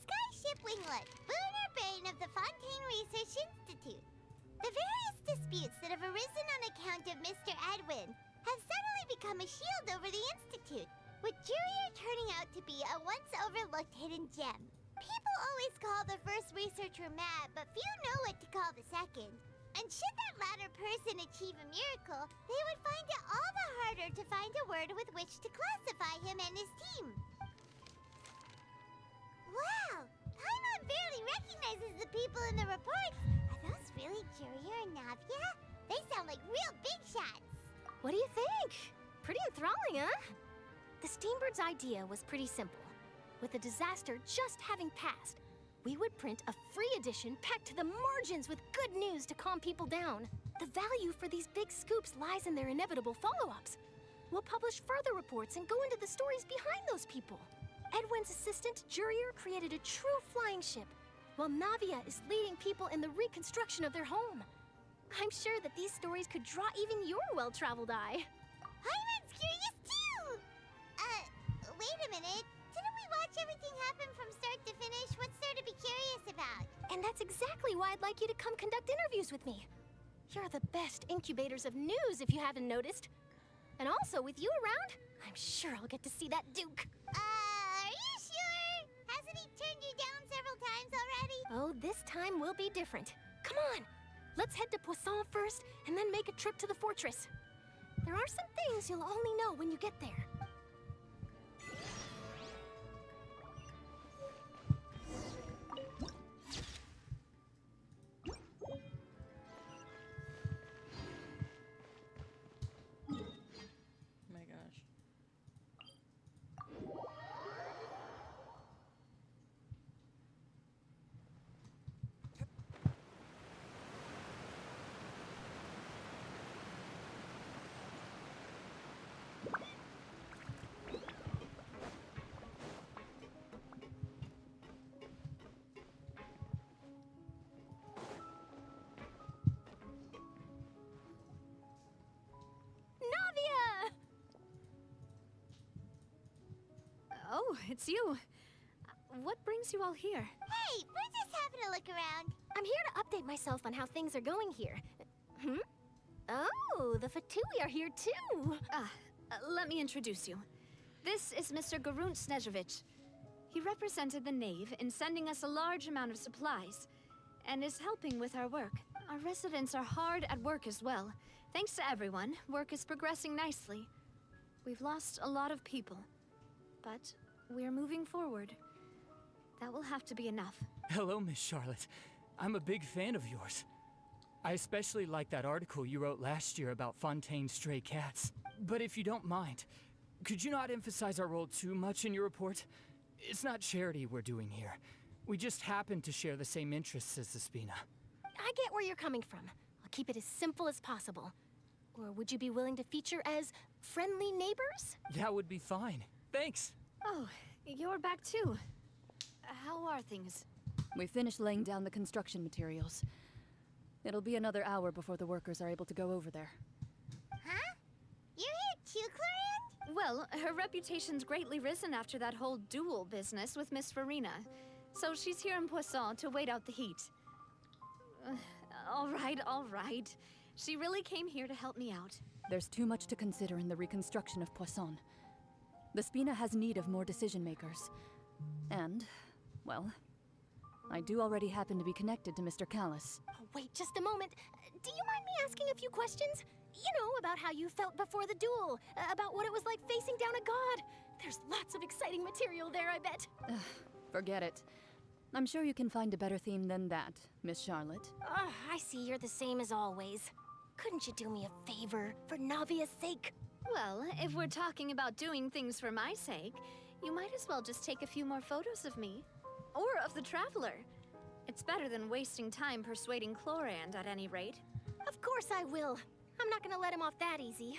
Skyship Winglet, boon or bane of the Fontaine Research Institute. The various disputes that have arisen on account of Mr. Edwin have suddenly become a shield over the Institute, with Jurier turning out to be a once-overlooked hidden gem. People always call the first researcher mad, but few know what to call the second. And should that latter person achieve a miracle, they would find it all the harder to find a word with which to classify him and his team. Wow! Paimon barely recognizes the people in the reports. Are those really Jurier and Navia? They sound like real big shots. What do you think? Pretty enthralling, huh? The Steambird's idea was pretty simple. With the disaster just having passed, we would print a free edition packed to the margins with good news to calm people down. The value for these big scoops lies in their inevitable follow-ups. We'll publish further reports and go into the stories behind those people. Edwin's assistant, Jurier, created a true flying ship, while Navia is leading people in the reconstruction of their home. I'm sure that these stories could draw even your well-traveled eye. Paimon's curious too! Wait a minute. Didn't we watch everything happen from start to finish? What's there to be curious about? And that's exactly why I'd like you to come conduct interviews with me. You're the best incubators of news, if you haven't noticed. And also, with you around, I'm sure I'll get to see that Duke. Are you sure? Hasn't he turned you down several times already? Oh, this time will be different. Come on, let's head to Poisson first, and then make a trip to the fortress. There are some things you'll only know when you get there. My gosh. Oh, it's you. What brings you all here? Hey, we're just having a look around. I'm here to update myself on how things are going here. Oh, the Fatui are here too. Let me introduce you. This is Mr. Garunt Snezhevich. He represented the Knave in sending us a large amount of supplies, and is helping with our work. Our residents are hard at work as well. Thanks to everyone, work is progressing nicely. We've lost a lot of people, but we're moving forward. That will have to be enough. Hello, Miss Charlotte. I'm a big fan of yours. I especially like that article you wrote last year about Fontaine's stray cats. But if you don't mind, could you not emphasize our role too much in your report? It's not charity we're doing here. We just happen to share the same interests as the Spina. I get where you're coming from. I'll keep it as simple as possible. Or would you be willing to feature as friendly neighbors? That would be fine. Thanks. Oh, you're back too. How are things? We finished laying down the construction materials. It'll be another hour before the workers are able to go over there. Huh? You're here too, Clarand? Well, her reputation's greatly risen after that whole duel business with Miss Farina. So she's here in Poisson to wait out the heat. All right. She really came here to help me out. There's too much to consider in the reconstruction of Poisson. The Spina has need of more decision makers. And, well, I do already happen to be connected to Mr. Callis. Oh, wait just a moment. Do you mind me asking a few questions? You know, about how you felt before the duel, about what it was like facing down a god. There's lots of exciting material there, I bet. Forget it. I'm sure you can find a better theme than that, Miss Charlotte. I see you're the same as always. Couldn't you do me a favor, for Navia's sake? Well, if we're talking about doing things for my sake, you might as well just take a few more photos of me. Or of the Traveler. It's better than wasting time persuading Chlorand at any rate. Of course I will. I'm not gonna let him off that easy.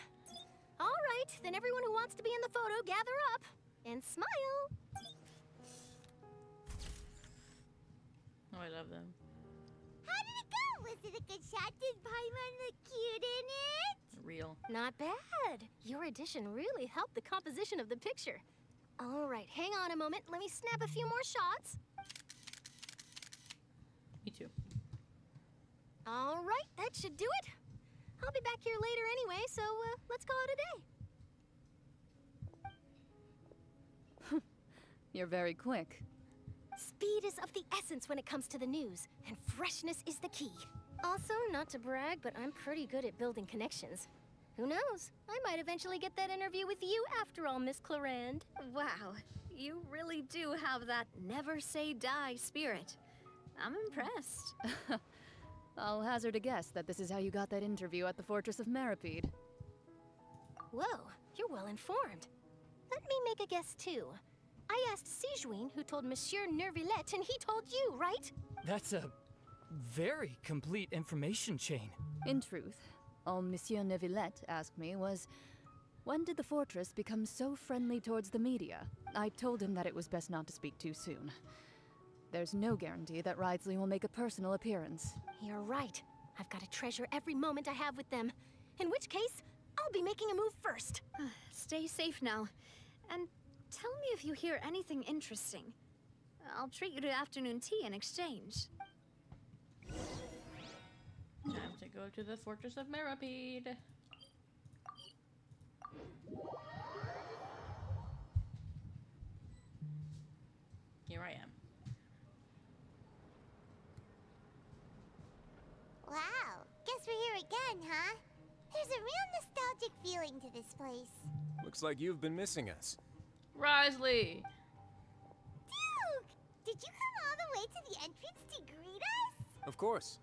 All right, then everyone who wants to be in the photo, gather up. And smile. Oh, I love them. How did it go? Was it a good shot? Did Paimon look cute in it? Real. Not bad. Your addition really helped the composition of the picture. All right, hang on a moment. Let me snap a few more shots. Me too. All right, that should do it. I'll be back here later anyway, so let's call it a day. You're very quick. Speed is of the essence when it comes to the news, and freshness is the key. Also, not to brag, but I'm pretty good at building connections. Who knows? I might eventually get that interview with you after all, Miss Clarand. Wow, you really do have that never say die spirit. I'm impressed. I'll hazard a guess that this is how you got that interview at the Fortress of Meripede. Whoa, you're well informed. Let me make a guess too. I asked Sijuin, who told Monsieur Nervillette, and he told you, right? That's a very complete information chain. In truth, all Monsieur Nervillette asked me was, when did the fortress become so friendly towards the media? I told him that it was best not to speak too soon. There's no guarantee that Ridesley will make a personal appearance. You're right. I've got to treasure every moment I have with them. In which case, I'll be making a move first. Stay safe now. And tell me if you hear anything interesting. I'll treat you to afternoon tea in exchange. Time to go to the Fortress of Meripede. Here I am. Wow, guess we're here again, huh? There's a real nostalgic feeling to this place. Looks like you've been missing us. Risley! Duke! Did you come all the way to the entrance to greet us? Of course.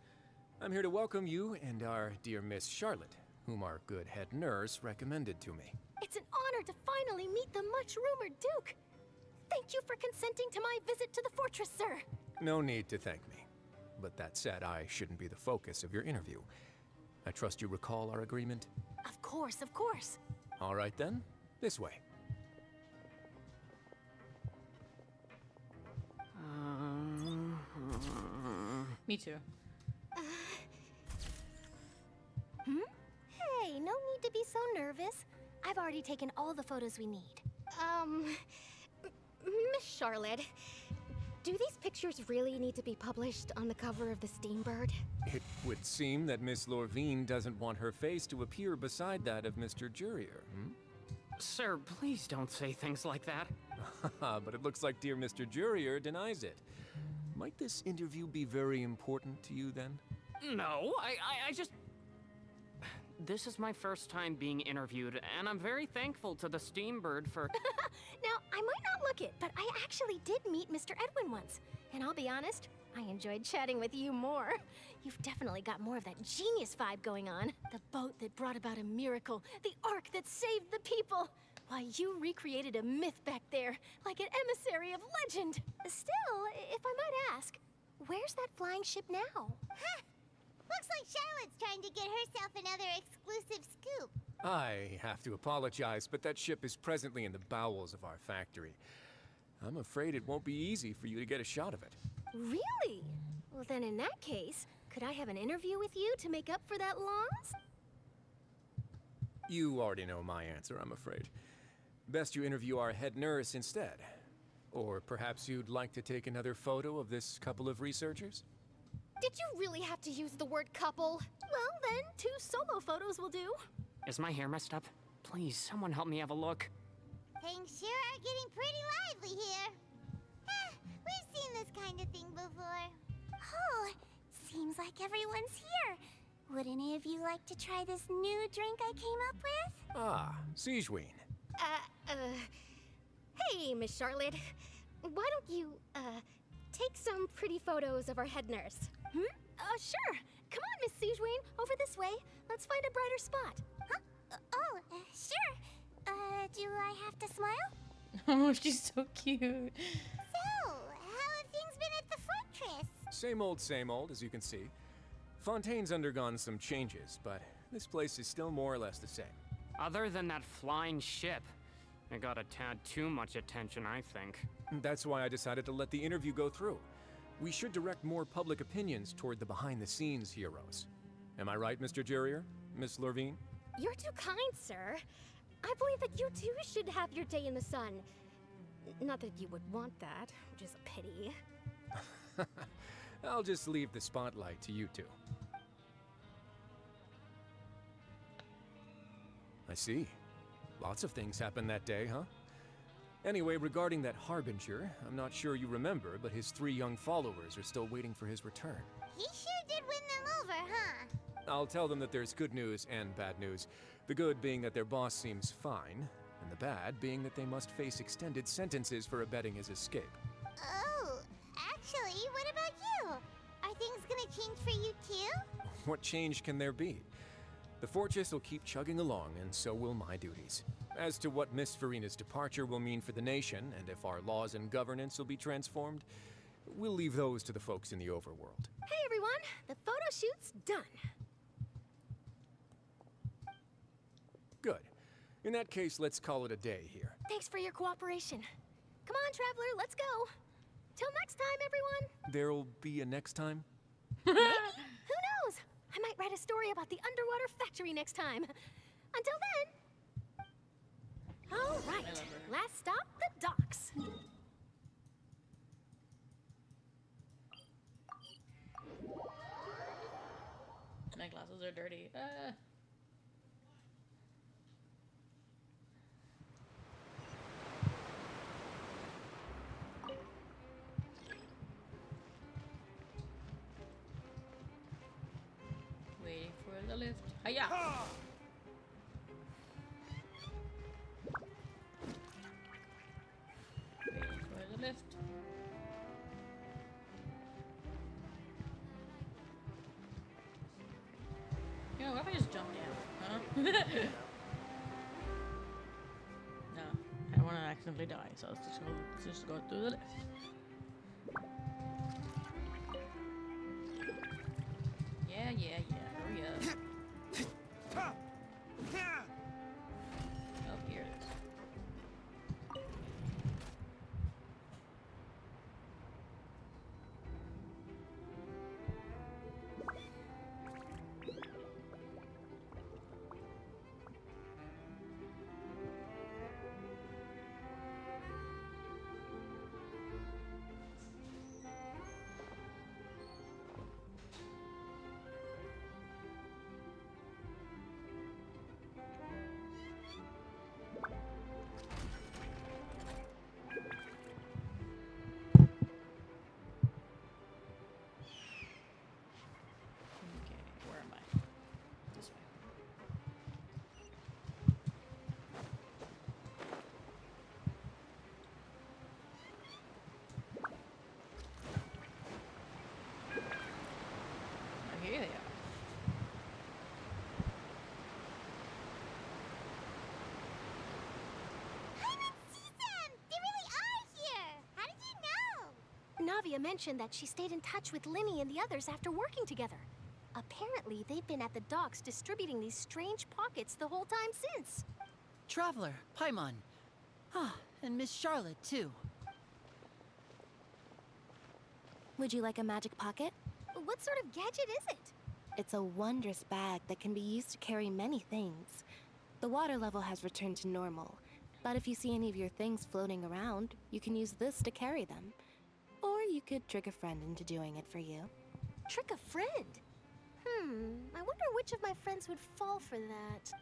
I'm here to welcome you and our dear Miss Charlotte, whom our good head nurse recommended to me. It's an honor to finally meet the much-rumored Duke. Thank you for consenting to my visit to the fortress, sir. No need to thank me. But that said, I shouldn't be the focus of your interview. I trust you recall our agreement? Of course, of course. All right then, this way. Me too. Hey, no need to be so nervous. I've already taken all the photos we need. Charlotte. Do these pictures really need to be published on the cover of the Steambird? It would seem that Miss Lorvine doesn't want her face to appear beside that of Mr. Jurier, hmm? Sir, please don't say things like that. But it looks like dear Mr. Jurier denies it. Might this interview be very important to you, then? No, I just... This is my first time being interviewed, and I'm very thankful to the Steambird for... Now, I might not look it, but I actually did meet Mr. Edwin once. And I'll be honest, I enjoyed chatting with you more. You've definitely got more of that genius vibe going on. The boat that brought about a miracle, the ark that saved the people. Why, you recreated a myth back there, like an emissary of legend. Still, if I might ask, where's that flying ship now? Huh. Looks like Charlotte's trying to get herself another exclusive scoop. I have to apologize, but that ship is presently in the bowels of our factory. I'm afraid it won't be easy for you to get a shot of it. Really? Well, then in that case, could I have an interview with you to make up for that loss? You already know my answer, I'm afraid. Best you interview our head nurse instead. Or perhaps you'd like to take another photo of this couple of researchers? Did you really have to use the word couple? Well, then, 2 solo photos will do. Is my hair messed up? Please, someone help me have a look. Things sure are getting pretty lively here. We've seen this kind of thing before. Oh, seems like everyone's here. Would any of you like to try this new drink I came up with? Ah, Siegeween. Hey, Miss Charlotte. Why don't you, take some pretty photos of our head nurse? Sure. Come on, Miss Siegeween. Over this way. Let's find a brighter spot. Huh? Sure. Do I have to smile? Oh, she's so cute. So, how have things been at the fortress? Same old, as you can see. Fontaine's undergone some changes, but this place is still more or less the same. Other than that flying ship, it got a tad too much attention, I think. That's why I decided to let the interview go through. We should direct more public opinions toward the behind-the-scenes heroes. Am I right, Mr. Jurier? Miss Lorvine? You're too kind, sir. I believe that you too should have your day in the sun. Not that you would want that, which is a pity. I'll just leave the spotlight to you two. I see. Lots of things happened that day, huh? Anyway, regarding that Harbinger, I'm not sure you remember, but his 3 young followers are still waiting for his return. He sure did win them over, huh? I'll tell them that there's good news and bad news. The good being that their boss seems fine, and the bad being that they must face extended sentences for abetting his escape. Oh, actually, what about you? Are things gonna change for you too? What change can there be? The fortress will keep chugging along, and so will my duties. As to what Miss Farina's departure will mean for the nation, and if our laws and governance will be transformed, we'll leave those to the folks in the overworld. Hey everyone, the photo shoot's done. Good. In that case, let's call it a day here. Thanks for your cooperation. Come on, Traveler, let's go. Till next time, everyone. There'll be a next time? Maybe? Who knows? I might write a story about the underwater factory next time. Until then. All right, last stop, the docks. My glasses are dirty. Waiting for the lift. Hiya! Waiting for the lift. You know, what if I just jump down? Huh? No. I don't want to accidentally die, so let's just go through the lift. Yeah. Hurry up. Oh, here it is. Navia mentioned that she stayed in touch with Linny and the others after working together. Apparently, they've been at the docks distributing these strange pockets the whole time since. Traveler, Paimon. Ah, and Miss Charlotte, too. Would you like a magic pocket? What sort of gadget is it? It's a wondrous bag that can be used to carry many things. The water level has returned to normal, but if you see any of your things floating around, you can use this to carry them. Or you could trick a friend into doing it for you. Trick a friend? I wonder which of my friends would fall for that.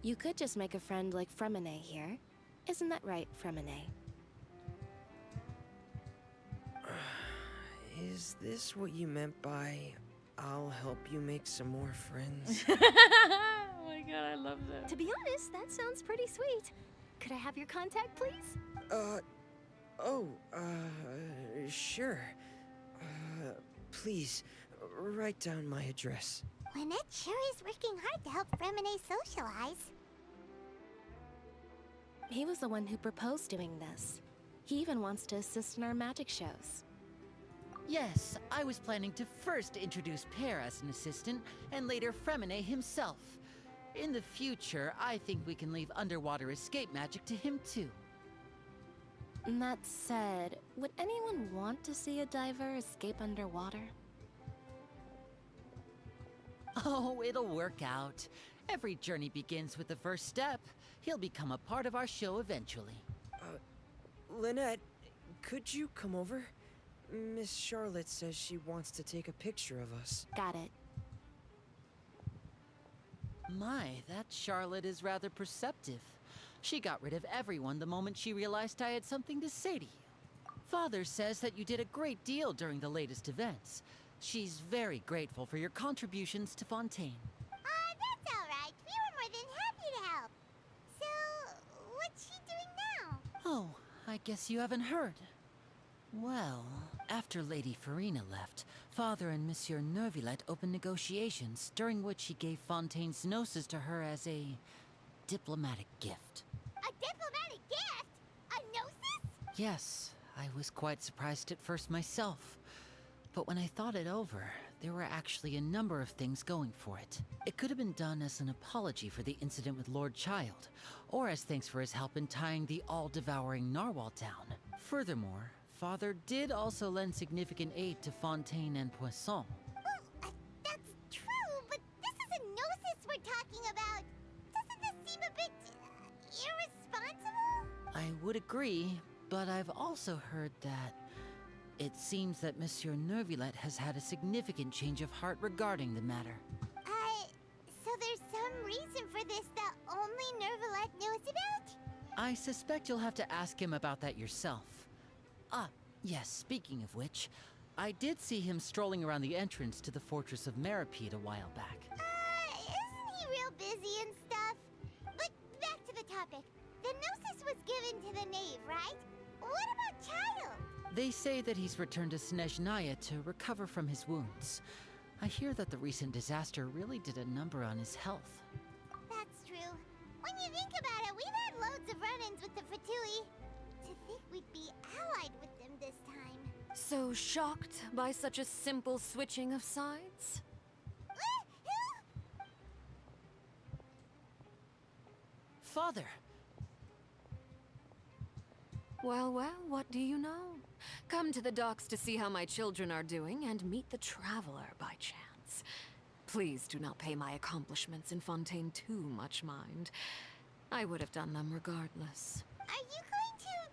You could just make a friend like Fremine here. Isn't that right, Fremine? Is this what you meant by, I'll help you make some more friends? Oh my god, I love that. To be honest, that sounds pretty sweet. Could I have your contact, please? Sure. Please, write down my address. Lynette sure is working hard to help Fremine socialize. He was the one who proposed doing this. He even wants to assist in our magic shows. Yes, I was planning to first introduce Pear as an assistant, and later Fremine himself. In the future, I think we can leave underwater escape magic to him too. That said, would anyone want to see a diver escape underwater? Oh, it'll work out. Every journey begins with the first step. He'll become a part of our show eventually. Lynette, could you come over? Miss Charlotte says she wants to take a picture of us. Got it. My, that Charlotte is rather perceptive. She got rid of everyone the moment she realized I had something to say to you. Father says that you did a great deal during the latest events. She's very grateful for your contributions to Fontaine. That's alright. We were more than happy to help. So, what's she doing now? Oh, I guess you haven't heard. Well, after Lady Farina left, Father and Monsieur Neuvillette opened negotiations, during which he gave Fontaine's gnosis to her as a diplomatic gift. A diplomatic gift? A gnosis? Yes, I was quite surprised at first myself. But when I thought it over, there were actually a number of things going for it. It could have been done as an apology for the incident with Lord Child, or as thanks for his help in tying the all-devouring narwhal down. Furthermore, Father did also lend significant aid to Fontaine and Poisson. Well, that's true, but this is a gnosis we're talking about. Doesn't this seem a bit irresponsible? I would agree, but I've also heard that it seems that Monsieur Neuvillette has had a significant change of heart regarding the matter. So there's some reason for this that only Neuvillette knows about? I suspect you'll have to ask him about that yourself. Ah, yes, speaking of which, I did see him strolling around the entrance to the Fortress of Meripede a while back. Isn't he real busy and stuff? But back to the topic. The gnosis was given to the knave, right? What about Child? They say that he's returned to Snezhnaya to recover from his wounds. I hear that the recent disaster really did a number on his health. That's true. When you think about it, we've had loads of run-ins with the Fatui. To think we'd be allied with them this time. So shocked by such a simple switching of sides? Father! Well, what do you know? Come to the docks to see how my children are doing and meet the Traveler by chance. Please do not pay my accomplishments in Fontaine too much mind. I would have done them regardless. Are you going to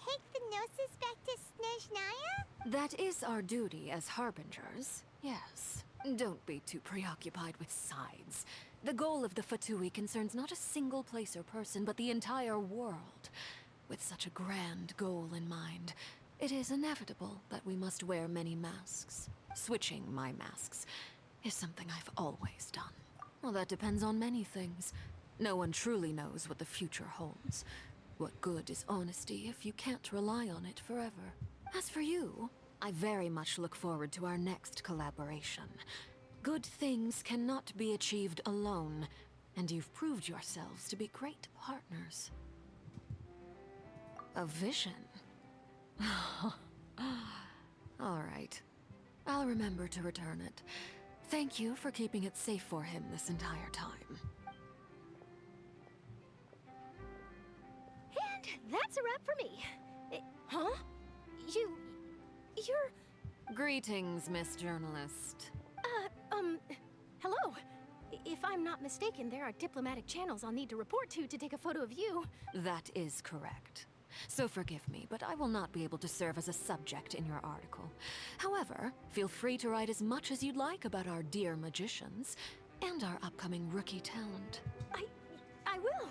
take the gnosis back to Snezhnaya? That is our duty as harbingers, yes. Don't be too preoccupied with sides. The goal of the Fatui concerns not a single place or person, but the entire world. With such a grand goal in mind, it is inevitable that we must wear many masks. Switching my masks is something I've always done. Well, that depends on many things. No one truly knows what the future holds. What good is honesty if you can't rely on it forever? As for you, I very much look forward to our next collaboration. Good things cannot be achieved alone, and you've proved yourselves to be great partners. A vision? All right. I'll remember to return it. Thank you for keeping it safe for him this entire time. And that's a wrap for me. Huh? You're... Greetings, Miss Journalist. Hello. If I'm not mistaken, there are diplomatic channels I'll need to report to take a photo of you. That is correct. So forgive me, but I will not be able to serve as a subject in your article. However, feel free to write as much as you'd like about our dear magicians and our upcoming rookie talent. I will.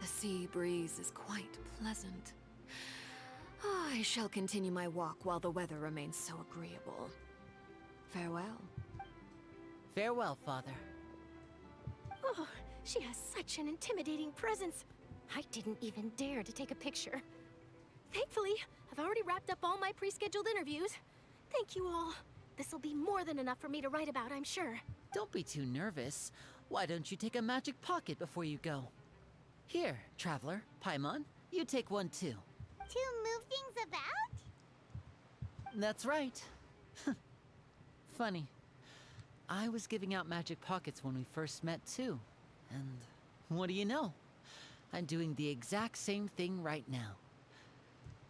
The sea breeze is quite pleasant. I shall continue my walk while the weather remains so agreeable. Farewell. Farewell, Father. Oh, she has such an intimidating presence. I didn't even dare to take a picture. Thankfully, I've already wrapped up all my pre-scheduled interviews. Thank you all. This'll be more than enough for me to write about, I'm sure. Don't be too nervous. Why don't you take a magic pocket before you go? Here, Traveler, Paimon, you take one too. To move things about? That's right. Funny. I was giving out magic pockets when we first met too. And what do you know? I'm doing the exact same thing right now.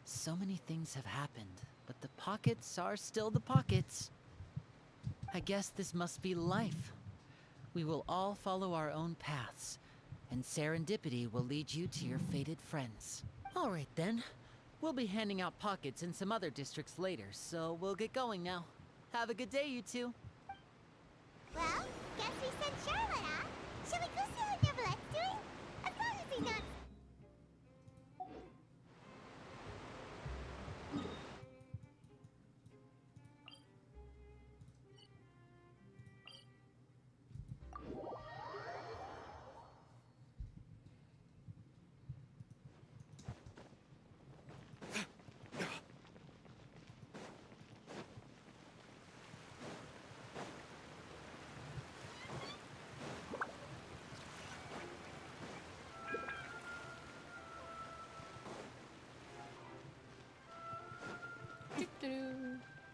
So many things have happened, but the pockets are still the pockets. I guess this must be life. We will all follow our own paths, and serendipity will lead you to your fated friends. All right then. We'll be handing out pockets in some other districts later, so we'll get going now. Have a good day, you two. Well, guess we sent Charlotte, huh? Shall we go see how Nivelette's doing? As long as he's not...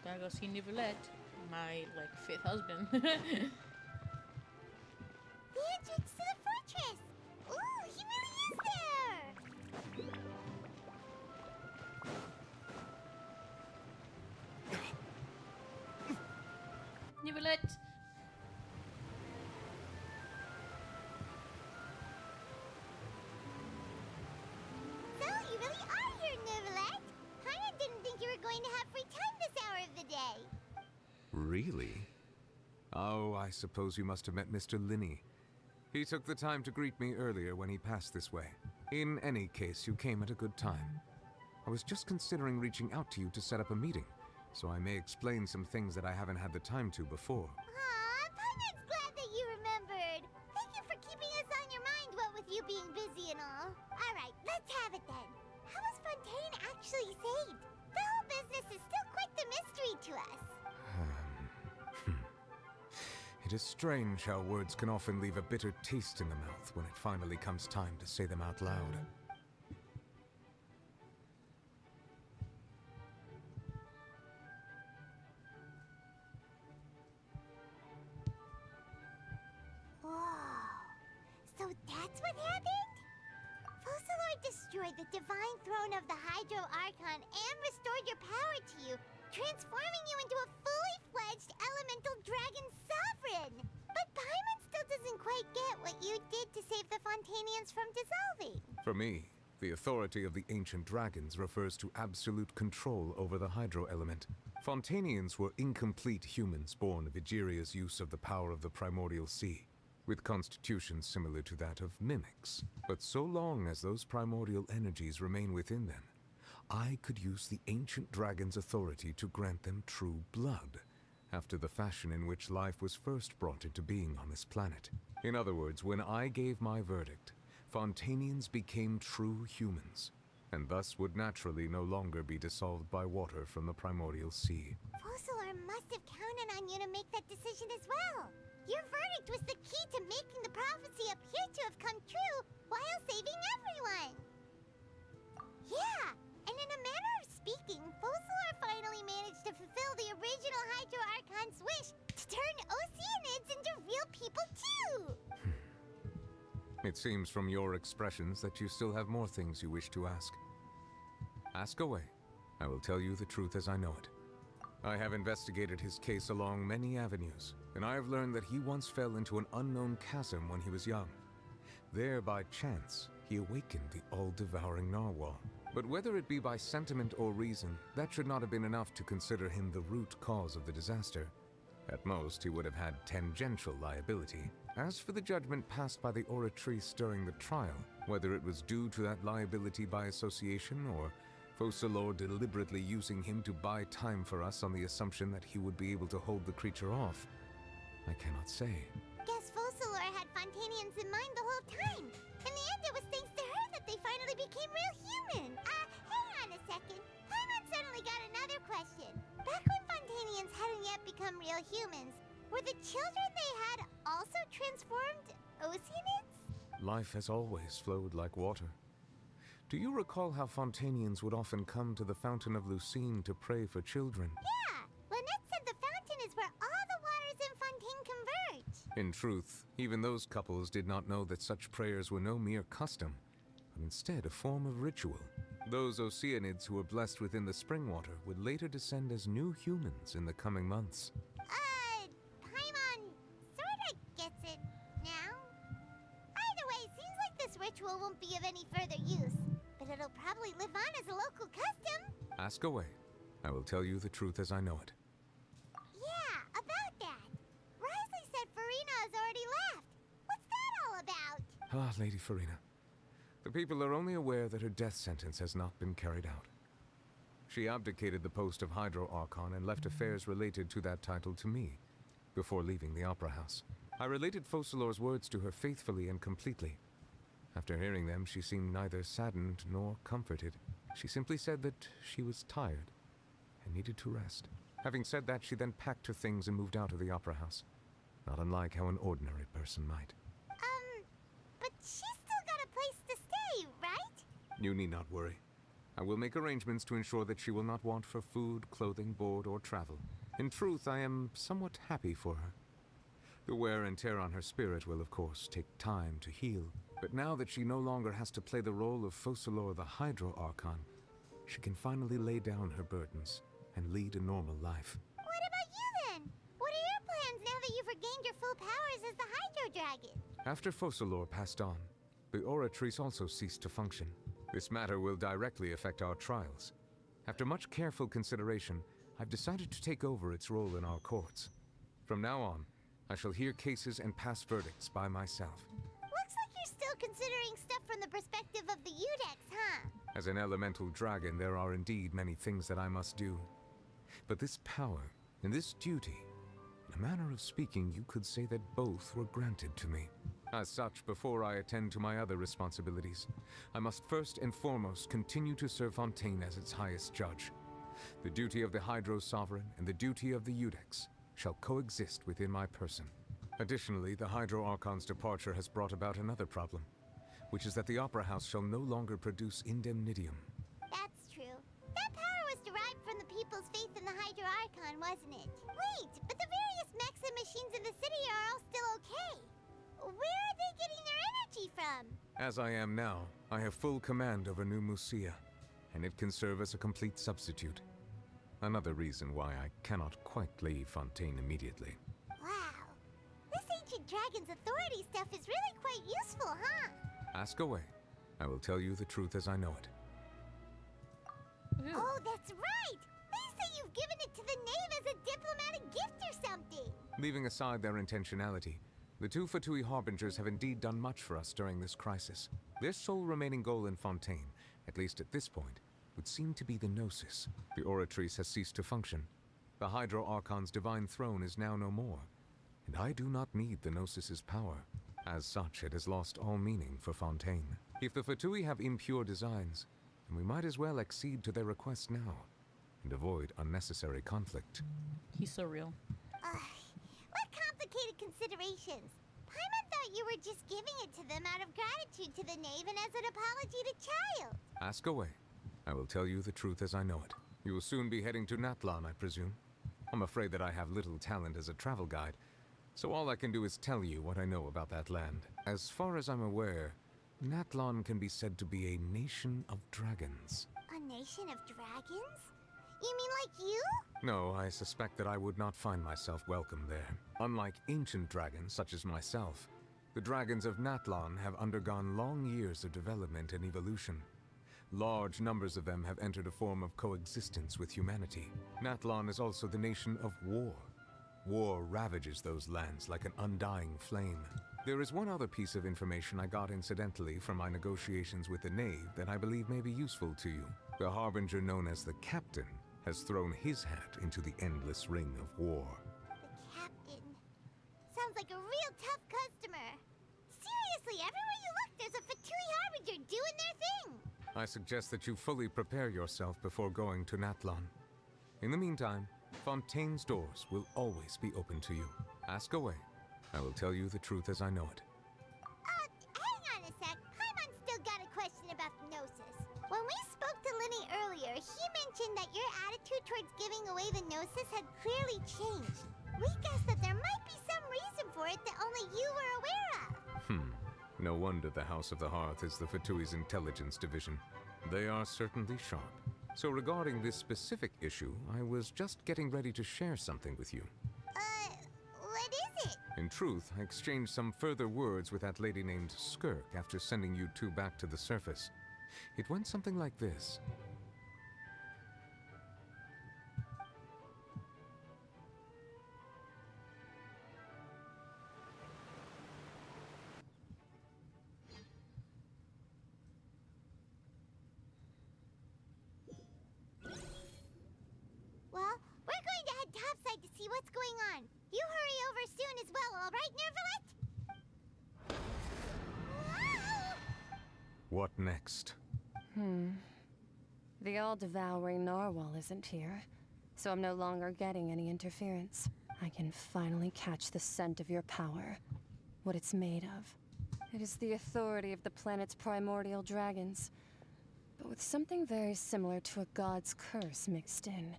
Gotta go see Nivelette, my fifth husband. The entrance to the fortress! Ooh, he really is there! Nivelette! So, you really are here, Nivelette! Paimon didn't think you were going to have free time this hour of the day. Really? Oh, I suppose you must have met Mr. Linney. He took the time to greet me earlier when he passed this way. In any case, you came at a good time. I was just considering reaching out to you to set up a meeting, so I may explain some things that I haven't had the time to before. Aw, Paimon's glad that you remembered. Thank you for keeping us on your mind, what with you being busy and all. Alright, let's have it then. How was Fontaine actually saved? The whole business is still quite the mystery to us. It is strange how words can often leave a bitter taste in the mouth when it finally comes time to say them out loud. Whoa. So that's what happened? Focalord destroyed the divine throne of the Hydro Archon and restored your power to you, transforming you into a fully fledged elemental dragon sovereign. But Paimon still doesn't quite get what you did to save the Fontainians from dissolving. For me, the authority of the ancient dragons refers to absolute control over the hydro element. Fontainians were incomplete humans born of Egeria's use of the power of the primordial sea, with constitutions similar to that of mimics. But so long as those primordial energies remain within them, I could use the ancient dragon's authority to grant them true blood, after the fashion in which life was first brought into being on this planet. In other words, when I gave my verdict, Fontainians became true humans, and thus would naturally no longer be dissolved by water from the primordial sea. Focalord must have counted on you to make that decision as well. Your verdict was the key to making the prophecy appear to have come true while saving everyone. Yeah, It seems from your expressions that you still have more things you wish to ask. Ask away. I will tell you the truth as I know it. I have investigated his case along many avenues, and I have learned that he once fell into an unknown chasm when he was young. There, by chance, he awakened the all-devouring narwhal. But whether it be by sentiment or reason, that should not have been enough to consider him the root cause of the disaster. At most, he would have had tangential liability. As for the judgment passed by the Oratrice during the trial, whether it was due to that liability by association or Focalors deliberately using him to buy time for us on the assumption that he would be able to hold the creature off, I cannot say. Guess Focalors had Fontanians in mind the whole time. In the end, it was thanks to her that they finally became real human. Hang on a second. Paimon suddenly got another question. Back when Fontanians hadn't yet become real humans, were the children they had also transformed Oceanids? Life has always flowed like water. Do you recall how Fontanians would often come to the Fountain of Lucine to pray for children? Yeah! Lynette said the fountain is where all the waters in Fontaine converge. In truth, even those couples did not know that such prayers were no mere custom, but instead a form of ritual. Those Oceanids who were blessed within the spring water would later descend as new humans in the coming months. Paimon sorta gets it now. Either way, it seems like this ritual won't be of any further use. But it'll probably live on as a local custom. Ask away. I will tell you the truth as I know it. Yeah, about that. Risley said Farina has already left. What's that all about? Ah, Lady Farina. The people are only aware that her death sentence has not been carried out. She abdicated the post of Hydro Archon and left affairs related to that title to me, before leaving the Opera House. I related Focalors' words to her faithfully and completely. After hearing them, she seemed neither saddened nor comforted. She simply said that she was tired and needed to rest. Having said that, she then packed her things and moved out of the Opera House, not unlike how an ordinary person might. But she's still got a place to stay, right? You need not worry. I will make arrangements to ensure that she will not want for food, clothing, board, or travel. In truth, I am somewhat happy for her. The wear and tear on her spirit will, of course, take time to heal. But now that she no longer has to play the role of Focalors the Hydro Archon, she can finally lay down her burdens and lead a normal life. What about you then? What are your plans now that you've regained your full powers as the Hydro Dragon? After Focalors passed on, the Oratrice also ceased to function. This matter will directly affect our trials. After much careful consideration, I've decided to take over its role in our courts. From now on, I shall hear cases and pass verdicts by myself. Looks like you're still considering stuff from the perspective of the Udex, huh? As an elemental dragon, there are indeed many things that I must do. But this power and this duty, in a manner of speaking, you could say that both were granted to me. As such, before I attend to my other responsibilities, I must first and foremost continue to serve Fontaine as its highest judge. The duty of the Hydro Sovereign and the duty of the Udex shall coexist within my person. Additionally, the Hydro Archon's departure has brought about another problem, which is that the Opera House shall no longer produce indemnitium. That's true. That power was derived from the people's faith in the Hydro Archon, wasn't it? Wait, but the various mechs and machines in the city are all still okay. Where are they getting their energy from? As I am now, I have full command over New Musia, and it can serve as a complete substitute. Another reason why I cannot quite leave Fontaine immediately. Wow. This ancient dragon's authority stuff is really quite useful, huh? Ask away. I will tell you the truth as I know it. Oh, that's right! They say you've given it to the knave as a diplomatic gift or something! Leaving aside their intentionality, the two Fatui Harbingers have indeed done much for us during this crisis. Their sole remaining goal in Fontaine, at least at this point, would seem to be the Gnosis. The Oratrice has ceased to function. The Hydro Archon's divine throne is now no more, and I do not need the Gnosis's power. As such, it has lost all meaning for Fontaine. If the Fatui have impure designs, then we might as well accede to their request now, and avoid unnecessary conflict. He's so real. What complicated considerations? Paimon thought you were just giving it to them out of gratitude to the knave and as an apology to Child. Ask away. I will tell you the truth as I know it. You will soon be heading to Natlan, I presume. I'm afraid that I have little talent as a travel guide, So all I can do is tell you what I know about that land. As far as I'm aware, Natlan can be said to be a nation of dragons. A nation of dragons? You mean like you? No, I suspect that I would not find myself welcome there. Unlike ancient dragons such as myself, the dragons of Natlan have undergone long years of development and evolution. Large numbers of them have entered a form of coexistence with humanity. Natlan is also the nation of war. War ravages those lands like an undying flame. There is one other piece of information I got incidentally from my negotiations with the Knave that I believe may be useful to you. The Harbinger known as the Captain has thrown his hat into the endless ring of war. The Captain. Sounds like a real tough customer. Seriously, everywhere you look, there's a Fatui Harbinger doing their thing. I suggest that you fully prepare yourself before going to Natlan. In the meantime, Fontaine's doors will always be open to you. Ask away. I will tell you the truth as I know it. Hang on a sec. Paimon's still got a question about the Gnosis. When we spoke to Linny earlier, he mentioned that your attitude towards giving away the Gnosis had clearly changed. We guessed that there might be some reason for it that only you were aware of. No wonder the House of the Hearth is the Fatui's intelligence division. They are certainly sharp. So regarding this specific issue, I was just getting ready to share something with you. What is it? In truth, I exchanged some further words with that lady named Skirk after sending you two back to the surface. It went something like this. Well, we're going to head topside to see what's going on. You hurry over soon as well, all right, Nervalet? What next? The all-devouring narwhal isn't here, so I'm no longer getting any interference. I can finally catch the scent of your power, what it's made of. It is the authority of the planet's primordial dragons, but with something very similar to a god's curse mixed in.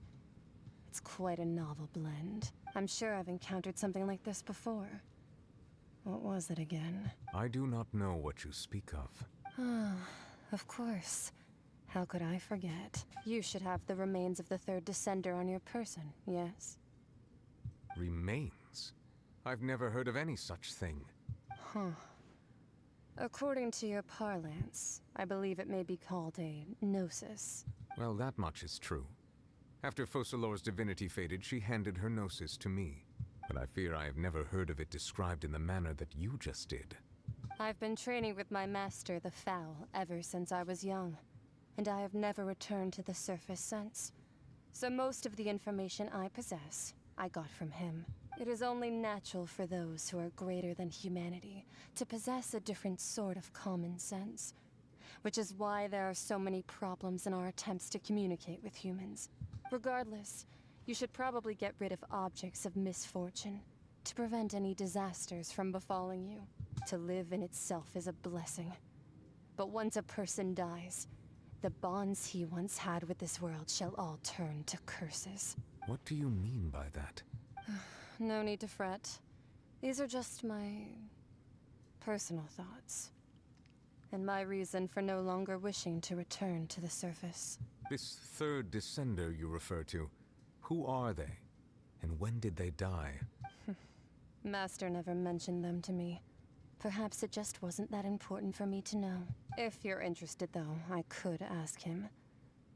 It's quite a novel blend. I'm sure I've encountered something like this before. What was it again? I do not know what you speak of. Ah, of course. How could I forget? You should have the remains of the third descender on your person, yes? Remains? I've never heard of any such thing. According to your parlance, I believe it may be called a gnosis. Well, that much is true. After Focalor's divinity faded, she handed her gnosis to me. But I fear I have never heard of it described in the manner that you just did. I've been training with my master, the Foul, ever since I was young, and I have never returned to the surface since. So most of the information I possess, I got from him. It is only natural for those who are greater than humanity to possess a different sort of common sense, which is why there are so many problems in our attempts to communicate with humans. Regardless, you should probably get rid of objects of misfortune to prevent any disasters from befalling you. To live in itself is a blessing. But once a person dies, the bonds he once had with this world shall all turn to curses. What do you mean by that? No need to fret. These are just my personal thoughts. And my reason for no longer wishing to return to the surface. This third descender you refer to, who are they? And when did they die? Master never mentioned them to me. Perhaps it just wasn't that important for me to know. If you're interested, though, I could ask him.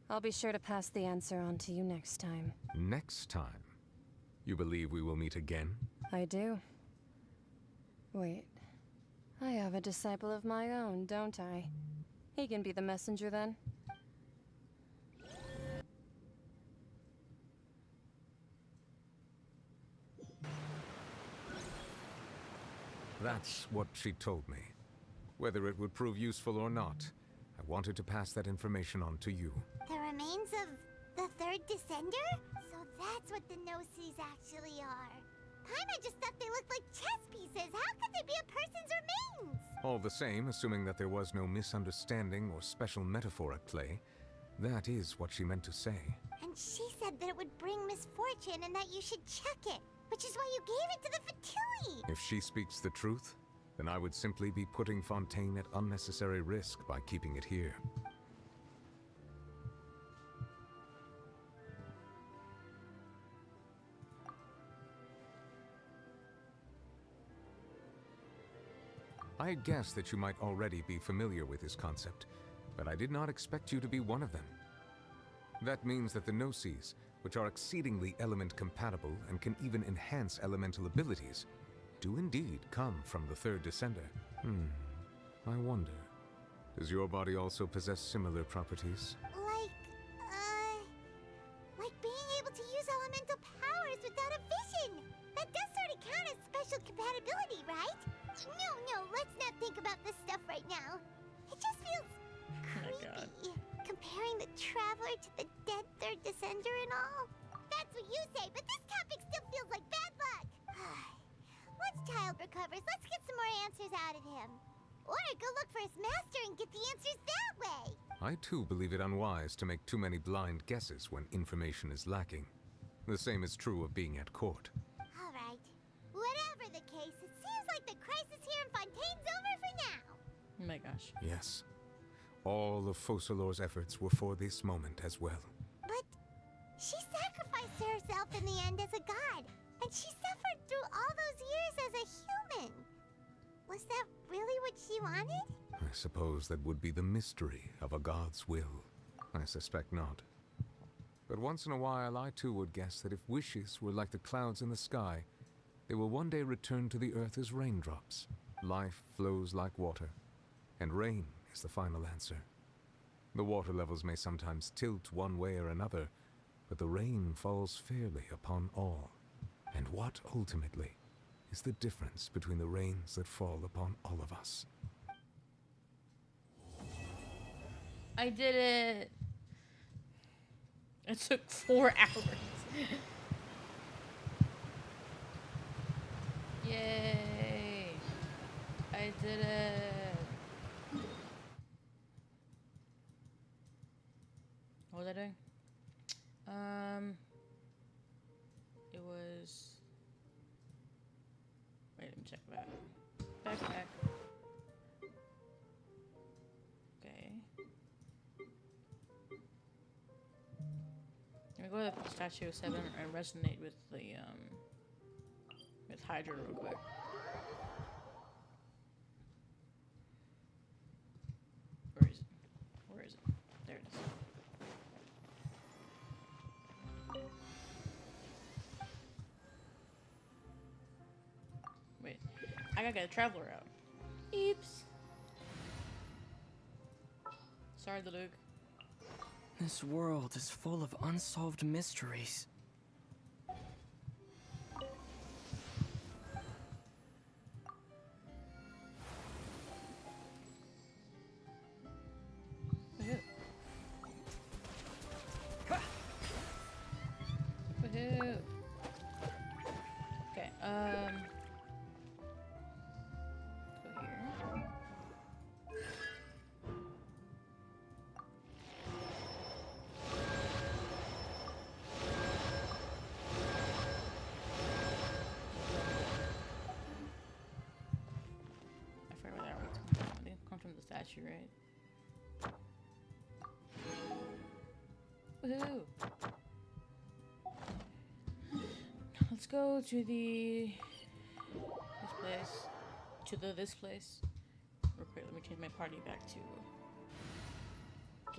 I'll be sure to pass the answer on to you next time. Next time? You believe we will meet again? I do. Wait. I have a disciple of my own, don't I? He can be the messenger then. That's what she told me. Whether it would prove useful or not, I wanted to pass that information on to you. The remains of the third descender? So that's what the Gnosis actually are. Paimon just thought they looked like chess pieces. How could they be a person's remains? All the same, assuming that there was no misunderstanding or special metaphor at play, that is what she meant to say. And she said that it would bring misfortune and that you should check it. which is why you gave it to the Fatui. If she speaks the truth, then I would simply be putting Fontaine at unnecessary risk by keeping it here. I had guessed that you might already be familiar with this concept, but I did not expect you to be one of them. That means that the Gnosis, which are exceedingly element-compatible and can even enhance elemental abilities, do indeed come from the third descender. I wonder, does your body also possess similar properties? Like being able to use elemental powers without a vision. That does sort of count as special compatibility, right? No, let's not think about this stuff right now. It just feels creepy. Comparing the Traveler to the dead third descender and all. That's what you say, but this topic still feels like bad luck. Once Child recovers, let's get some more answers out of him. Or go look for his master and get the answers that way. I too believe it unwise to make too many blind guesses when information is lacking. The same is true of being at court. All right. Whatever the case, it seems like the crisis here in Fontaine's over for now. Oh my gosh. Yes. All of Focalor's efforts were for this moment as well. But she sacrificed herself in the end as a god, and she suffered through all those years as a human. Was that really what she wanted? I suppose that would be the mystery of a god's will. I suspect not. But once in a while, I too would guess that if wishes were like the clouds in the sky, they will one day return to the earth as raindrops. Life flows like water, and rain is the final answer. The water levels may sometimes tilt one way or another, but the rain falls fairly upon all. And what, ultimately, is the difference between the rains that fall upon all of us? I did it! It took 4 hours. Yay! I did it! What was I doing? It was... Wait, let me check that. Backpack. Okay. Let me go to the statue 7 and resonate with the, with Hydra real quick. Where is it? Where is it? There it is. Wait, I gotta get a traveler out. Oops. Sorry, the Luke. This world is full of unsolved mysteries. Woohoo. Okay, go here. I forgot where that was. They come from the statue, right? Woohoo! Let's go to this place. Real quick, let me change my party back to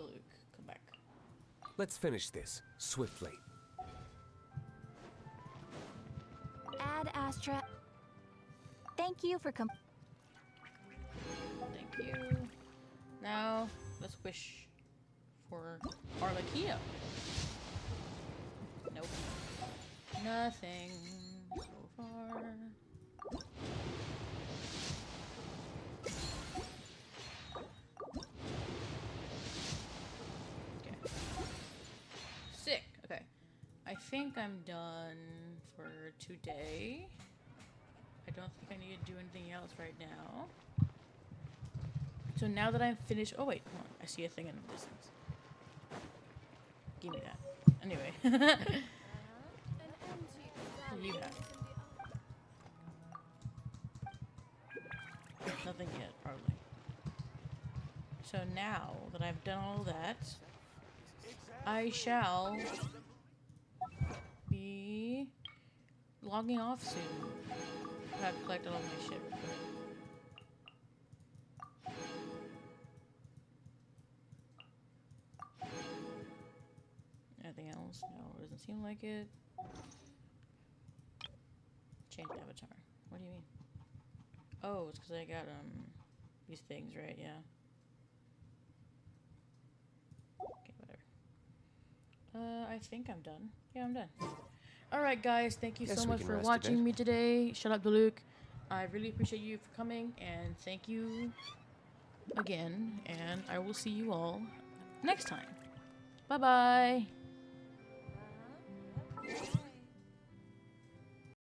Luke. Come back. Let's finish this swiftly. Ad Astra. Thank you for Thank you. Now, let's wish for Arlekia. Nope. Nothing so far. Okay. Sick. Okay. I think I'm done for today. I don't think I need to do anything else right now. So now that I'm finished... Oh, wait. Hold on. I see a thing in the distance. Give me that. Anyway. You have. nothing yet, probably. So now that I've done all that, I shall be logging off soon. I have collected all my shit real quick. Anything else? No, it doesn't seem like it. Change avatar. What do you mean? Oh, it's because I got these things, right? Yeah. Okay, whatever. I think I'm done. Yeah, I'm done. Alright guys, thank you Guess so we much can for rest a watching bit. me today. Shut up, Luke. I really appreciate you for coming, and thank you again, and I will see you all next time. Bye-bye.